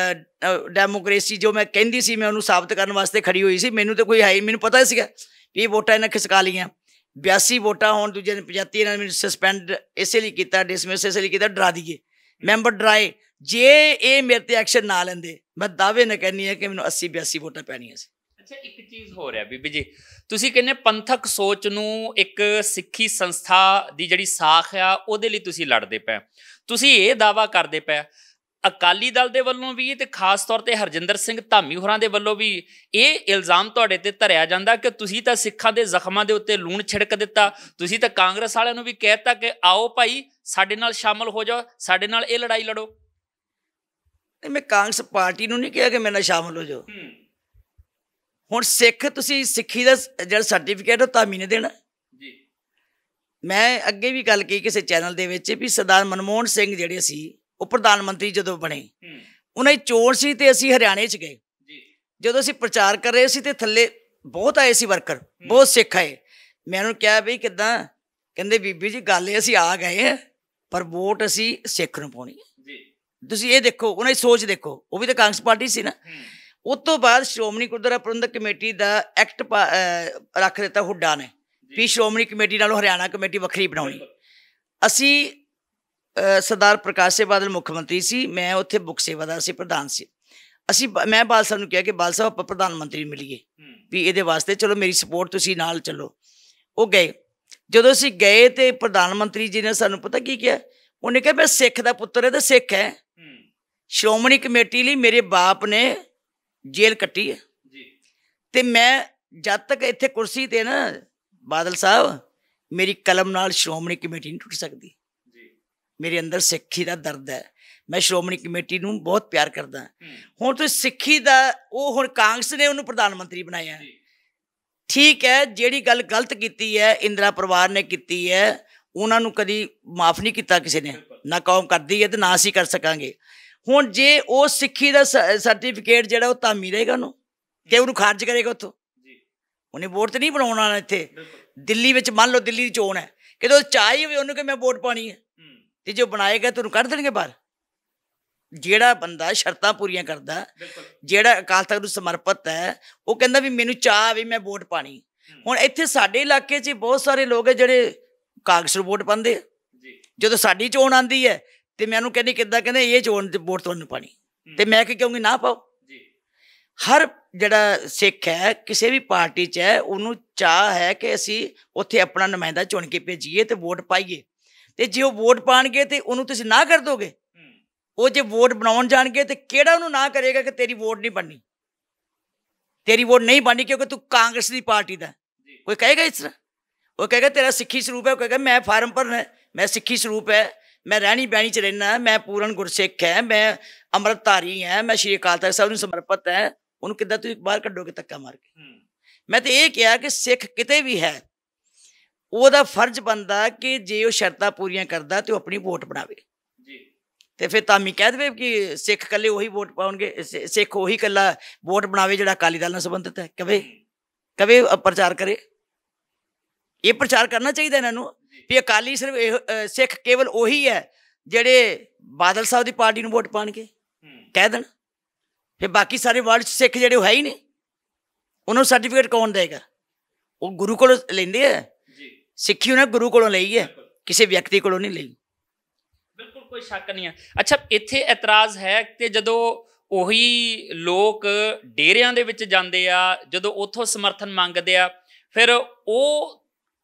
ਡੈਮੋਕ੍ਰੇਸੀ ਜੋ ਮੈਂ ਕਹਿੰਦੀ ਸੀ, ਮੈਂ ਉਹਨੂੰ ਸਾਬਤ ਕਰਨ ਵਾਸਤੇ ਖੜੀ ਹੋਈ ਸੀ। ਮੈਨੂੰ ਤਾਂ ਕੋਈ ਹੈ ਹੀ, ਮੈਨੂੰ ਪਤਾ ਸੀਗਾ ਵੀ ਇਹ ਵੋਟਾਂ ਇਹਨਾਂ ਖਿਸਕਾ ਲਈਆਂ। 82 ਵੋਟਾਂ ਹੋਣ, ਦੂਜੇ ਦਿਨ 85 ਇਹਨਾਂ ਨੇ ਮੈਨੂੰ ਸਸਪੈਂਡ ਇਸੇ ਲਈ ਕੀਤਾ, ਡਿਸਮਿਸ ਇਸੇ ਲਈ ਕੀਤਾ, ਡਰਾ ਦਈਏ ਮੈਂਬਰ ਡਰਾਏ। ਜੇ ਇਹ ਮੇਰੇ ਤੇ ਐਕਸ਼ਨ ਨਾ ਲੈਂਦੇ, ਮੈਂ ਦਾਅਵੇ ਨਾਲ ਕਹਿੰਦੀ ਹਾਂ ਕਿ ਮੈਨੂੰ 80-82 ਵੋਟਾਂ ਪੈਣੀਆਂ ਸੀ। ਅੱਛਾ, ਇੱਕ ਚੀਜ਼ ਹੋ ਰਿਹਾ ਬੀਬੀ ਜੀ, ਤੁਸੀਂ ਕਹਿੰਦੇ ਪੰਥਕ ਸੋਚ ਨੂੰ, ਇੱਕ ਸਿੱਖੀ ਸੰਸਥਾ ਦੀ ਜਿਹੜੀ ਸਾਖ ਆ ਉਹਦੇ ਲਈ ਤੁਸੀਂ ਲੜਦੇ ਪਏ, ਤੁਸੀਂ ਇਹ ਦਾਅਵਾ ਕਰਦੇ ਪਏ। ਅਕਾਲੀ ਦਲ ਦੇ ਵੱਲੋਂ ਵੀ ਤੇ ਖਾਸ ਤੌਰ ਤੇ ਹਰਜਿੰਦਰ ਸਿੰਘ ਧਾਮੀ ਹੋਰਾਂ ਦੇ ਵੱਲੋਂ ਵੀ ਇਹ ਇਲਜ਼ਾਮ ਤੁਹਾਡੇ ਤੇ ਧਰਿਆ ਜਾਂਦਾ ਕਿ ਤੁਸੀਂ ਤਾਂ ਸਿੱਖਾਂ ਦੇ ਜ਼ਖਮਾਂ ਦੇ ਉੱਤੇ ਲੂਣ ਛਿੜਕ ਦਿੱਤਾ। ਤੁਸੀਂ ਤਾਂ ਕਾਂਗਰਸ ਵਾਲਿਆਂ ਨੂੰ ਵੀ ਕਹਿ ਦਿੱਤਾ ਕਿ ਆਓ ਭਾਈ ਸਾਡੇ ਨਾਲ ਸ਼ਾਮਲ ਹੋ ਜਾਓ, ਸਾਡੇ ਨਾਲ ਇਹ ਲੜਾਈ ਲੜੋ। ਮੈਂ ਕਾਂਗਰਸ ਪਾਰਟੀ ਨੂੰ ਨਹੀਂ ਕਿਹਾ ਕਿ ਮੇਰੇ ਨਾਲ ਸ਼ਾਮਲ ਹੋ ਜਾਓ। ਹੁਣ ਸਿੱਖ, ਤੁਸੀਂ ਸਿੱਖੀ ਦਾ ਜਿਹੜਾ ਸਰਟੀਫਿਕੇਟ ਉਹ ਧਾਮੀ ਨੇ ਦੇਣਾ ਜੀ। ਮੈਂ ਅੱਗੇ ਵੀ ਗੱਲ ਕਹੀ ਕਿਸੇ ਚੈਨਲ ਦੇ ਵਿੱਚ ਵੀ ਸਰਦਾਰ ਮਨਮੋਹਨ ਸਿੰਘ ਜਿਹੜੇ ਸੀ, ਉਹ ਪ੍ਰਧਾਨ ਮੰਤਰੀ ਜਦੋਂ ਬਣੇ, ਉਹਨਾਂ ਦੀ ਚੋਣ ਸੀ ਤੇ ਅਸੀਂ ਹਰਿਆਣੇ 'ਚ ਗਏ। ਜਦੋਂ ਅਸੀਂ ਪ੍ਰਚਾਰ ਕਰ ਰਹੇ ਸੀ ਤੇ ਥੱਲੇ ਬਹੁਤ ਆਏ ਸੀ ਵਰਕਰ, ਬਹੁਤ ਸਿੱਖ ਆਏ। ਮੈਂ ਉਹਨੂੰ ਕਿਹਾ ਬਈ ਕਿੱਦਾਂ? ਕਹਿੰਦੇ ਬੀਬੀ ਜੀ ਗੱਲ ਇਹ ਅਸੀਂ ਆ ਗਏ ਆ, ਪਰ ਵੋਟ ਅਸੀਂ ਸਿੱਖ ਨੂੰ ਪਾਉਣੀ ਹੈ। ਤੁਸੀਂ ਇਹ ਦੇਖੋ, ਉਹਨਾਂ ਦੀ ਸੋਚ ਦੇਖੋ, ਉਹ ਵੀ ਤਾਂ ਕਾਂਗਰਸ ਪਾਰਟੀ ਸੀ ਨਾ। ਉਸ ਤੋਂ ਬਾਅਦ ਸ਼੍ਰੋਮਣੀ ਗੁਰਦੁਆਰਾ ਪ੍ਰਬੰਧਕ ਕਮੇਟੀ ਦਾ ਐਕਟ ਰੱਖ ਦਿੱਤਾ ਹੁੱਡਾ ਨੇ ਵੀ ਸ਼੍ਰੋਮਣੀ ਕਮੇਟੀ ਨਾਲੋਂ ਹਰਿਆਣਾ ਕਮੇਟੀ ਵੱਖਰੀ ਬਣਾਉਣੀ। ਅਸੀਂ ਸਰਦਾਰ ਪ੍ਰਕਾਸ਼ ਸਿੰਘ ਬਾਦਲ ਮੁੱਖ ਮੰਤਰੀ ਸੀ, ਮੈਂ ਉੱਥੇ ਮੁੱਖ ਸੇਵਾ ਦਾ ਸੀ, ਪ੍ਰਧਾਨ ਸੀ। ਮੈਂ ਬਾਲ ਸਾਹਿਬ ਨੂੰ ਕਿਹਾ ਕਿ ਬਾਲ ਸਾਹਿਬ ਆਪਾਂ ਪ੍ਰਧਾਨ ਮੰਤਰੀ ਨੂੰ ਮਿਲੀਏ ਵੀ ਇਹਦੇ ਵਾਸਤੇ, ਚਲੋ ਮੇਰੀ ਸਪੋਰਟ, ਤੁਸੀਂ ਨਾਲ ਚੱਲੋ। ਉਹ ਗਏ। ਜਦੋਂ ਅਸੀਂ ਗਏ ਤੇ ਪ੍ਰਧਾਨ ਮੰਤਰੀ ਜੀ ਨੇ ਸਾਨੂੰ ਪਤਾ ਕੀ ਕਿਹਾ? ਉਹਨੇ ਕਿਹਾ ਮੈਂ ਸਿੱਖ ਦਾ ਪੁੱਤਰ ਹੈ ਤੇ ਸਿੱਖ ਹੈ, ਸ਼੍ਰੋਮਣੀ ਕਮੇਟੀ ਲਈ ਮੇਰੇ ਬਾਪ ਨੇ ਜੇਲ੍ਹ ਕੱਟੀ ਹੈ ਤੇ ਮੈਂ ਜਦ ਤੱਕ ਇੱਥੇ ਕੁਰਸੀ ਤੇ ਨਾ ਬਾਦਲ ਸਾਹਿਬ, ਮੇਰੀ ਕਲਮ ਨਾਲ ਸ਼੍ਰੋਮਣੀ ਕਮੇਟੀ ਨਹੀਂ ਟੁੱਟ ਸਕਦੀ। ਮੇਰੇ ਅੰਦਰ ਸਿੱਖੀ ਦਾ ਦਰਦ ਹੈ, ਮੈਂ ਸ਼੍ਰੋਮਣੀ ਕਮੇਟੀ ਨੂੰ ਬਹੁਤ ਪਿਆਰ ਕਰਦਾ। ਹੁਣ ਤੁਸੀਂ ਸਿੱਖੀ ਦਾ, ਉਹ ਹੁਣ ਕਾਂਗਰਸ ਨੇ ਉਹਨੂੰ ਪ੍ਰਧਾਨ ਮੰਤਰੀ ਬਣਾਇਆ, ਠੀਕ ਹੈ। ਜਿਹੜੀ ਗੱਲ ਗਲਤ ਕੀਤੀ ਹੈ ਇੰਦਰਾ ਪਰਿਵਾਰ ਨੇ ਕੀਤੀ ਹੈ, ਉਹਨਾਂ ਨੂੰ ਕਦੀ ਮਾਫ ਨਹੀਂ ਕੀਤਾ ਕਿਸੇ ਨੇ, ਨਾ ਕੌਮ ਕਰਦੀ ਹੈ ਤੇ ਨਾ ਅਸੀਂ ਕਰ ਸਕਾਂਗੇ। ਹੁਣ ਜੇ ਉਹ ਸਿੱਖੀ ਦਾ ਸਰਟੀਫਿਕੇਟ ਜਿਹੜਾ ਉਹ ਧਾਮੀ ਰਹੇਗਾ ਉਹਨੂੰ ਕਿ ਉਹਨੂੰ ਖਾਰਜ ਕਰੇਗਾ ਉੱਥੋਂ, ਉਹਨੇ ਵੋਟ ਤੇ ਨਹੀਂ ਬਣਾਉਣਾ। ਇੱਥੇ ਦਿੱਲੀ ਵਿੱਚ ਮੰਨ ਲਓ ਦਿੱਲੀ ਦੀ ਚੋਣ ਹੈ, ਕਿਤੇ ਚਾਹ ਹੀ ਹੋਵੇ ਉਹਨੂੰ ਕਿ ਮੈਂ ਵੋਟ ਪਾਉਣੀ ਹੈ, ਤੇ ਜੋ ਬਣਾਏਗਾ ਤੇ ਉਹਨੂੰ ਕੱਢ ਦੇਣਗੇ ਬਾਹਰ। ਜਿਹੜਾ ਬੰਦਾ ਸ਼ਰਤਾਂ ਪੂਰੀਆਂ ਕਰਦਾ, ਜਿਹੜਾ ਅਕਾਲ ਤਖਤ ਨੂੰ ਸਮਰਪਿਤ ਹੈ, ਉਹ ਕਹਿੰਦਾ ਵੀ ਮੈਨੂੰ ਚਾਹ ਵੀ ਮੈਂ ਵੋਟ ਪਾਣੀ। ਹੁਣ ਇੱਥੇ ਸਾਡੇ ਇਲਾਕੇ 'ਚ ਬਹੁਤ ਸਾਰੇ ਲੋਕ ਹੈ ਜਿਹੜੇ ਕਾਂਗਰਸ ਨੂੰ ਵੋਟ ਪਾਉਂਦੇ ਆ, ਜਦੋਂ ਸਾਡੀ ਚੋਣ ਆਉਂਦੀ ਹੈ ਤੇ ਮੈਂ ਉਹਨੂੰ ਕਹਿੰਦੀ ਕਿੱਦਾਂ, ਕਹਿੰਦੇ ਇਹ ਚੋਣ ਤੇ ਵੋਟ ਤੁਹਾਨੂੰ ਪਾਣੀ, ਤੇ ਮੈਂ ਕੀ ਕਹੂੰਗੀ ਨਾ ਪਾਓ। ਹਰ ਜਿਹੜਾ ਸਿੱਖ ਹੈ ਕਿਸੇ ਵੀ ਪਾਰਟੀ 'ਚ ਹੈ, ਉਹਨੂੰ ਚਾਹ ਹੈ ਕਿ ਅਸੀਂ ਉੱਥੇ ਆਪਣਾ ਨੁਮਾਇੰਦਾ ਚੁਣ ਕੇ ਭੇਜੀਏ ਤੇ ਵੋਟ ਪਾਈਏ। ਤੇ ਜੇ ਉਹ ਵੋਟ ਪਾਉਣਗੇ ਤੇ ਉਹਨੂੰ ਤੁਸੀਂ ਨਾ ਕਰ ਦੋਗੇ, ਉਹ ਜੇ ਵੋਟ ਬਣਾਉਣ ਜਾਣਗੇ ਤੇ ਕਿਹੜਾ ਉਹਨੂੰ ਨਾ ਕਰੇਗਾ ਕਿ ਤੇਰੀ ਵੋਟ ਨਹੀਂ ਬਣਨੀ, ਤੇਰੀ ਵੋਟ ਨਹੀਂ ਬਣਨੀ ਕਿਉਂਕਿ ਤੂੰ ਕਾਂਗਰਸ ਦੀ ਪਾਰਟੀ ਦਾ। ਕੋਈ ਕਹੇਗਾ ਇਸ ਤਰ੍ਹਾਂ? ਉਹ ਕਹੇਗਾ ਤੇਰਾ ਸਿੱਖੀ ਸਰੂਪ ਹੈ, ਉਹ ਕਹੇਗਾ ਮੈਂ ਫਾਰਮ ਭਰਨਾ, ਮੈਂ ਸਿੱਖੀ ਸਰੂਪ ਹੈ, ਮੈਂ ਰਹਿਣੀ ਬਹਿਣੀ 'ਚ ਰਹਿਣਾ, ਮੈਂ ਪੂਰਨ ਗੁਰਸਿੱਖ ਹੈ, ਮੈਂ ਅੰਮ੍ਰਿਤਧਾਰੀ ਹੈ, ਮੈਂ ਸ਼੍ਰੀ ਅਕਾਲ ਤਖਤ ਸਾਹਿਬ ਨੂੰ ਸਮਰਪਿਤ ਹੈ। ਉਹਨੂੰ ਕਿੱਦਾਂ ਤੁਸੀਂ ਬਾਹਰ ਕੱਢੋਗੇ ਧੱਕਾ ਮਾਰ ਕੇ? ਮੈਂ ਤਾਂ ਇਹ ਕਿਹਾ ਕਿ ਸਿੱਖ ਕਿਤੇ ਵੀ ਹੈ, ਉਹਦਾ ਫਰਜ਼ ਬਣਦਾ ਕਿ ਜੇ ਉਹ ਸ਼ਰਤਾਂ ਪੂਰੀਆਂ ਕਰਦਾ ਤੇ ਉਹ ਆਪਣੀ ਵੋਟ ਬਣਾਵੇ। ਤੇ ਫਿਰ ਧਾਮੀ ਕਹਿ ਦੇਵੇ ਕਿ ਸਿੱਖ ਇਕੱਲੇ ਉਹੀ ਵੋਟ ਪਾਉਣਗੇ, ਸਿੱਖ ਉਹੀ ਇਕੱਲਾ ਵੋਟ ਬਣਾਵੇ ਜਿਹੜਾ ਅਕਾਲੀ ਦਲ ਨਾਲ ਸੰਬੰਧਿਤ ਹੈ, ਕਵੇ ਪ੍ਰਚਾਰ ਕਰੇ। ਇਹ ਪ੍ਰਚਾਰ ਕਰਨਾ ਚਾਹੀਦਾ ਇਹਨਾਂ ਨੂੰ ਵੀ ਅਕਾਲੀ ਸਿਰਫ ਸਿੱਖ ਕੇਵਲ ਉਹੀ ਹੈ ਜਿਹੜੇ ਬਾਦਲ ਸਾਹਿਬ ਦੀ ਪਾਰਟੀ ਨੂੰ ਵੋਟ ਪਾਉਣਗੇ, ਕਹਿ ਦੇਣ। ਫਿਰ ਬਾਕੀ ਸਾਰੇ ਵਰਲਡ 'ਚ ਸਿੱਖ ਜਿਹੜੇ ਉਹ ਹੈ ਹੀ ਨਹੀਂ, ਉਹਨਾਂ ਨੂੰ ਸਰਟੀਫਿਕੇਟ ਕੌਣ ਦੇਗਾ? ਉਹ ਗੁਰੂ ਕੋਲੋਂ ਲੈਂਦੇ ਆ ਸਿੱਖੀ, ਉਹਨਾਂ ਗੁਰੂ ਕੋਲੋਂ ਲਈ ਹੈ, ਕਿਸੇ ਵਿਅਕਤੀ ਕੋਲੋਂ ਨਹੀਂ ਲਈ। ਬਿਲਕੁਲ ਕੋਈ ਸ਼ੱਕ ਨਹੀਂ ਹੈ। ਅੱਛਾ, ਇੱਥੇ ਇਤਰਾਜ਼ ਹੈ ਕਿ ਜਦੋਂ ਉਹੀ ਲੋਕ ਡੇਰਿਆਂ ਦੇ ਵਿੱਚ ਜਾਂਦੇ ਆ, ਜਦੋਂ ਉੱਥੋਂ ਸਮਰਥਨ ਮੰਗਦੇ ਆ, ਫਿਰ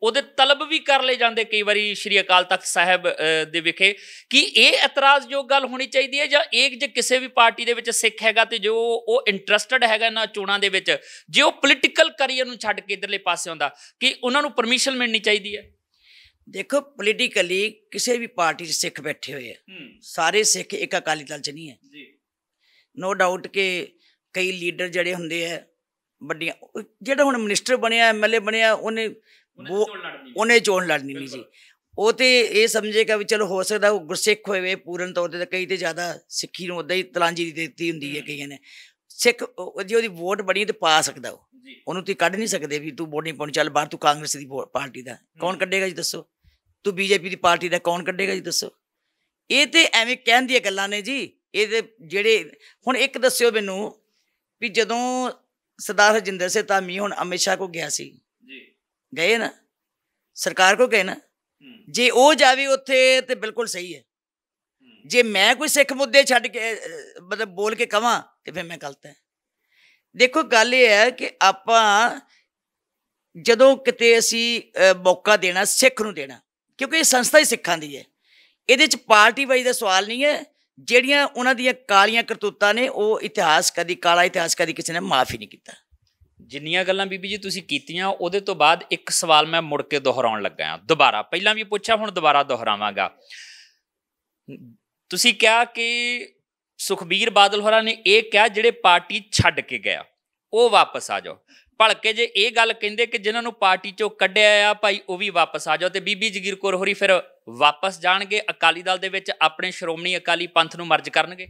ਉਹਦੇ ਤਲਬ ਵੀ ਕਰ ਲਏ ਜਾਂਦੇ ਕਈ ਵਾਰੀ ਸ਼੍ਰੀ ਅਕਾਲ ਤਖਤ ਸਾਹਿਬ ਦੇ ਵਿਖੇ। ਕਿ ਇਹ ਇਤਰਾਜ਼ਯੋਗ ਗੱਲ ਹੋਣੀ ਚਾਹੀਦੀ ਹੈ, ਜਾਂ ਇਹ ਜੇ ਕਿਸੇ ਵੀ ਪਾਰਟੀ ਦੇ ਵਿੱਚ ਸਿੱਖ ਹੈਗਾ ਤੇ ਜੋ ਉਹ ਇੰਟਰਸਟਡ ਹੈਗਾ ਇਹਨਾਂ ਚੋਣਾਂ ਦੇ ਵਿੱਚ, ਜੇ ਉਹ ਪੋਲੀਟੀਕਲ ਕਰੀਅਰ ਨੂੰ ਛੱਡ ਕੇ ਇੱਧਰਲੇ ਪਾਸੇ ਆਉਂਦਾ, ਕਿ ਉਹਨਾਂ ਨੂੰ ਪਰਮਿਸ਼ਨ ਮਿਲਣੀ ਚਾਹੀਦੀ ਹੈ? ਦੇਖੋ, ਪੋਲੀਟੀਕਲੀ ਕਿਸੇ ਵੀ ਪਾਰਟੀ 'ਚ ਸਿੱਖ ਬੈਠੇ ਹੋਏ ਆ, ਸਾਰੇ ਸਿੱਖ ਇੱਕ ਅਕਾਲੀ ਦਲ 'ਚ ਨਹੀਂ ਹੈ। ਨੋ ਡਾਊਟ ਕਿ ਕਈ ਲੀਡਰ ਜਿਹੜੇ ਹੁੰਦੇ ਆ ਵੱਡੀਆਂ, ਜਿਹੜਾ ਹੁਣ ਮਿਨਿਸਟਰ ਬਣਿਆ, MLA ਬਣਿਆ, ਉਹਨੇ ਚੋਣ ਲੜਨੀ ਨਹੀਂ ਜੀ। ਉਹ ਤੇ ਇਹ ਸਮਝੇਗਾ ਵੀ ਚਲੋ ਹੋ ਸਕਦਾ ਉਹ ਗੁਰਸਿੱਖ ਹੋਵੇ ਪੂਰਨ ਤੌਰ 'ਤੇ, ਕਈ ਤੇ ਜ਼ਿਆਦਾ ਸਿੱਖੀ ਨੂੰ ਉੱਦਾਂ ਹੀ ਤਲਾਂਜੀ ਦੀ ਦਿੱਤੀ ਹੁੰਦੀ ਹੈ ਕਈਆਂ ਨੇ। ਸਿੱਖ ਜੇ ਉਹਦੀ ਵੋਟ ਬਣੀ ਤੇ ਪਾ ਸਕਦਾ, ਉਹਨੂੰ ਤੁਸੀਂ ਕੱਢ ਨਹੀਂ ਸਕਦੇ ਵੀ ਤੂੰ ਵੋਟ ਨਹੀਂ ਪਾਉਣੀ, ਚੱਲ ਬਾਹਰ, ਤੂੰ ਕਾਂਗਰਸ ਦੀ ਪਾਰਟੀ ਦਾ ਕੌਣ ਕੱਢੇਗਾ ਜੀ ਦੱਸੋ? ਤੂੰ BJP ਦੀ ਪਾਰਟੀ ਦਾ ਕੌਣ ਕੱਢੇਗਾ ਜੀ ਦੱਸੋ? ਇਹ ਤੇ ਐਵੇਂ ਕਹਿਣ ਦੀਆਂ ਗੱਲਾਂ ਨੇ ਜੀ। ਇਹਦੇ ਜਿਹੜੇ ਹੁਣ ਇੱਕ ਦੱਸਿਓ ਮੈਨੂੰ ਵੀ ਜਦੋਂ ਸਰਦਾਰ ਹਰਜਿੰਦਰ ਸਿੰਘ ਧਾਮੀ ਹੁਣ ਅਮਿਤ ਸ਼ਾਹ ਕੋਲ ਗਿਆ ਸੀ, ਗਏ ਨਾ, ਸਰਕਾਰ ਕੋਲ ਗਏ ਨਾ, ਜੇ ਉਹ ਜਾਵੇ ਉੱਥੇ ਤੇ ਬਿਲਕੁਲ ਸਹੀ ਹੈ। ਜੇ ਮੈਂ ਕੋਈ ਸਿੱਖ ਮੁੱਦੇ ਛੱਡ ਕੇ ਮਤਲਬ ਬੋਲ ਕੇ ਕਵਾਂ ਤੇ ਫਿਰ ਮੈਂ ਗਲਤ ਹੈ। ਦੇਖੋ, ਗੱਲ ਇਹ ਹੈ ਕਿ ਆਪਾਂ ਜਦੋਂ ਕਿਤੇ ਅਸੀਂ ਮੌਕਾ ਦੇਣਾ ਸਿੱਖ ਨੂੰ ਦੇਣਾ, ਕਿਉਂਕਿ ਇਹ ਸੰਸਥਾ ਹੀ ਸਿੱਖਾਂ ਦੀ ਹੈ, ਇਹਦੇ 'ਚ ਪਾਰਟੀ ਵਾਈਜ਼ ਦਾ ਸਵਾਲ ਨਹੀਂ ਹੈ। ਜਿਹੜੀਆਂ ਉਹਨਾਂ ਦੀਆਂ ਕਾਲੀਆਂ ਕਰਤੂਤਾਂ ਨੇ, ਉਹ ਇਤਿਹਾਸ ਕਦੀ ਕਾਲਾ ਇਤਿਹਾਸ ਕਦੀ ਕਿਸੇ ਨੇ ਮਾਫ ਹੀ ਨਹੀਂ ਕੀਤਾ। ਜਿੰਨੀਆਂ ਗੱਲਾਂ ਬੀਬੀ ਜੀ ਤੁਸੀਂ ਕੀਤੀਆਂ, ਉਹਦੇ ਤੋਂ ਬਾਅਦ ਇੱਕ ਸਵਾਲ ਮੈਂ ਮੁੜ ਕੇ ਦੁਹਰਾਉਣ ਲੱਗਾ ਹਾਂ ਦੁਬਾਰਾ। ਪਹਿਲਾਂ ਵੀ ਪੁੱਛਿਆ, ਹੁਣ ਦੁਬਾਰਾ ਦੁਹਰਾਵਾਂਗਾ। ਤੁਸੀਂ ਕਿਹਾ ਕਿ ਸੁਖਬੀਰ ਬਾਦਲ ਹੋਰਾਂ ਨੇ ਇਹ ਕਿਹਾ ਜਿਹੜੇ ਪਾਰਟੀ ਛੱਡ ਕੇ ਗਿਆ ਉਹ ਵਾਪਸ ਆ ਜਾਓ। ਭਲਕੇ ਜੇ ਇਹ ਗੱਲ ਕਹਿੰਦੇ ਕਿ ਜਿਨ੍ਹਾਂ ਨੂੰ ਪਾਰਟੀ 'ਚੋਂ ਕੱਢਿਆ ਆ ਭਾਈ ਉਹ ਵੀ ਵਾਪਸ ਆ ਜਾਓ, ਤੇ ਬੀਬੀ ਜਗੀਰ ਕੌਰ ਹੋਰੀ ਫਿਰ ਵਾਪਸ ਜਾਣਗੇ ਅਕਾਲੀ ਦਲ ਦੇ ਵਿੱਚ, ਆਪਣੇ ਸ਼੍ਰੋਮਣੀ ਅਕਾਲੀ ਪੰਥ ਨੂੰ ਮਰਜ ਕਰਨਗੇ?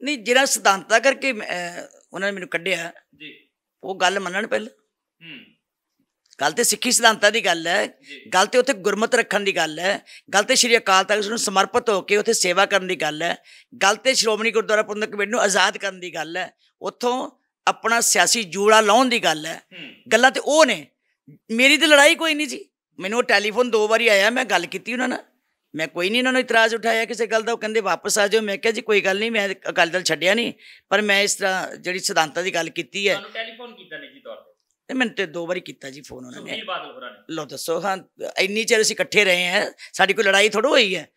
ਨਹੀਂ, ਜਿਹੜਾ ਸਿਧਾਂਤਾਂ ਕਰਕੇ ਉਹਨਾਂ ਨੇ ਮੈਨੂੰ ਕੱਢਿਆ ਜੀ, ਉਹ ਗੱਲ ਮੰਨਣ ਪਹਿਲਾਂ। ਗੱਲ ਤੇ ਸਿੱਖੀ ਸਿਧਾਂਤਾਂ ਦੀ ਗੱਲ ਹੈ, ਗੱਲ ਤੇ ਉੱਥੇ ਗੁਰਮਤ ਰੱਖਣ ਦੀ ਗੱਲ ਹੈ, ਗੱਲ ਤੇ ਸ਼੍ਰੀ ਅਕਾਲ ਤਖਤ ਨੂੰ ਸਮਰਪਿਤ ਹੋ ਕੇ ਉੱਥੇ ਸੇਵਾ ਕਰਨ ਦੀ ਗੱਲ ਹੈ, ਗੱਲ ਤੇ ਸ਼੍ਰੋਮਣੀ ਗੁਰਦੁਆਰਾ ਪ੍ਰਬੰਧਕ ਕਮੇਟੀ ਨੂੰ ਆਜ਼ਾਦ ਕਰਨ ਦੀ ਗੱਲ ਹੈ, ਉੱਥੋਂ ਆਪਣਾ ਸਿਆਸੀ ਜੂੜਾ ਲਾਉਣ ਦੀ ਗੱਲ ਹੈ। ਗੱਲਾਂ ਤੇ ਉਹ ਨੇ। ਮੇਰੀ ਤਾਂ ਲੜਾਈ ਕੋਈ ਨਹੀਂ ਜੀ। ਮੈਨੂੰ ਉਹ ਟੈਲੀਫੋਨ 2 ਵਾਰੀ ਆਇਆ, ਮੈਂ ਗੱਲ ਕੀਤੀ ਉਹਨਾਂ ਨਾਲ, ਮੈਂ ਕੋਈ ਨਹੀਂ ਉਹਨਾਂ ਨੂੰ ਇਤਰਾਜ਼ ਉਠਾਇਆ ਕਿਸੇ ਗੱਲ ਦਾ। ਉਹ ਕਹਿੰਦੇ ਵਾਪਸ ਆ ਜਾਓ। ਮੈਂ ਕਿਹਾ ਜੀ ਕੋਈ ਗੱਲ ਨਹੀਂ, ਮੈਂ ਅਕਾਲੀ ਦਲ ਛੱਡਿਆ ਨਹੀਂ, ਪਰ ਮੈਂ ਇਸ ਤਰ੍ਹਾਂ ਜਿਹੜੀ ਸਿਧਾਂਤਾਂ ਦੀ ਗੱਲ ਕੀਤੀ ਹੈ। ਟੈਲੀਫੋਨ ਕੀਤਾ ਨਿੱਜੀ ਤੌਰ ਤੇ? ਮੈਨੂੰ ਤੇ 2 ਵਾਰੀ ਕੀਤਾ ਜੀ ਫੋਨ ਉਹਨਾਂ ਨੇ। ਲਓ ਦੱਸੋ। ਹਾਂ, ਇੰਨੀ ਚਿਰ ਅਸੀਂ ਇਕੱਠੇ ਰਹੇ ਹਾਂ, ਸਾਡੀ ਕੋਈ ਲੜਾਈ ਥੋੜ੍ਹਾ ਹੋਈ ਹੈ।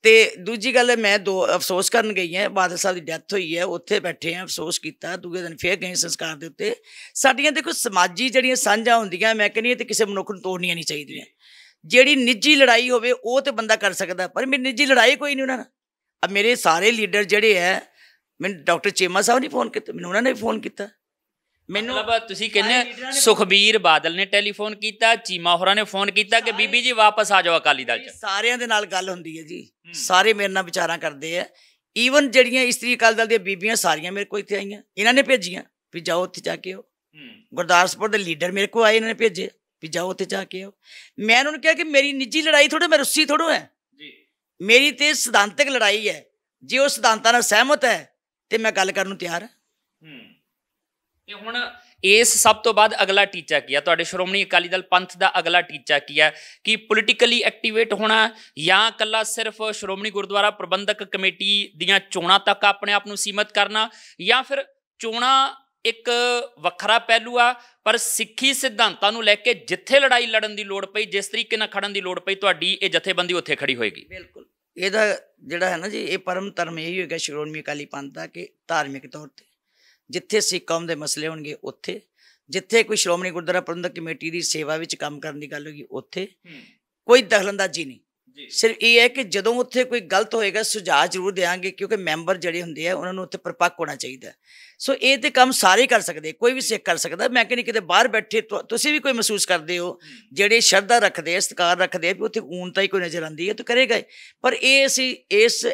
ਤੇ ਦੂਜੀ ਗੱਲ, ਮੈਂ 2 ਅਫਸੋਸ ਕਰਨ ਗਈ ਹਾਂ, ਬਾਦਲ ਸਾਹਿਬ ਦੀ ਡੈਥ ਹੋਈ ਹੈ, ਉੱਥੇ ਬੈਠੇ ਹਾਂ, ਅਫਸੋਸ ਕੀਤਾ। ਦੂਜੇ ਦਿਨ ਫੇਰ ਗਏ ਸੰਸਕਾਰ ਦੇ ਉੱਤੇ। ਸਾਡੀਆਂ ਦੇਖੋ ਸਮਾਜੀ ਜਿਹੜੀਆਂ ਸਾਂਝਾਂ ਹੁੰਦੀਆਂ, ਮੈਂ ਕਹਿੰਦੀ ਹਾਂ ਤੇ ਕਿਸੇ ਮਨੁੱਖ ਨੂੰ ਤੋੜਨੀਆਂ ਨਹੀਂ ਚਾਹੀਦੀਆਂ। ਜਿਹੜੀ ਨਿੱਜੀ ਲੜਾਈ ਹੋਵੇ ਉਹ ਤੇ ਬੰਦਾ ਕਰ ਸਕਦਾ, ਪਰ ਮੇਰੀ ਨਿੱਜੀ ਲੜਾਈ ਕੋਈ ਨਹੀਂ ਉਹਨਾਂ ਨਾਲ। ਅਬ ਮੇਰੇ ਸਾਰੇ ਲੀਡਰ ਜਿਹੜੇ ਹੈ, ਮੈਨੂੰ ਡਾਕਟਰ ਚੀਮਾ ਸਾਹਿਬ ਨੇ ਫੋਨ ਕੀਤਾ, ਮੈਨੂੰ ਉਹਨਾਂ ਨੇ ਵੀ ਫੋਨ ਕੀਤਾ। ਮੈਨੂੰ ਮਤਲਬ ਤੁਸੀਂ ਕਹਿੰਦੇ ਸੁਖਬੀਰ ਬਾਦਲ ਨੇ ਟੈਲੀਫੋਨ ਕੀਤਾ, ਚੀਮਾ ਹੋਰਾਂ ਨੇ ਫੋਨ ਕੀਤਾ ਕਿ ਬੀਬੀ ਜੀ ਵਾਪਸ ਆ ਜਾਓ ਅਕਾਲੀ ਦਲ 'ਚ। ਸਾਰਿਆਂ ਦੇ ਨਾਲ ਗੱਲ ਹੁੰਦੀ ਹੈ ਜੀ, ਸਾਰੇ ਮੇਰੇ ਨਾਲ ਵਿਚਾਰਾਂ ਕਰਦੇ ਆ। ਈਵਨ ਜਿਹੜੀਆਂ ਇਸਤਰੀ ਅਕਾਲੀ ਦਲ ਦੀਆਂ ਬੀਬੀਆਂ ਸਾਰੀਆਂ ਮੇਰੇ ਕੋਲ ਇੱਥੇ ਆਈਆਂ, ਇਹਨਾਂ ਨੇ ਭੇਜੀਆਂ ਵੀ ਜਾਓ ਉੱਥੇ ਜਾ ਕੇ ਆਓ। ਗੁਰਦਾਸਪੁਰ ਦੇ ਲੀਡਰ ਮੇਰੇ ਕੋਲ ਆਏ, ਇਹਨਾਂ ਨੇ ਭੇਜੇ ਵੀ ਜਾਓ ਉੱਥੇ ਜਾ ਕੇ ਆਓ। ਮੈਂ ਉਹਨਾਂ ਨੂੰ ਕਿਹਾ ਕਿ ਮੇਰੀ ਨਿੱਜੀ ਲੜਾਈ ਥੋੜ੍ਹਾ, ਮੈਂ ਰੁੱਸੀ ਥੋੜ੍ਹਾ ਹੈ, ਮੇਰੀ ਤੇ ਸਿਧਾਂਤਕ ਲੜਾਈ ਹੈ। ਜੇ ਉਹ ਸਿਧਾਂਤਾਂ ਨਾਲ ਸਹਿਮਤ ਹੈ ਤੇ ਮੈਂ ਗੱਲ ਕਰਨ ਨੂੰ ਤਿਆਰ ਹਾਂ। ਤੇ ਹੁਣ ਇਸ ਸਭ ਤੋਂ ਬਾਅਦ ਅਗਲਾ ਟੀਚਾ ਕੀ ਹੈ ਤੁਹਾਡੇ ਸ਼੍ਰੋਮਣੀ ਅਕਾਲੀ ਦਲ ਪੰਥ ਦਾ? ਅਗਲਾ ਟੀਚਾ ਕੀ ਹੈ ਕਿ ਪੋਲੀਟੀਕਲੀ ਐਕਟੀਵੇਟ ਹੋਣਾ, ਜਾਂ ਇਕੱਲਾ ਸਿਰਫ ਸ਼੍ਰੋਮਣੀ ਗੁਰਦੁਆਰਾ ਪ੍ਰਬੰਧਕ ਕਮੇਟੀ ਦੀਆਂ ਚੋਣਾਂ ਤੱਕ ਆਪਣੇ ਆਪ ਨੂੰ ਸੀਮਤ ਕਰਨਾ, ਜਾਂ ਫਿਰ ਚੋਣਾਂ ਇੱਕ ਵੱਖਰਾ ਪਹਿਲੂ ਆ ਪਰ ਸਿੱਖੀ ਸਿਧਾਂਤਾਂ ਨੂੰ ਲੈ ਕੇ ਜਿੱਥੇ ਲੜਾਈ ਲੜਨ ਦੀ ਲੋੜ ਪਈ, ਜਿਸ ਤਰੀਕੇ ਨਾਲ ਖੜਨ ਦੀ ਲੋੜ ਪਈ, ਤੁਹਾਡੀ ਇਹ ਜਥੇਬੰਦੀ ਉੱਥੇ ਖੜੀ ਹੋਏਗੀ? ਬਿਲਕੁਲ। ਇਹਦਾ ਜਿਹੜਾ ਹੈ ਨਾ ਜੀ, ਇਹ ਪਰਮ ਧਰਮ ਇਹੀ ਹੋਏਗਾ ਸ਼੍ਰੋਮਣੀ ਅਕਾਲੀ ਪੰਥ ਦਾ ਕਿ ਧਾਰਮਿਕ ਤੌਰ 'ਤੇ ਜਿੱਥੇ ਸਿੱਖ ਕੌਮ ਦੇ ਮਸਲੇ ਹੋਣਗੇ ਉੱਥੇ, ਜਿੱਥੇ ਕੋਈ ਸ਼੍ਰੋਮਣੀ ਗੁਰਦੁਆਰਾ ਪ੍ਰਬੰਧਕ ਕਮੇਟੀ ਦੀ ਸੇਵਾ ਵਿੱਚ ਕੰਮ ਕਰਨ ਦੀ ਗੱਲ ਹੋਗੀ ਉੱਥੇ ਕੋਈ ਦਖਲਅੰਦਾਜ਼ੀ ਨਹੀਂ। ਸਿਰਫ ਇਹ ਹੈ ਕਿ ਜਦੋਂ ਉੱਥੇ ਕੋਈ ਗਲਤ ਹੋਏਗਾ ਸੁਝਾਅ ਜ਼ਰੂਰ ਦੇਵਾਂਗੇ, ਕਿਉਂਕਿ ਮੈਂਬਰ ਜਿਹੜੇ ਹੁੰਦੇ ਆ ਉਹਨਾਂ ਨੂੰ ਉੱਥੇ ਪਰਪੱਕ ਹੋਣਾ ਚਾਹੀਦਾ। ਸੋ ਇਹ ਤੇ ਕੰਮ ਸਾਰੇ ਕਰ ਸਕਦੇ, ਕੋਈ ਵੀ ਸਿੱਖ ਕਰ ਸਕਦਾ। ਮੈਂ ਕਹਿੰਦੀ ਕਿਤੇ ਬਾਹਰ ਬੈਠੇ ਤੁਸੀਂ ਵੀ ਕੋਈ ਮਹਿਸੂਸ ਕਰਦੇ ਹੋ, ਜਿਹੜੇ ਸ਼ਰਧਾ ਰੱਖਦੇ ਆ, ਸਤਿਕਾਰ ਰੱਖਦੇ ਆ, ਵੀ ਉੱਥੇ ਊਨਤਾ ਹੀ ਕੋਈ ਨਜ਼ਰ ਆਉਂਦੀ ਹੈ ਤਾਂ ਕਰੇਗਾ। ਪਰ ਇਹ ਅਸੀਂ ਇਸ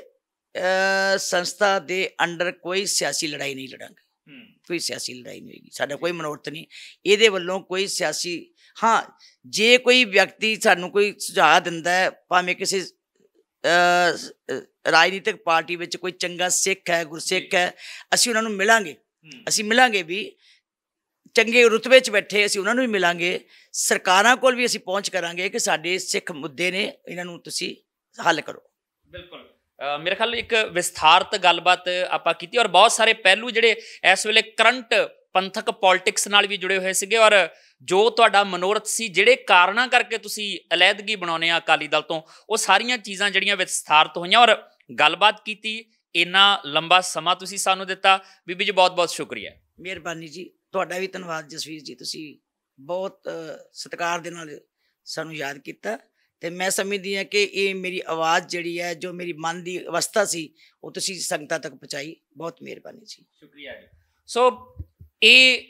ਸੰਸਥਾ ਦੇ ਅੰਡਰ ਕੋਈ ਸਿਆਸੀ ਲੜਾਈ ਨਹੀਂ ਲੜਾਂਗੇ, ਕੋਈ ਸਿਆਸੀ ਲੜਾਈ ਨਹੀਂ ਹੋਏਗੀ। ਸਾਡਾ ਕੋਈ ਮਨੋਰਥ ਨਹੀਂ ਇਹਦੇ ਵੱਲੋਂ ਕੋਈ ਸਿਆਸੀ। ਹਾਂ, ਜੇ ਕੋਈ ਵਿਅਕਤੀ ਸਾਨੂੰ ਕੋਈ ਸੁਝਾਅ ਦਿੰਦਾ ਹੈ, ਭਾਵੇਂ ਕਿਸੇ ਰਾਜਨੀਤਿਕ ਪਾਰਟੀ ਵਿੱਚ ਕੋਈ ਚੰਗਾ ਸਿੱਖ ਹੈ, ਗੁਰਸਿੱਖ ਹੈ, ਅਸੀਂ ਉਹਨਾਂ ਨੂੰ ਮਿਲਾਂਗੇ। ਅਸੀਂ ਮਿਲਾਂਗੇ ਵੀ ਚੰਗੇ ਰੁਤਬੇ 'ਚ ਬੈਠੇ, ਅਸੀਂ ਉਹਨਾਂ ਨੂੰ ਵੀ ਮਿਲਾਂਗੇ। ਸਰਕਾਰਾਂ ਕੋਲ ਵੀ ਅਸੀਂ ਪਹੁੰਚ ਕਰਾਂਗੇ ਕਿ ਸਾਡੇ ਸਿੱਖ ਮੁੱਦੇ ਨੇ, ਇਹਨਾਂ ਨੂੰ ਤੁਸੀਂ ਹੱਲ ਕਰੋ। ਬਿਲਕੁਲ, ਮੇਰੇ ਖਿਆਲ ਇੱਕ ਵਿਸਥਾਰਤ ਗੱਲਬਾਤ ਆਪਾਂ ਕੀਤੀ, ਔਰ ਬਹੁਤ ਸਾਰੇ ਪਹਿਲੂ ਜਿਹੜੇ ਇਸ ਵੇਲੇ ਕਰੰਟ ਪੰਥਕ ਪੋਲਿਟਿਕਸ ਨਾਲ ਵੀ ਜੁੜੇ ਹੋਏ ਸੀਗੇ, ਔਰ ਜੋ ਤੁਹਾਡਾ ਮਨੋਰਥ ਸੀ, ਜਿਹੜੇ ਕਾਰਨਾਂ ਕਰਕੇ ਤੁਸੀਂ ਅਲੈਦਗੀ ਬਣਾਉਂਦੇ ਆ ਅਕਾਲੀ ਦਲ ਤੋਂ, ਉਹ ਸਾਰੀਆਂ ਚੀਜ਼ਾਂ ਜਿਹੜੀਆਂ ਵਿਸਥਾਰਤ ਹੋਈਆਂ ਔਰ ਗੱਲਬਾਤ ਕੀਤੀ। ਇੰਨਾ ਲੰਬਾ ਸਮਾਂ ਤੁਸੀਂ ਸਾਨੂੰ ਦਿੱਤਾ, ਬੀਬੀ ਜੀ ਬਹੁਤ ਬਹੁਤ ਸ਼ੁਕਰੀਆ। ਮਿਹਰਬਾਨੀ ਜੀ, ਤੁਹਾਡਾ ਵੀ ਧੰਨਵਾਦ ਜਸਵੀਰ ਜੀ, ਤੁਸੀਂ ਬਹੁਤ ਸਤਿਕਾਰ ਦੇ ਨਾਲ ਸਾਨੂੰ ਯਾਦ ਕੀਤਾ। ਤੇ ਮੈਂ ਸਮਝਦੀ ਹਾਂ ਕਿ ਇਹ ਮੇਰੀ ਆਵਾਜ਼ ਜਿਹੜੀ ਹੈ, ਜੋ ਮੇਰੀ ਮਨ ਦੀ ਅਵਸਥਾ ਸੀ, ਉਹ ਤੁਸੀਂ ਸੰਗਤਾਂ ਤੱਕ ਪਹੁੰਚਾਈ। ਬਹੁਤ ਮਿਹਰਬਾਨੀ ਜੀ, ਸ਼ੁਕਰੀਆ ਜੀ। ਸੋ ਇਹ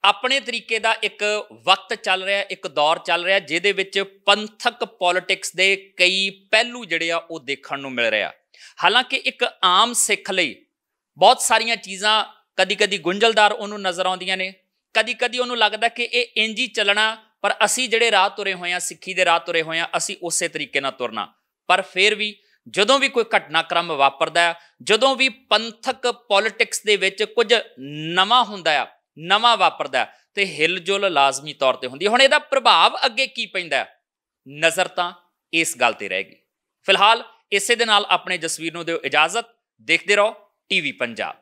ਆਪਣੇ ਤਰੀਕੇ ਦਾ ਇੱਕ ਵਕਤ ਚੱਲ ਰਿਹਾ, ਇੱਕ ਦੌਰ ਚੱਲ ਰਿਹਾ, ਜਿਹਦੇ ਵਿੱਚ ਪੰਥਕ ਪੋਲਿਟਿਕਸ ਦੇ ਕਈ ਪਹਿਲੂ ਜਿਹੜੇ ਆ ਉਹ ਦੇਖਣ ਨੂੰ ਮਿਲ ਰਿਹਾ। ਹਾਲਾਂਕਿ ਇੱਕ ਆਮ ਸਿੱਖ ਲਈ ਬਹੁਤ ਸਾਰੀਆਂ ਚੀਜ਼ਾਂ ਕਦੀ ਕਦੀ ਗੁੰਝਲਦਾਰ ਉਹਨੂੰ ਨਜ਼ਰ ਆਉਂਦੀਆਂ ਨੇ, ਕਦੀ ਕਦੀ ਉਹਨੂੰ ਲੱਗਦਾ ਕਿ ਇਹ ਇੰਝ ਹੀ ਚੱਲਣਾ, ਪਰ ਅਸੀਂ ਜਿਹੜੇ ਰਾਹ ਤੁਰੇ ਹੋਏ ਹਾਂ, ਸਿੱਖੀ ਦੇ ਰਾਹ ਤੁਰੇ ਹੋਏ ਹਾਂ, ਅਸੀਂ ਉਸੇ ਤਰੀਕੇ ਨਾਲ ਤੁਰਨਾ। ਪਰ ਫਿਰ ਵੀ ਜਦੋਂ ਵੀ ਕੋਈ ਘਟਨਾਕ੍ਰਮ ਵਾਪਰਦਾ, ਜਦੋਂ ਵੀ ਪੰਥਕ ਪੋਲਿਟਿਕਸ ਦੇ ਵਿੱਚ ਕੁਝ ਨਵਾਂ ਹੁੰਦਾ ਆ, ਨਵਾਂ ਵਾਪਰਦਾ, ਤੇ ਹਿਲਜੁਲ ਲਾਜ਼ਮੀ ਤੌਰ ਤੇ ਹੁੰਦੀ। ਹੁਣ ਇਹਦਾ ਪ੍ਰਭਾਵ ਅੱਗੇ ਕੀ ਪੈਂਦਾ, ਨਜ਼ਰ ਤਾਂ ਇਸ ਗੱਲ ਤੇ ਰਹੇਗੀ। ਫਿਲਹਾਲ ਇਸੇ ਦੇ ਨਾਲ ਆਪਣੇ ਜਸਵੀਰ ਨੂੰ ਦਿਓ ਇਜਾਜ਼ਤ। ਦੇਖਦੇ ਰਹੋ ਟੀਵੀ ਪੰਜਾਬ।